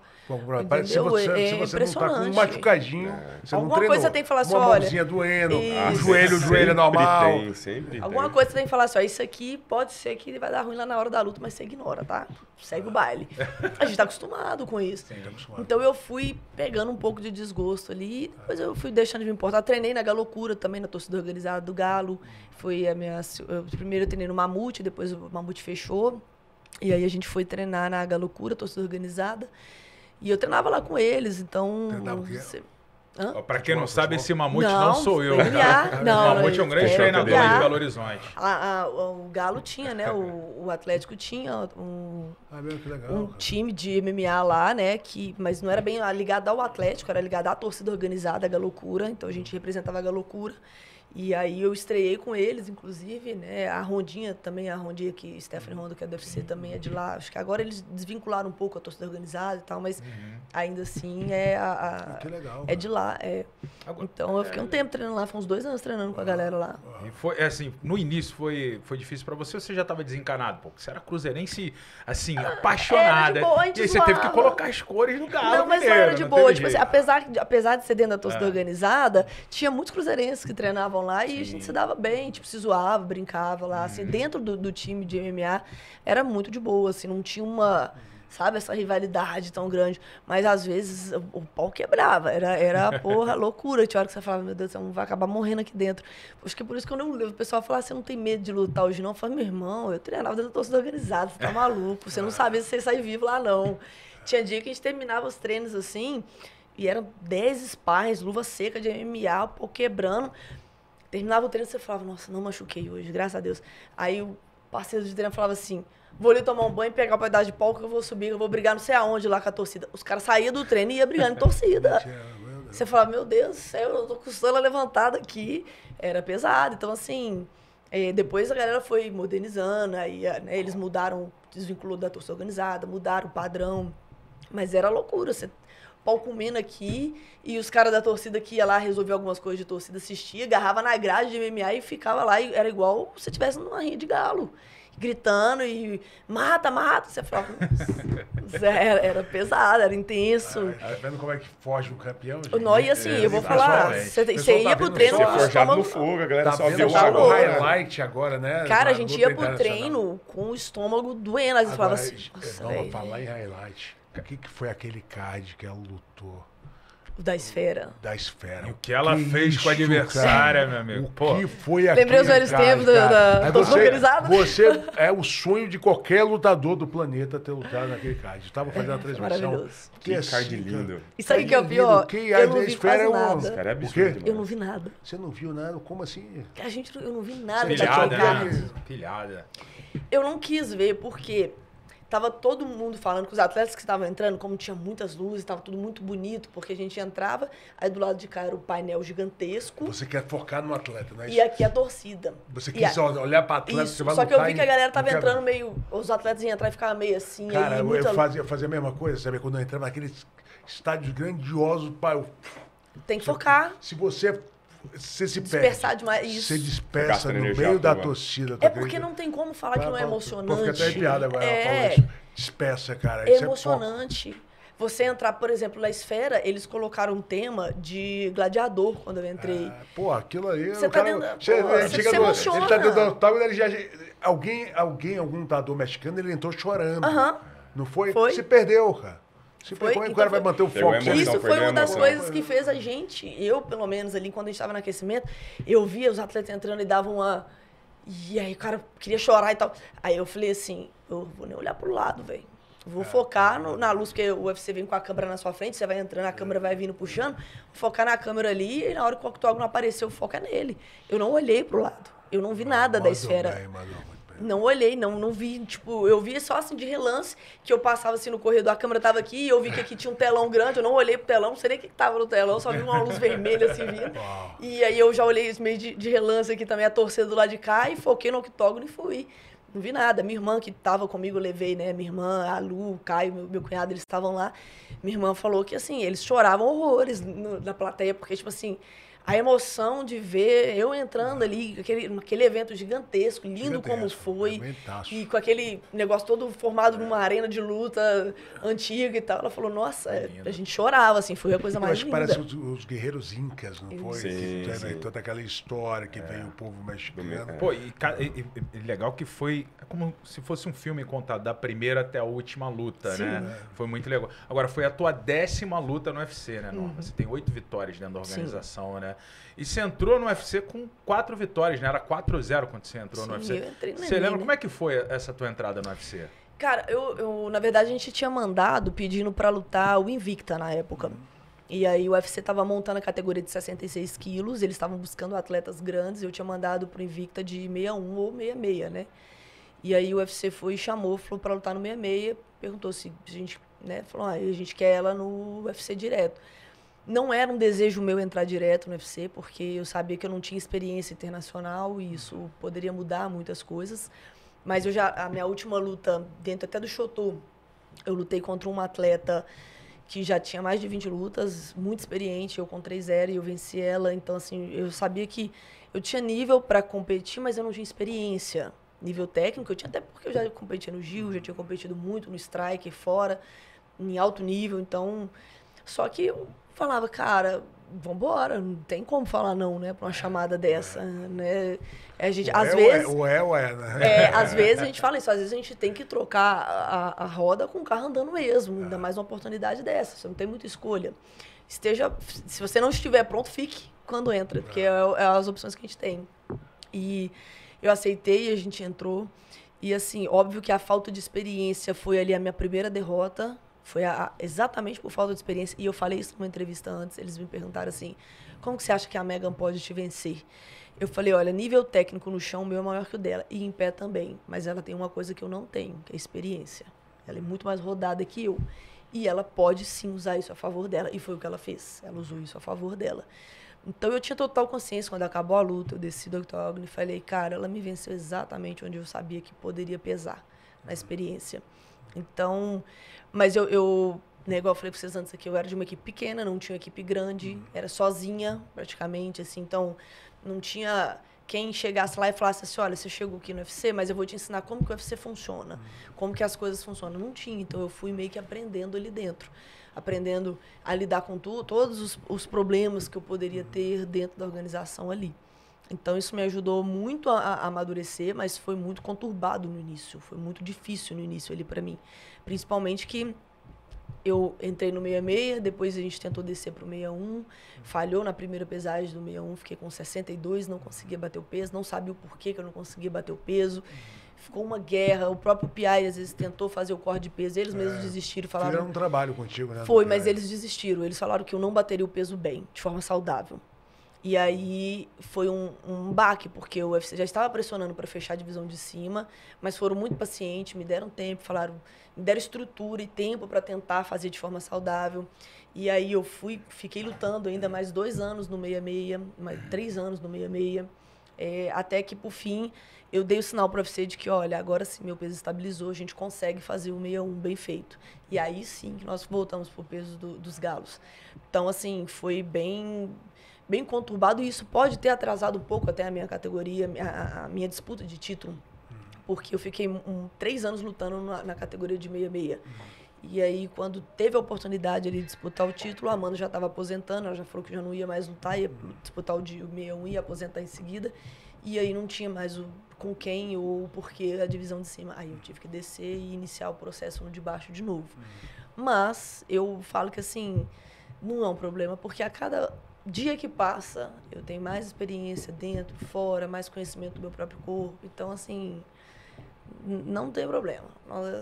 Se você não tá com um machucadinho, você não treinou. Alguma coisa você tem que falar assim, uma olha... mãozinha doendo, o joelho é normal. Sempre Alguma coisa você tem que falar assim, ó, isso aqui pode ser que vai dar ruim lá na hora da luta, mas você ignora, tá? Segue o baile. A gente tá acostumado com isso. Então eu fui pegando um pouco de desgosto ali, depois eu fui deixando de me importar. Treinei na Galocura também, na torcida organizada do Galo. Primeiro eu treinei no Mamute, depois o Mamute fechou. E aí a gente foi treinar na Galocura, torcida organizada. E eu treinava lá com eles, então... Treinava o quê? Pra quem não sabe, esse Mamute não sou eu. Tá? O Mamute é um grande treinador de Belo Horizonte. O Galo tinha, né? O Atlético tinha um time de MMA lá, né? Mas não era bem ligado ao Atlético, era ligado à torcida organizada, a Galocura. Então a gente representava a Galocura. E aí eu estreiei com eles, inclusive, né? A Rondinha também, a Rondinha que Stephanie Ronda, que é do UFC, também é de lá. Acho que agora eles desvincularam um pouco a torcida organizada e tal, mas ainda assim que legal, é de lá. Então eu fiquei um tempo treinando lá, foi uns 2 anos treinando com a galera lá. E foi assim, no início foi difícil pra você ou você já tava desencanado? Pô, você era cruzeirense, assim, apaixonada. Era de boa, e aí você teve que colocar as cores no Galo. Não, mas não era de boa. Tipo assim, apesar de ser dentro da torcida organizada, tinha muitos cruzeirenses que treinavam lá e a gente se dava bem, tipo, se zoava, brincava lá, assim, dentro do time de MMA era muito de boa, assim, não tinha sabe, essa rivalidade tão grande, mas às vezes o pau quebrava, era porra, loucura, tinha hora que você falava, meu Deus, você vai acabar morrendo aqui dentro. Acho que é por isso que eu não levo, o pessoal fala, você não tem medo de lutar hoje não? Eu falo, meu irmão, eu treinava dentro da torcida organizada, você tá maluco, você não sabia se você sair vivo lá não. Tinha dia que a gente terminava os treinos assim, e eram 10 sparrings, luva seca de MMA, o pau quebrando. Terminava o treino e você falava, nossa, não machuquei hoje, graças a Deus. Aí o parceiro de treino falava assim, vou ali tomar um banho, pegar o pedaço de pau que eu vou subir, eu vou brigar não sei aonde lá com a torcida. Os caras saíam do treino e iam brigando em torcida. Você falava, meu Deus do céu, eu tô com o sola levantada aqui. Era pesado. Então, assim, depois a galera foi modernizando, aí né, eles mudaram, desvinculou da torcida organizada, mudaram o padrão. Mas era loucura, você... pau comendo aqui, e os caras da torcida que ia lá resolver algumas coisas de torcida, assistia, agarrava na grade de MMA e ficava lá, e era igual se estivesse numa rinha de galo, gritando e mata, mata. Você falava, era pesado, era intenso. Tá vendo como é que foge um campeão? Não, e assim, eu vou falar, você ia pro treino... Você forjado no fogo, a galera só viu o highlight agora, né? Cara, a gente ia pro treino com o estômago doendo, às vezes falava assim, nossa, velho. Falar em highlight, o que foi aquele card que ela lutou? Da Esfera. Da Esfera. E o que ela fez com a adversária, meu amigo? O que foi aquele Lembrei os velhos tempos da torcida organizada. Você é o sonho de qualquer lutador do planeta ter lutado naquele card. Estava fazendo a transmissão. Maravilhoso. Que card lindo. Isso aí que é o pior. Eu não vi quase nada. Cara, é absurdo. Eu não vi nada. Você não viu nada? Como assim? Eu não vi nada. Pilhada, né? Pilhada. Eu não quis ver, porque tava todo mundo falando com os atletas que estavam entrando, como tinha muitas luzes, tava tudo muito bonito, porque a gente entrava, aí do lado de cá era o painel gigantesco. Você quer focar no atleta, né? E aqui a torcida. Você quis olhar para atleta, isso, você vai só que eu lutar vi que a galera tava entrando meio... Os atletas iam entrar e ficavam meio assim. Cara, aí, eu fazia a mesma coisa, sabe? Quando eu entrava naqueles estádios grandiosos, pai, tem que focar. se você se perde. Dispersar demais. Isso. Você dispersa no energia meio à da toa. torcida. É porque não tem como falar que não é Pô, emocionante. fica até arrepiado agora. É. Isso. Dispersa, cara. É Isso emocionante. Você entrar, por exemplo, na Esfera, eles colocaram um tema de gladiador quando eu entrei. Pô, aquilo aí... Você o tá cara, dentro- chega pô, no- você chega se no- emociona. Ele tá dentro do octágono, ele já... Algum lutador mexicano, ele entrou chorando. Aham. Não foi? Foi. Se perdeu, cara. Se Foi, perdeu, o então cara vai foi- manter o Pegou foco. a emoção, Isso foi foi bem uma das emoção. coisas que fez a gente, eu pelo menos ali, quando a gente estava no aquecimento, eu via os atletas entrando e davam uma... E aí o cara queria chorar e tal. Aí eu falei assim, eu vou nem olhar pro lado, velho. Vou focar na luz, porque o UFC vem com a câmera na sua frente, você vai entrando, a câmera vai vindo puxando. Vou focar na câmera ali e na hora que o octógono apareceu, o foco é nele. Eu não olhei pro lado. Eu não vi nada da esfera. Mandou muito bem. Não olhei, não vi, tipo, eu vi só assim de relance, que eu passava assim no corredor, a câmera tava aqui, e eu vi que aqui tinha um telão grande, eu não olhei pro telão, não sei nem o que tava no telão, só vi uma luz vermelha assim vindo. E aí eu já olhei isso meio de relance aqui também, a torcida do lado de cá, e foquei no octógono e fui. Não vi nada. Minha irmã que tava comigo, eu levei, né? Minha irmã, a Lu, o Caio, meu cunhado, eles estavam lá. Minha irmã falou que, assim, eles choravam horrores na plateia, porque, tipo assim, a emoção de ver eu entrando ali, aquele evento gigantesco, lindo como foi, Gigantesco. e com aquele negócio todo formado numa arena de luta antiga e tal. Ela falou, nossa, a gente chorava, assim, foi a coisa Eu mais acho que linda. parece os guerreiros incas, não foi? Sim, Que tem sim. toda aquela história que veio o povo mexicano. Pô, e legal que foi como se fosse um filme contado da primeira até a última luta, Sim. né? Foi muito legal. Agora, foi a tua 10ª luta no UFC, né, Norma? Você tem 8 vitórias dentro da organização, né? E você entrou no UFC com 4 vitórias, né? Era 4-0 quando você entrou no Sim, UFC. eu entrei no Você Enem, lembra né? como é que foi essa tua entrada no UFC? Cara, eu na verdade, a gente tinha mandado pedindo pra lutar o Invicta na época. E aí o UFC tava montando a categoria de 66 quilos, eles estavam buscando atletas grandes, eu tinha mandado pro Invicta de 61 ou 66, né? E aí o UFC foi e chamou, falou pra lutar no 66, perguntou se a gente, né, falou, a gente quer ela no UFC direto. Não era um desejo meu entrar direto no UFC, porque eu sabia que eu não tinha experiência internacional e isso poderia mudar muitas coisas. Mas a minha última luta, dentro até do Shotô, eu lutei contra uma atleta que já tinha mais de 20 lutas, muito experiente, eu com 3-0 e eu venci ela. Então, assim, eu sabia que eu tinha nível para competir, mas eu não tinha experiência. Nível técnico, eu tinha até porque eu já competia no Gil, já tinha competido muito no Strike, fora, em alto nível. Então, só que eu falava, cara, vambora, não tem como falar não, né, pra uma chamada dessa, né? A gente, às vezes... né? às vezes a gente fala isso, às vezes a gente tem que trocar a roda com o carro andando mesmo, ainda mais uma oportunidade dessa, você não tem muita escolha. Se você não estiver pronto, fique quando entra, porque é as opções que a gente tem. E eu aceitei, a gente entrou, e assim, óbvio que a falta de experiência foi ali a minha primeira derrota, foi exatamente por falta de experiência, e eu falei isso numa entrevista antes, eles me perguntaram assim, como que você acha que a Megan pode te vencer? Eu falei, olha, nível técnico no chão, o meu é maior que o dela, e em pé também, mas ela tem uma coisa que eu não tenho, que é experiência. Ela é muito mais rodada que eu, e ela pode sim usar isso a favor dela, e foi o que ela fez, ela usou isso a favor dela. Então eu tinha total consciência, quando acabou a luta, eu desci do octógono e falei, cara, ela me venceu exatamente onde eu sabia que poderia pesar, na experiência. Então, mas né, igual eu falei pra vocês antes aqui, eu era de uma equipe pequena, não tinha uma equipe grande, era sozinha, praticamente, assim, então não tinha quem chegasse lá e falasse assim, olha, você chegou aqui no UFC, mas eu vou te ensinar como que o UFC funciona, como que as coisas funcionam. Não tinha, então eu fui meio que aprendendo ali dentro, aprendendo a lidar com todos os problemas que eu poderia ter dentro da organização ali. Então isso me ajudou muito a amadurecer, mas foi muito conturbado no início, foi muito difícil no início ali para mim. Principalmente que eu entrei no 66, depois a gente tentou descer para o 61, falhou na primeira pesagem do 61, fiquei com 62, não conseguia bater o peso, não sabia o porquê que eu não conseguia bater o peso. Ficou uma guerra, o próprio PI às vezes tentou fazer o corte de peso, eles mesmos desistiram, falaram... Fizeram um trabalho contigo, né? Foi, mas eles desistiram, eles falaram que eu não bateria o peso bem, de forma saudável. E aí foi um baque, porque o UFC já estava pressionando para fechar a divisão de cima, mas foram muito pacientes, me deram tempo, me deram estrutura e tempo para tentar fazer de forma saudável. E aí eu fiquei lutando ainda mais 2 anos no 66, mais 3 anos no 66, até que, por fim, eu dei o sinal para o UFC de que, olha, agora sim meu peso estabilizou, a gente consegue fazer o 61 bem feito. E aí sim que nós voltamos para o peso dos galos. Então, assim, foi bem conturbado, e isso pode ter atrasado um pouco até a minha categoria, a minha disputa de título, porque eu fiquei 3 anos lutando na categoria de 66. E aí, quando teve a oportunidade de disputar o título, a Amanda já estava aposentando, ela já falou que já não ia mais lutar, ia disputar o 61 e ia aposentar em seguida, e aí não tinha mais com quem ou porquê a divisão de cima. Aí eu tive que descer e iniciar o processo no de baixo de novo. Mas eu falo que, assim, não é um problema, porque a cada dia que passa, eu tenho mais experiência dentro, fora, mais conhecimento do meu próprio corpo. Então, assim, não tem problema.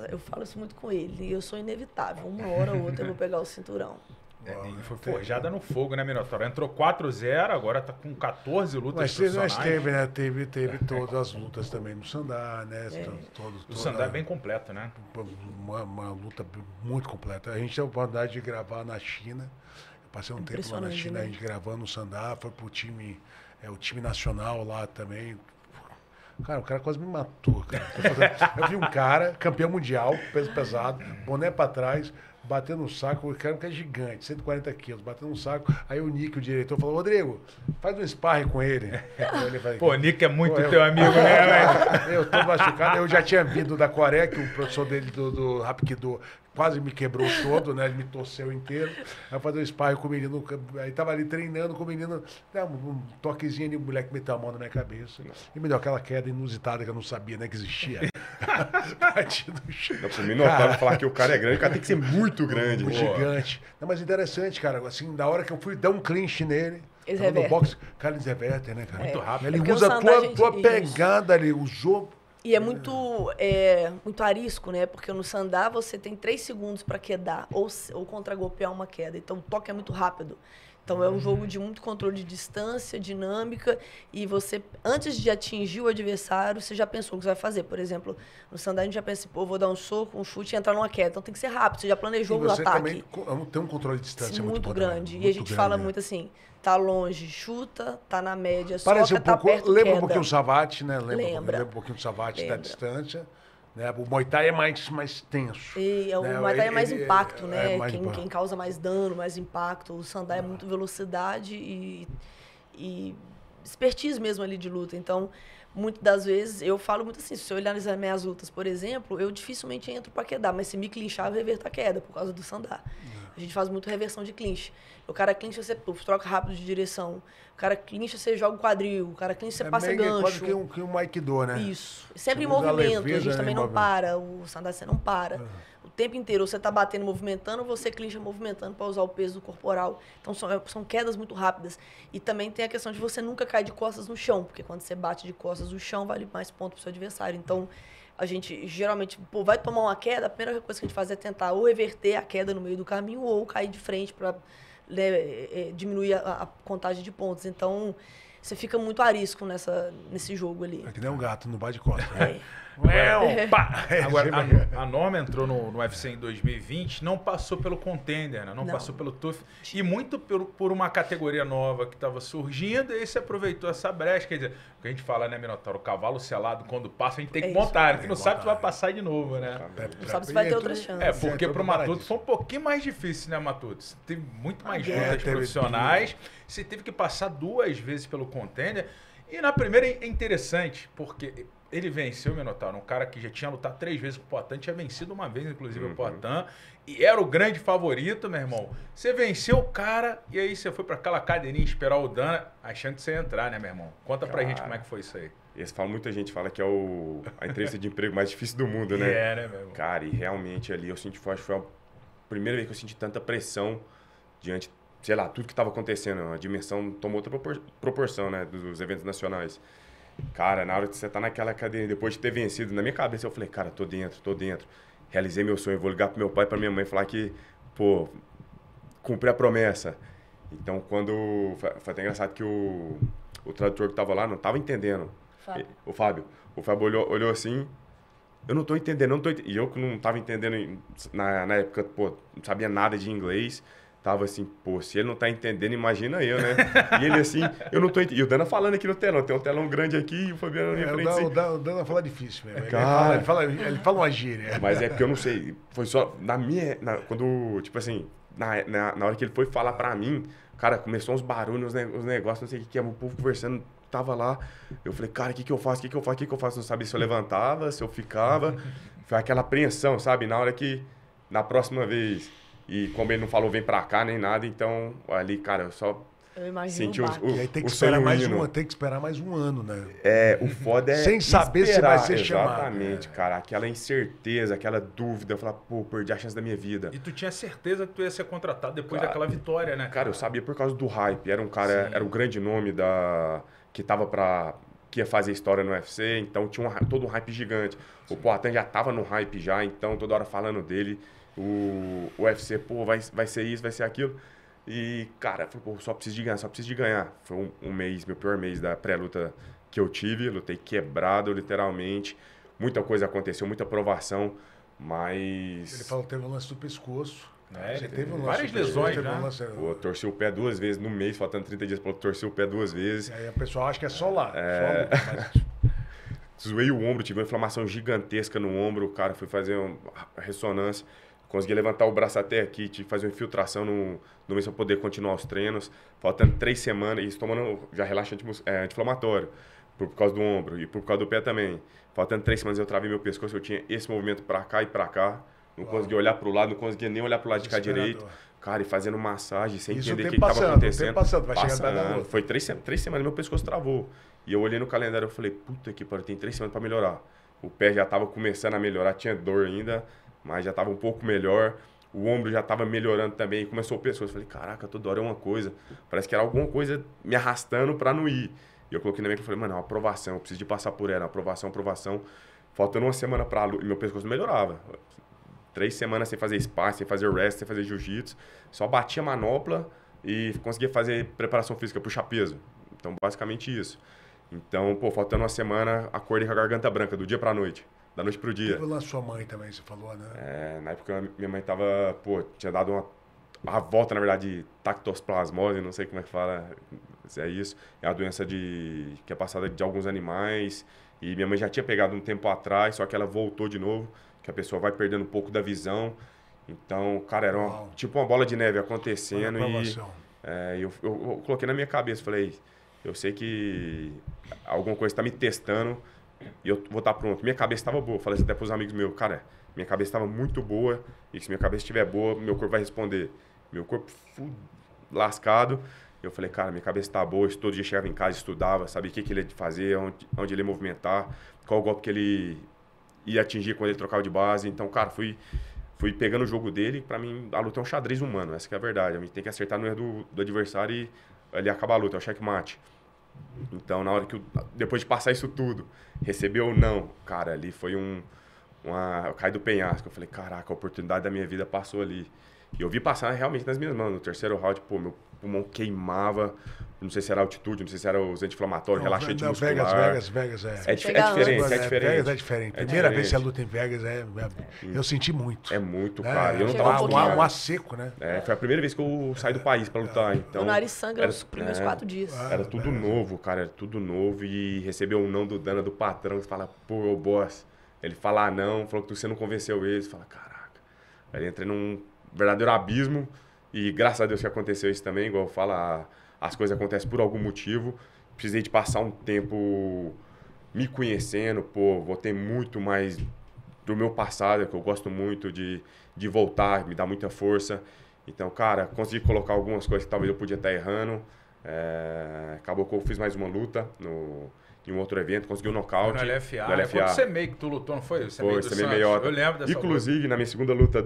Eu falo isso muito com ele. Eu sou inevitável. Uma hora ou outra eu vou pegar o cinturão. E foi forjada no fogo, né, Minotauro? Entrou 4-0, agora tá com 14 lutas profissionais. Mas teve, né? Teve todas as lutas também no Sandá, né? O Sandá é bem completo, né? Uma luta muito completa. A gente teve a oportunidade de gravar na China. Eu passei um tempo lá na China, a gente gravando no Sandá, foi pro time, o time nacional lá também. Cara, o cara quase me matou, cara. Eu vi um cara, campeão mundial, peso pesado, boné pra trás, batendo no saco, o cara é gigante, 140 quilos, batendo no saco. Aí o Nick, o diretor, falou: Rodrigo, faz um sparring com ele. Pô, o Nick é muito teu amigo, né? Eu tô machucado, eu já tinha vindo da Coreia, que o professor dele do Hapkido quase me quebrou todo, né? Ele me torceu inteiro. Aí fazer um sparring com o menino, aí tava ali treinando com o menino, um toquezinho ali, o moleque meteu a mão na minha cabeça e me deu aquela queda inusitada que eu não sabia, né, que existia. Bati no chão. Pro Minotauro falar que o cara é grande, o cara tem que ser muito grande. Muito gigante. Não, mas interessante, cara, assim, da hora que eu fui dar um clinch nele, eles revertem. No boxe, cara, eles revertem, né, cara? Muito rápido. Ele usa a tua pegada ali, usou. E é muito arisco, né? Porque no Sandá você tem 3 segundos para quedar ou contra-golpear uma queda. Então o toque é muito rápido. Então é um jogo de muito controle de distância, dinâmica, e você, antes de atingir o adversário, você já pensou o que você vai fazer. Por exemplo, no Sandá a gente já pensa, pô, vou dar um soco, um chute e entrar numa queda. Então tem que ser rápido, você já planejou o ataque. Também tem um controle de distância muito grande. E a gente fala muito assim, tá longe, chuta, tá na média, parece soca, tá perto, lembra queda. Um pouquinho o Savate, né? Lembra um pouquinho o Savate da distância. Né? O Muay Thai é mais tenso. E o Muay Thai é mais impacto, né? Mais quem causa mais dano, mais impacto. O Sandá é muito velocidade e expertise mesmo ali de luta. Então, muitas das vezes, eu falo muito assim, se você olhar nas minhas lutas, por exemplo, eu dificilmente entro para quedar, mas se me clinchar, eu reverto a queda, por causa do Sandá. A gente faz muito reversão de clinch. O cara clincha, você troca rápido de direção. O cara clincha, você joga o quadril. O cara clincha, você passa gancho. Quase que um Aikido, né? Isso. Sempre em movimento. A gente também não para. O Sandá, você não para. O tempo inteiro, você tá batendo, movimentando, você clincha movimentando para usar o peso corporal. Então, são quedas muito rápidas. E também tem a questão de você nunca cair de costas no chão, porque quando você bate de costas no chão, vale mais ponto pro seu adversário. Então, a gente geralmente, vai tomar uma queda, a primeira coisa que a gente faz é tentar ou reverter a queda no meio do caminho ou cair de frente para diminuir a contagem de pontos. Então, você fica muito arisco nesse jogo ali. É que nem um gato, não bate de costas. Agora, a Norma entrou no UFC em 2020, não passou pelo Contender, né? Não passou pelo TUF. E muito por uma categoria nova que estava surgindo, e aí você aproveitou essa brecha. Quer dizer, o que a gente fala, né, Minotauro? O cavalo selado, quando passa, a gente tem que montar. Tu não sabe se vai passar de novo, né? Não sabe se vai ter outra chance. Porque pro Matuto foi um pouquinho mais difícil, né, Matuto? Você teve muito mais lutas profissionais. Você teve que passar 2 vezes pelo Contender. E na primeira é interessante, porque ele venceu o Minotauro, um cara que já tinha lutado 3 vezes com o Poatan, tinha vencido uma vez, inclusive, o Poatan, e era o grande favorito, meu irmão. Você venceu o cara, e aí você foi para aquela cadeirinha esperar o Dana, achando que você ia entrar, né, meu irmão? Conta pra gente como é que foi isso aí. Muita gente fala que é a entrevista de emprego mais difícil do mundo, né? Né, meu irmão? Cara, e realmente ali eu senti, acho que foi a primeira vez que eu senti tanta pressão diante, sei lá, tudo que estava acontecendo. A dimensão tomou outra proporção, né, dos eventos nacionais. Cara, na hora que você tá naquela cadeira, depois de ter vencido, na minha cabeça eu falei, cara, tô dentro. Realizei meu sonho, vou ligar pro meu pai e pra minha mãe falar que, pô, cumpri a promessa. Então, quando... Foi até engraçado que o tradutor que tava lá não tava entendendo. Fábio. O Fábio olhou assim, eu não tô entendendo, E eu que não tava entendendo na época, pô, não sabia nada de inglês. Tava assim, pô, se ele não tá entendendo, imagina eu, né? E ele assim, eu não tô entendendo. E o Dana falando aqui no telão, tem um telão grande aqui e o Fabiano ali em frente. O Dana fala difícil mesmo. Cara, ele fala uma gíria. Mas é porque eu não sei, foi só quando, tipo assim, na hora que ele foi falar pra mim, cara, começou uns barulhos, uns negócios, não sei o que, o povo conversando, tava lá. Eu falei, cara, o que eu faço? Não sabia se eu levantava, se eu ficava. Foi aquela apreensão, sabe? Na hora que, na próxima vez... E como ele não falou, vem pra cá, nem nada, então ali, cara, eu só senti o E aí tem que esperar mais um ano, né? O foda é sem saber se vai ser chamado. Exatamente, cara. Aquela incerteza, aquela dúvida. Eu falava, pô, perdi a chance da minha vida. E tu tinha certeza que tu ia ser contratado depois daquela vitória, né? Cara, eu sabia por causa do hype. Era um cara, era o grande nome que ia fazer história no UFC, então tinha todo um hype gigante. O Poatan já tava no hype já, então toda hora falando dele. O UFC, pô, vai ser isso, vai ser aquilo. E, cara, pô, só preciso de ganhar. Foi um mês, meu pior mês da pré-luta que eu tive. Lutei quebrado, literalmente. Muita coisa aconteceu, muita provação, mas... Ele falou que teve um lance do pescoço. Você teve várias lesões, né? Pô, torci o pé 2 vezes no mês, faltando 30 dias, torci o pé 2 vezes. E aí o pessoal acha que é só lá. Zoei o ombro, tive uma inflamação gigantesca no ombro. Cara, fui fazer uma ressonância. Consegui levantar o braço até aqui, tive que fazer uma infiltração no mês para poder continuar os treinos. Faltando 3 semanas, isso tomando já relaxante anti-inflamatório, por causa do ombro e por causa do pé também. Faltando 3 semanas eu travei meu pescoço, eu tinha esse movimento para cá e para cá. Não conseguia olhar para o lado, não conseguia nem olhar para o lado de cá direito. Cara, e fazendo massagem, sem entender o que estava acontecendo. Vai chegar foi 3 semanas, meu pescoço travou. E eu olhei no calendário e falei, puta que pariu, tem 3 semanas para melhorar. O pé já estava começando a melhorar, tinha dor ainda, mas já estava um pouco melhor. O ombro já estava melhorando também. Começou o pescoço. Eu falei, caraca, toda hora é uma coisa. Parece que era alguma coisa me arrastando para não ir. E eu coloquei na mente e falei, mano, é uma aprovação. Eu preciso de passar por ela. Aprovação. Faltando uma semana para a luta. E meu pescoço não melhorava. 3 semanas sem fazer sparring, sem fazer rest, sem fazer jiu-jitsu. Só batia manopla e conseguia fazer preparação física, puxar peso. Então, basicamente isso. Então, pô, faltando uma semana, acordei com a garganta branca, do dia pra noite. Da noite pro dia. Teve lá sua mãe também, você falou, né? Na época, minha mãe tava, pô, tinha dado uma volta, na verdade, de tactoplasmose, não sei como é que fala, se é isso. É uma doença que é passada de alguns animais. E minha mãe já tinha pegado um tempo atrás, só que ela voltou de novo, que a pessoa vai perdendo um pouco da visão. Então, cara, era tipo uma bola de neve acontecendo. E eu coloquei na minha cabeça, falei, eu sei que alguma coisa está me testando e eu vou estar pronto. Minha cabeça estava boa. Falei até para os amigos meus, cara, minha cabeça estava muito boa e se minha cabeça estiver boa, meu corpo vai responder. Meu corpo lascado. Eu falei, cara, minha cabeça está boa. Todo dia chegava em casa, estudava, sabia o que ele ia fazer, onde ele ia movimentar, qual o golpe que ele ia atingir quando ele trocava de base. Então, cara, fui pegando o jogo dele. Para mim, a luta é um xadrez humano, essa que é a verdade. A gente tem que acertar no erro do adversário e ali acaba a luta, é o checkmate. Então, na hora que depois de passar isso tudo, receber ou não, cara, ali foi eu caí do penhasco. Eu falei, caraca, a oportunidade da minha vida passou ali. E eu vi passar realmente nas minhas mãos. No terceiro round, pô, meu pulmão queimava. Não sei se era altitude, não sei se era os anti-inflamatórios, relaxante muscular. Vegas é diferente. Vegas é diferente. Primeira vez que você luta em Vegas, eu senti muito. É muito, cara. Eu não tava um ar seco, né? Foi a primeira vez que eu saí do país pra lutar. Então, o nariz sangra nos primeiros 4 dias. Era tudo novo, cara. Era tudo novo. E receber um não do Dana, do patrão, você fala, pô, boss. Ele fala não, falou que você não convenceu ele. Você fala, caraca. Aí entrei num verdadeiro abismo. E graças a Deus que aconteceu isso também, igual eu falo, as coisas acontecem por algum motivo. Precisei de passar um tempo me conhecendo, pô, vou ter muito mais do meu passado, que eu gosto muito de voltar, me dá muita força. Então, cara, consegui colocar algumas coisas que talvez eu podia estar errando. Acabou que eu fiz mais uma luta em um outro evento, consegui um nocaute. No LFA. Foi o CMEI que tu lutou, não foi? Foi, o CMEI meiota. Eu lembro dessa Inclusive, luta. Na minha segunda luta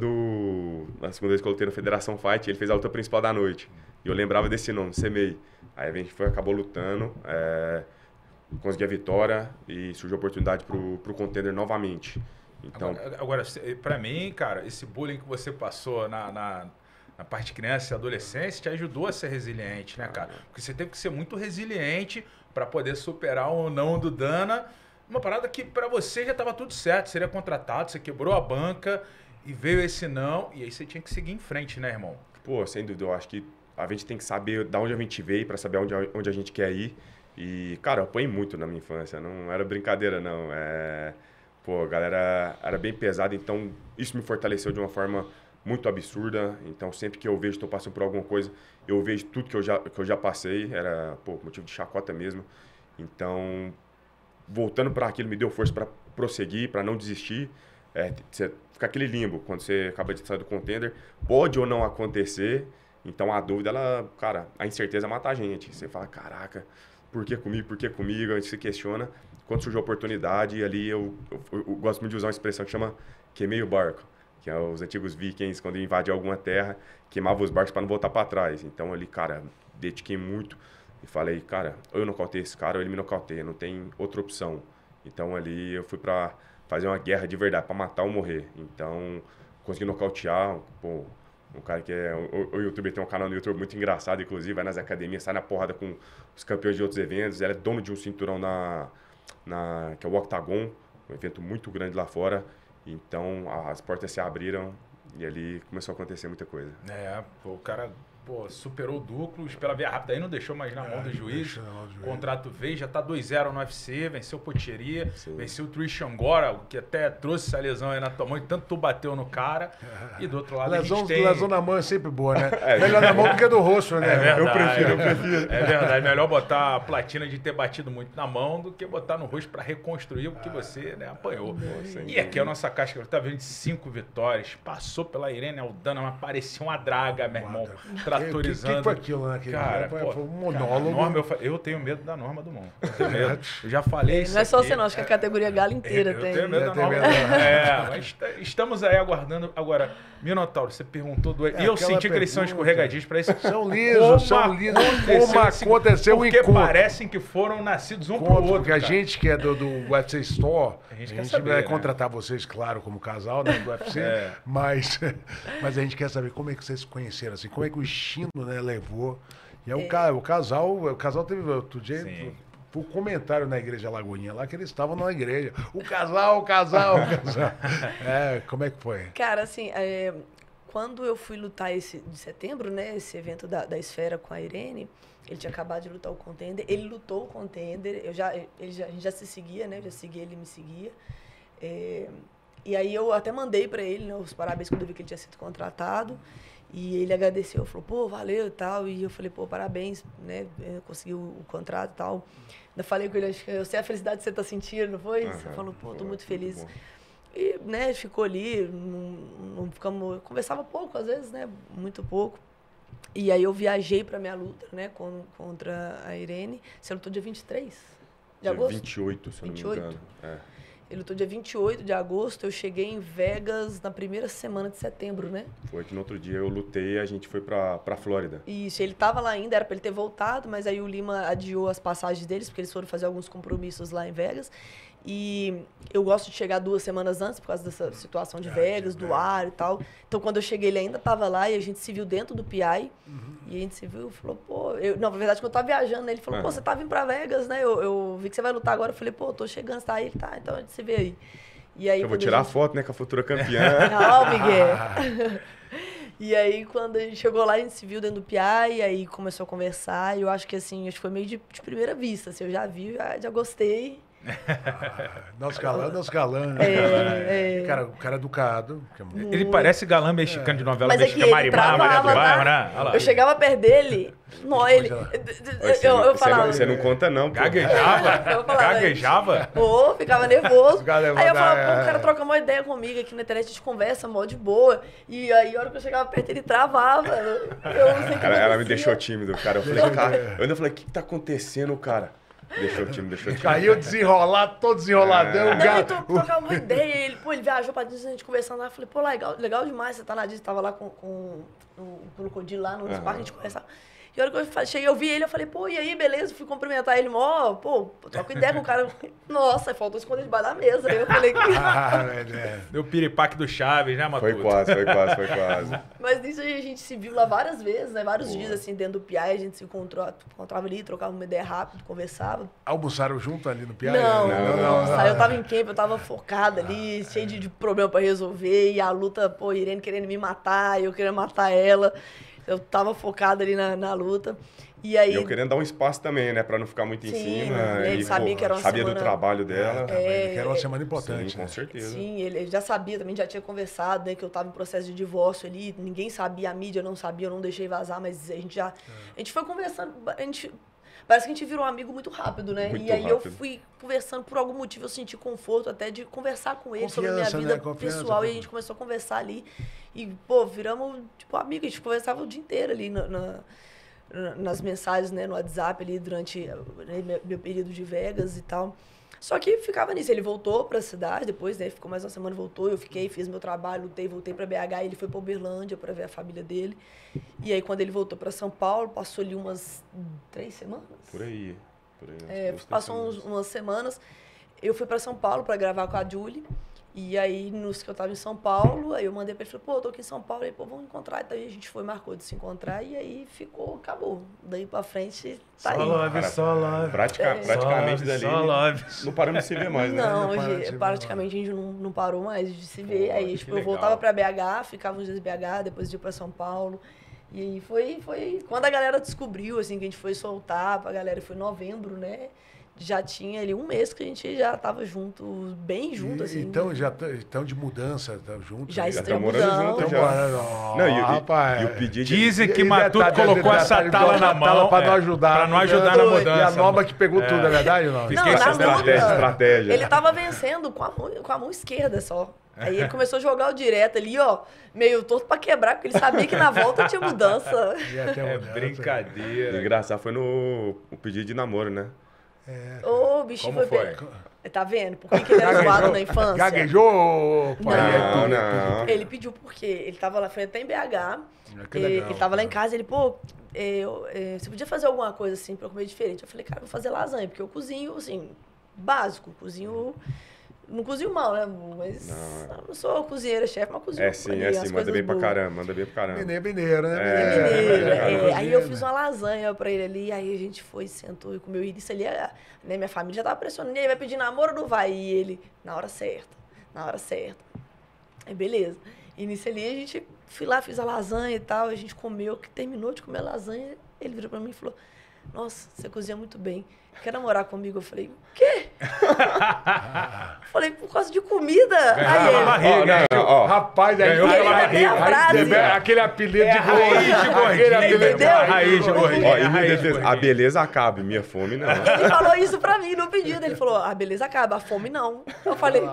na segunda vez que eu lutei no Federação Fight, ele fez a luta principal da noite. E eu lembrava desse nome, CMEI. Aí a gente acabou lutando, consegui a vitória e surgiu a oportunidade pro Contender novamente. Então, agora, pra mim, cara, esse bullying que você passou na parte de criança e adolescência, te ajudou a ser resiliente, né, cara? Porque você teve que ser muito resiliente para poder superar o não do Dana. Uma parada que para você já estava tudo certo, seria contratado, você quebrou a banca e veio esse não, e aí você tinha que seguir em frente, né, irmão? Pô, sem dúvida, eu acho que a gente tem que saber de onde a gente veio para saber onde a gente quer ir. E, cara, eu apanhei muito na minha infância, não era brincadeira, não. Pô, a galera era bem pesada, então isso me fortaleceu de uma forma muito absurda. Então, sempre que eu vejo, estou passando por alguma coisa, eu vejo tudo que eu já passei, era, pô, motivo de chacota mesmo. Então, voltando para aquilo, me deu força para prosseguir, para não desistir. Fica aquele limbo, quando você acaba de sair do contender, pode ou não acontecer. Então, a dúvida, cara, a incerteza mata a gente. Você fala, caraca, por que comigo? A gente se questiona. Quando surgiu a oportunidade, ali eu gosto muito de usar uma expressão que chama queimei o barco, que é os antigos vikings, quando invadiam alguma terra, queimavam os barcos para não voltar para trás. Então, ali, cara, dediquei muito e falei, cara, ou eu nocauteio esse cara ou ele me nocauteia, não tem outra opção. Então, ali eu fui para fazer uma guerra de verdade, para matar ou morrer. Então, consegui nocautear, pô, um cara que o youtuber tem um canal no YouTube muito engraçado, inclusive, vai nas academias, sai na porrada com os campeões de outros eventos. Ele é dono de um cinturão que é o Octagon, um evento muito grande lá fora. Então, as portas se abriram e ali começou a acontecer muita coisa. Pô, o cara superou o Duclos pela via rápida, aí não deixou mais na mão do juiz. O contrato veio, já tá 2-0 no UFC, venceu o Potieria, venceu o Trishan Gora, que até trouxe essa lesão aí na tua mão, e tanto tu bateu no cara. E do outro lado lesão na mão é sempre boa, né? Melhor na mão do que do rosto, né? Verdade, eu prefiro. É verdade, melhor botar a platina de ter batido muito na mão do que botar no rosto para reconstruir o que você, né, apanhou. E aqui a nossa casca tá vendo 5 vitórias, passou pela Irene Aldana, mas parecia uma draga, meu irmão. Tratorizando. O que foi aquilo, né? Cara, foi um monólogo. Norma, eu tenho medo da Norma do Mão. Eu tenho medo. Eu já falei isso. Não é só você, não. Acho que a categoria Galo inteira tem. Eu tenho medo da Norma. Mas estamos aí aguardando. Agora, Minotauro, você perguntou e eu senti que eles são escorregadios para isso. São lisos. Como aconteceu o encontro. Porque parecem que foram nascidos um pro outro. Porque a gente que é do UFC Store, a gente vai contratar vocês, claro, como casal, né, do UFC, mas a gente quer saber como é que vocês se conheceram, assim, como é que o Chino, né, levou. E o casal teve outro dia. O comentário na igreja Lagoinha lá, que eles estavam na igreja. O casal. Como é que foi? Cara, assim, quando eu fui lutar de setembro, né, esse evento da Esfera com a Irene, ele tinha acabado de lutar o Contender, ele lutou o Contender, a gente já se seguia, né, eu já segui ele, me seguia. E aí eu até mandei pra ele, né, os parabéns quando eu vi que ele tinha sido contratado. E ele agradeceu, falou, pô, valeu e tal. E eu falei, pô, parabéns, né? Conseguiu o contrato e tal. Ainda falei com ele, acho que eu sei a felicidade que você tá sentindo, não foi? Você falou, pô, tô muito feliz. E, né, ficou ali, não ficamos... Conversava pouco, às vezes, né? Muito pouco. E aí eu viajei pra minha luta, né? Contra a Irene. Você lutou dia 23 de agosto? 28, se eu não me engano. Ele lutou dia 28 de agosto, eu cheguei em Vegas na primeira semana de setembro, né? Foi que no outro dia eu lutei e a gente foi pra Flórida. Isso, ele tava lá ainda, era pra ele ter voltado, mas aí o Lima adiou as passagens deles, porque eles foram fazer alguns compromissos lá em Vegas. E eu gosto de chegar 2 semanas antes, por causa dessa situação de Vegas, do ar e tal. Então, quando eu cheguei, ele ainda tava lá e a gente se viu dentro do PI. E a gente se viu e falou, pô... Não, na verdade, quando eu tava viajando, né, ele falou, pô, você tá vindo pra Vegas, né? Eu vi que você vai lutar agora. Eu falei, pô, tô chegando, você tá aí? Ele tá, então a gente se vê aí. E aí eu vou tirar a foto, né, com a futura campeã. Não, Miguel. E aí, quando a gente chegou lá, a gente se viu dentro do PI, e aí começou a conversar. E eu acho que, assim, acho que foi meio de primeira vista. Assim, eu já vi, já gostei. Nosso galã. Cara, o cara educado. Ele parece galã mexicano de novela mas mexicana, Marimar, mulher do bairro, né? Olha lá. Eu chegava perto dele, eu falava... Você não conta não, pô. Gaguejava? Pô, ficava nervoso. Aí eu falava, pô, o cara troca uma ideia comigo aqui na internet, a gente conversa mó de boa. E aí, a hora que eu chegava perto, ele travava. Ela me deixou tímido, cara. Eu falei, cara, eu ainda falei, o que tá acontecendo, cara? Deixou o time. Caiu desenrolado, todo desenroladão. Não, então, trocava uma ideia. Ele viajou pra Disney, a gente conversando lá. Eu falei, pô, legal demais, você tá na Disney, tava lá com o Crocodilo lá no parque, a gente conversava. E a hora que eu cheguei, eu vi ele, eu falei, pô, e aí, beleza? Fui cumprimentar ele, mó, pô, troco ideia com o cara. Nossa, faltou esconder debaixo da mesa. Aí eu falei, Deu o piripaque do Chaves, né, Matuto? Foi quase. Mas nisso a gente se viu lá várias vezes, né? Vários dias, assim, dentro do PI, a gente se encontrava ali, trocava uma ideia rápido, conversava. Almoçaram junto ali no PI? Não. Eu tava em camp, eu tava focada ali, cheio de problema pra resolver, e a luta, pô, Irene querendo me matar, eu querendo matar ela. Eu tava focada ali na luta. E aí... E eu querendo dar um espaço também, né? Pra não ficar muito em cima. Ele sabia que era uma sabia semana... do trabalho dela. Que era uma semana importante. Sim, com certeza. Sim, ele já sabia, também já tinha conversado, né? Que eu tava em processo de divórcio ali. Ninguém sabia, a mídia não sabia, eu não deixei vazar, mas a gente já... A gente foi conversando, parece que a gente virou um amigo muito rápido, né? Muito e aí rápido. eu fui conversando, por algum motivo eu senti conforto até de conversar com ele sobre a minha Confiança, vida né? Confiança, pessoal. E a gente começou a conversar ali. E, pô, viramos, tipo, amigos. A gente conversava o dia inteiro ali nas mensagens, né? No WhatsApp ali durante meu período de Vegas e tal. Só que ficava nisso. Ele voltou pra cidade depois, né? Ficou mais uma semana, voltou. Eu fiquei, fiz meu trabalho, lutei, voltei pra BH. Ele foi pra Uberlândia pra ver a família dele. E aí, quando ele voltou pra São Paulo, passou ali umas 3 semanas. Por aí. Passou umas semanas. Eu fui pra São Paulo pra gravar com a Julie. E aí, nos que eu tava em São Paulo, aí eu mandei pra ele, falei, pô, eu tô aqui em São Paulo. Aí, pô, vamos encontrar. Daí a gente foi, marcou de se encontrar. E aí acabou. Daí pra frente, tá aí. Só love. Praticamente dali. Só love. Não paramos de se ver mais, né? Não, paramos de praticamente a gente não parou mais de se ver. Aí, que tipo, eu legal. voltava pra BH, ficava uns dias em BH, depois ia pra São Paulo. E aí foi quando a galera descobriu, assim, que a gente foi soltar pra galera, foi em novembro, né? Já tinha ali um mês que a gente já tava junto, bem junto, assim. Então já estão de mudança, estão juntos? Já Já estamos tá morando junto, juntos. já. Não, E o pedido... Dizem que Matuto colocou essa tala na mão. Pra não ajudar. Pra não ajudar na Doido. E a mudança. Nova que pegou tudo, é verdade ou não? Fiquei Não, na sabendo. luta, Estratégia. ele tava vencendo com a mão esquerda só. Aí ele começou a jogar o direto ali, ó, meio torto pra quebrar, porque ele sabia que na volta tinha mudança. Ia ter É mudança. brincadeira. Engraçado foi no pedido de namoro, né? Ô, o bichinho Como foi? Tá vendo? Por que ele era zoado na infância? Gaguejou, pai? Não. Ele pediu porque ele tava lá, foi até em BH. Que legal. Ele tava lá em casa, ele, pô, você podia fazer alguma coisa assim pra eu comer diferente? Eu falei, cara, vou fazer lasanha, porque eu cozinho, assim, básico, não cozinho mal, né, mas eu não sou cozinheira, chefe, mas cozinho. É sim, manda bem pra caramba. Mineiro, né? Mineiro. Aí eu fiz uma lasanha pra ele ali, aí a gente foi, sentou e comeu. E isso ali, né, minha família já tava pressionando, ele vai pedir namoro ou não vai? E ele, na hora certa. Aí beleza. E nisso ali a gente, fui lá, fiz a lasanha e tal, a gente comeu, que terminou de comer a lasanha, ele virou pra mim e falou, nossa, você cozinha muito bem. Quer namorar comigo? Eu falei, o quê? Falei, por causa de comida. Aí ele, barriga. Rapaz, aí Ganhou pela vai ter a frase. aquele apelido de Raiz de gordinho. entendeu? Raiz de gordinho. Ó, e me defesa, a beleza acaba, minha fome não. Ele falou isso pra mim no pedido. Ele falou, a beleza acaba, a fome não. Eu falei,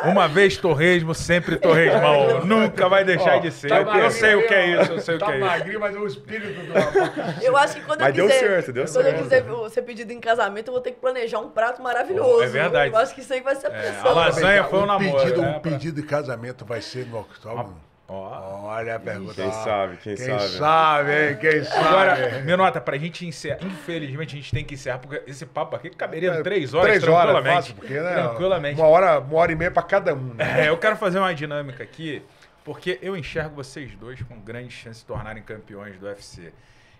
Uma vez torresmo, sempre torresmão. Nunca vai deixar de ser. Eu sei o que é isso, eu sei o que Tá é isso. magrinho, mas é o espírito do rapaz. eu acho que quando Mas eu quiser... deu Quando eu certo. quiser ser pedido em casamento, eu vou ter que planejar um prato maravilhoso. É verdade. Eu acho que isso aí vai ser a pressão. a lasanha foi um namoro, Pedido, né, um pedido de casamento vai ser no octógono? Olha a pergunta. Quem sabe, quem sabe. sabe, hein? Quem sabe? Agora, Minota, pra gente encerrar, infelizmente a gente tem que encerrar, porque esse papo aqui caberia 3 horas 3 horas, tranquilamente. fácil, porque, né? Tranquilamente. Uma hora e meia pra cada um, né? Eu quero fazer uma dinâmica aqui, porque eu enxergo vocês dois com grandes chances de se tornarem campeões do UFC.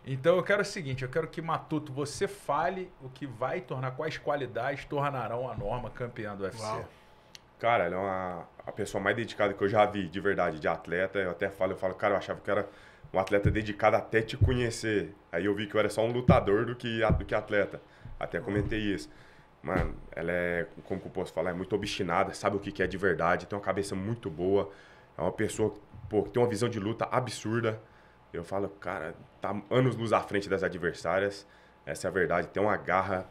Então eu quero o seguinte, eu quero que, Matuto, você fale o que vai tornar, quais qualidades tornarão a Norma campeã do UFC. Uau. Cara, ela é a pessoa mais dedicada que eu já vi, de verdade, de atleta. Eu falo, cara, eu achava que eu era um atleta dedicado até te conhecer. Aí eu vi que eu era só um lutador do que atleta. Até comentei isso. Mano, ela é, como que eu posso falar, é muito obstinada, sabe o que é de verdade, tem uma cabeça muito boa. É uma pessoa, pô, que tem uma visão de luta absurda. Eu falo, cara, tá anos-luz à frente das adversárias. Essa é a verdade, tem uma garra.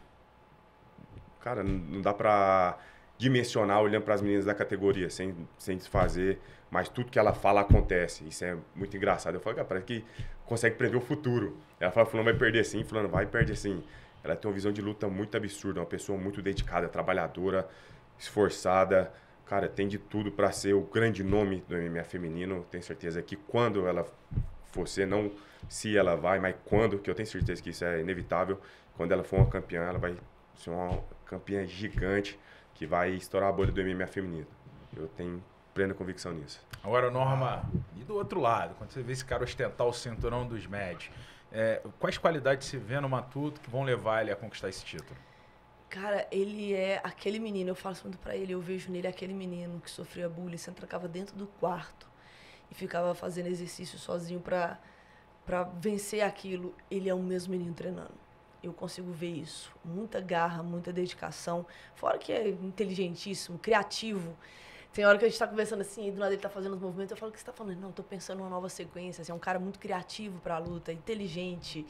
Cara, não dá pra dimensionar olhando para as meninas da categoria, sem desfazer, mas tudo que ela fala acontece. Isso é muito engraçado. Eu falo, cara, parece que consegue prever o futuro. Ela fala, fulano vai perder assim, fulano vai perder assim. Ela tem uma visão de luta muito absurda, uma pessoa muito dedicada, trabalhadora, esforçada. Cara, tem de tudo para ser o grande nome do MMA feminino. Tenho certeza que quando ela for ser, não se ela vai, mas quando, que eu tenho certeza que isso é inevitável. Quando ela for uma campeã, ela vai ser uma campeã gigante que vai estourar a bolha do MMA feminino. Eu tenho plena convicção nisso. Agora, Norma, e do outro lado, quando você vê esse cara ostentar o cinturão dos médios, quais qualidades você vê no Matuto que vão levar ele a conquistar esse título? Cara, ele é aquele menino, eu falo muito pra ele, eu vejo nele aquele menino que sofria bullying, você trancava dentro do quarto e ficava fazendo exercício sozinho pra vencer aquilo. Ele é o mesmo menino treinando. Eu consigo ver isso. Muita garra, muita dedicação. Fora que é inteligentíssimo, criativo. Tem hora que a gente tá conversando assim, e do nada ele tá fazendo os movimentos, eu falo, o que você tá falando? Não, tô pensando numa nova sequência. Assim, é um cara muito criativo pra luta, inteligente,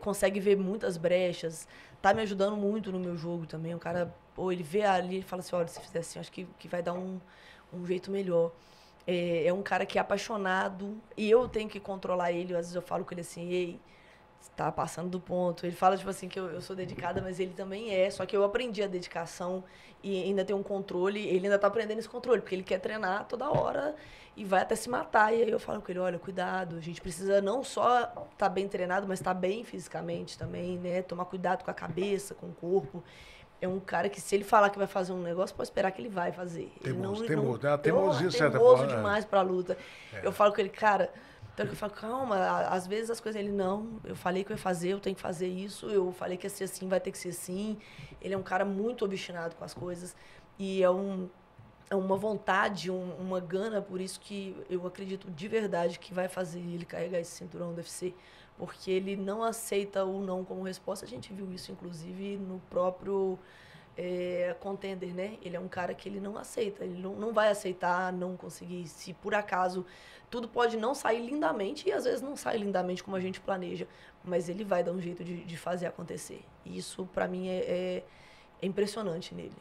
consegue ver muitas brechas, tá me ajudando muito no meu jogo também. Um cara, ele vê ali e fala assim, olha, se fizer assim, acho que vai dar um jeito melhor. É um cara que é apaixonado e eu tenho que controlar ele. Às vezes eu falo com ele assim, ei, você tá passando do ponto. Ele fala, tipo assim, que eu sou dedicada, mas ele também é. Só que eu aprendi a dedicação e ainda tem um controle. Ele ainda tá aprendendo esse controle, porque ele quer treinar toda hora e vai até se matar. E aí eu falo com ele, olha, cuidado. A gente precisa não só tá bem treinado, mas tá bem fisicamente também, né? Tomar cuidado com a cabeça, com o corpo. É um cara que, se ele falar que vai fazer um negócio, pode esperar que ele vai fazer. Teimoso, teimoso de certa forma. Demais pra luta. Eu falo com ele, cara... Então eu falo, calma, às vezes as coisas, ele não, eu falei que eu ia fazer, eu tenho que fazer isso, eu falei que ia ser assim, vai ter que ser assim. Ele é um cara muito obstinado com as coisas e é uma vontade, uma gana, por isso que eu acredito de verdade que vai fazer ele carregar esse cinturão do UFC, porque ele não aceita o não como resposta. A gente viu isso, inclusive, no próprio contender, né? Ele é um cara que ele não aceita, ele não vai aceitar não conseguir, se por acaso... Tudo pode não sair lindamente e às vezes não sai lindamente como a gente planeja, mas ele vai dar um jeito de fazer acontecer. E isso, pra mim, é impressionante nele.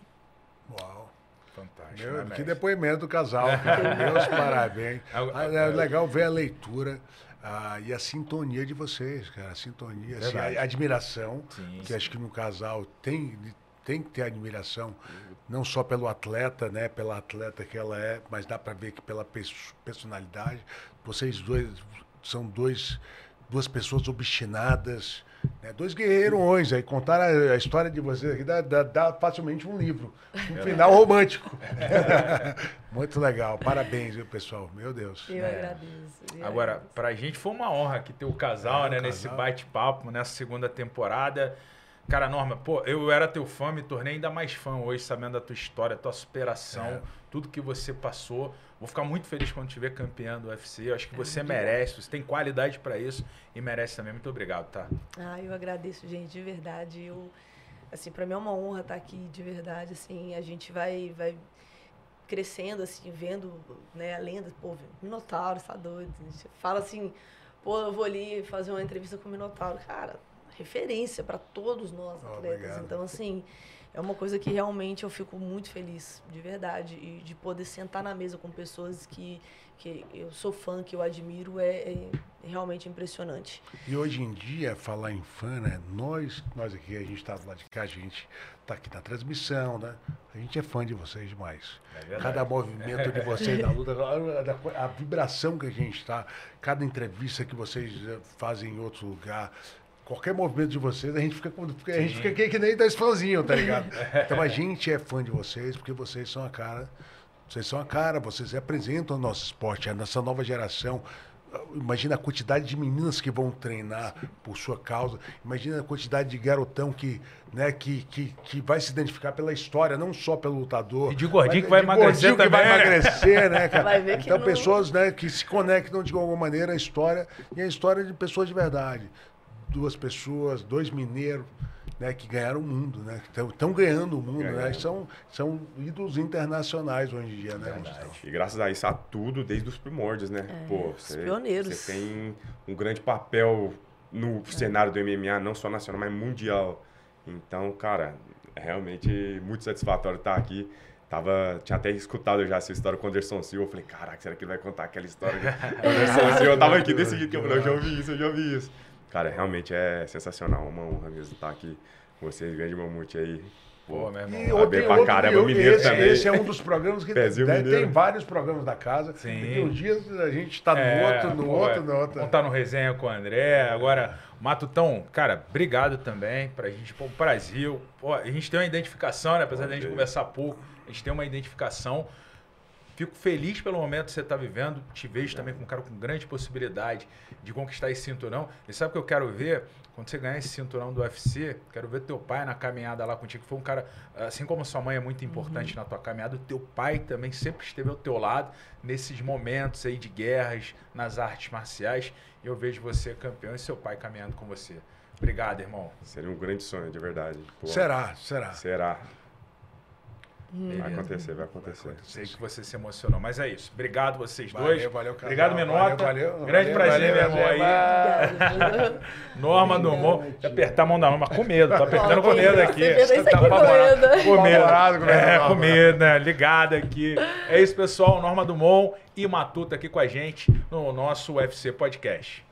Uau. Fantástico. Que depoimento do casal. Meus parabéns. É legal ver a leitura e a sintonia de vocês, cara. A sintonia, assim, a admiração, Sim, que acho que no casal tem que ter admiração, não só pelo atleta, né, pela atleta que ela é, mas dá para ver que pela personalidade. Vocês dois são duas pessoas obstinadas, né, dois guerreirões. Aí contar a história de vocês aqui dá facilmente um livro, um final romântico. Muito legal. Parabéns, viu, pessoal? Meu Deus. Eu agradeço. Agora, pra gente foi uma honra aqui ter o casal, né, nesse bate-papo, nessa segunda temporada. Cara, Norma, pô, eu era teu fã, me tornei ainda mais fã hoje, sabendo da tua história, tua superação, tudo que você passou. Vou ficar muito feliz quando te ver campeã do UFC. Eu acho que você merece, você tem qualidade pra isso e merece também. Muito obrigado, tá? Eu agradeço, gente, de verdade. Assim, pra mim é uma honra estar aqui, de verdade. Assim, a gente vai crescendo, assim, vendo, né, a lenda. Pô, Minotauro, tá doido. A gente fala assim, pô, eu vou ali fazer uma entrevista com o Minotauro. Cara, referência para todos nós atletas. Obrigado. Então, assim, é uma coisa que realmente eu fico muito feliz, de verdade, e de poder sentar na mesa com pessoas que eu sou fã, que eu admiro, é realmente impressionante. E hoje em dia, falar em fã, né? Nós aqui, a gente está do lado de cá, a gente está aqui na transmissão, né? A gente é fã de vocês demais. Cada movimento de vocês na luta, a vibração que a gente está, cada entrevista que vocês fazem em outro lugar, qualquer movimento de vocês, a gente fica que nem dois fãzinhos, tá ligado? Então a gente é fã de vocês, porque vocês são a cara. Vocês representam o nosso esporte, a nossa nova geração. Imagina a quantidade de meninas que vão treinar por sua causa. Imagina a quantidade de garotão que vai se identificar pela história, não só pelo lutador. E de gordinho que vai emagrecer também. Vai emagrecer, né, cara? Vai ver que então, não... pessoas, né, que se conectam de alguma maneira à história, e a história de pessoas de verdade. Duas pessoas, dois mineiros, né, que ganharam o mundo, né? Que estão ganhando o mundo, né? São ídolos internacionais hoje em dia, né? E graças a isso, há tudo desde os primórdios, né? Pô, os pioneiros. Você tem um grande papel no cenário do MMA, não só nacional, mas mundial. Então, cara, é realmente muito satisfatório estar aqui. Tinha até escutado já essa história com o Anderson Silva. Eu falei, caraca, será que ele vai contar aquela história do Anderson Silva? Eu tava aqui desse jeito que eu falei, eu já ouvi isso. Cara, realmente é sensacional, uma honra mesmo estar aqui com vocês, grande mamute aí. Pô, meu irmão. E Tá bem pra caramba, mineiro também. esse é um dos programas que Pezinho tem mineiro. vários programas da casa. Sim. E uns dias a gente tá no outro. Vamos estar no resenha com o André. Agora, Matutão, cara, obrigado também pra gente. Pô, Brasil. Pô, a gente tem uma identificação, né? Apesar da gente conversar pouco, a gente tem uma identificação. Fico feliz pelo momento que você está vivendo. Te vejo também com um cara com grande possibilidade de conquistar esse cinturão. E sabe o que eu quero ver? Quando você ganhar esse cinturão do UFC, quero ver teu pai na caminhada lá contigo. Foi um cara, assim como sua mãe é muito importante na tua caminhada, o teu pai também sempre esteve ao teu lado nesses momentos aí de guerras, nas artes marciais. E eu vejo você campeão e seu pai caminhando com você. Obrigado, irmão. Seria um grande sonho, de verdade. Pô, Será. Será. Vai acontecer. Sei que você se emocionou, mas é isso. Obrigado vocês Valeu, dois. valeu, casal. Obrigado, Minota. Valeu. Grande prazer, meu irmão aí. Obrigada. Norma do Humor. Deixa eu apertar a mão da Norma com medo. Tô apertando com medo aqui. Você fez isso aqui com apavorado. medo. Com medo. Apavorado com medo. Com medo, né? Ligada aqui. É isso, pessoal. Norma Dumont e Matuta aqui com a gente no nosso UFC Podcast.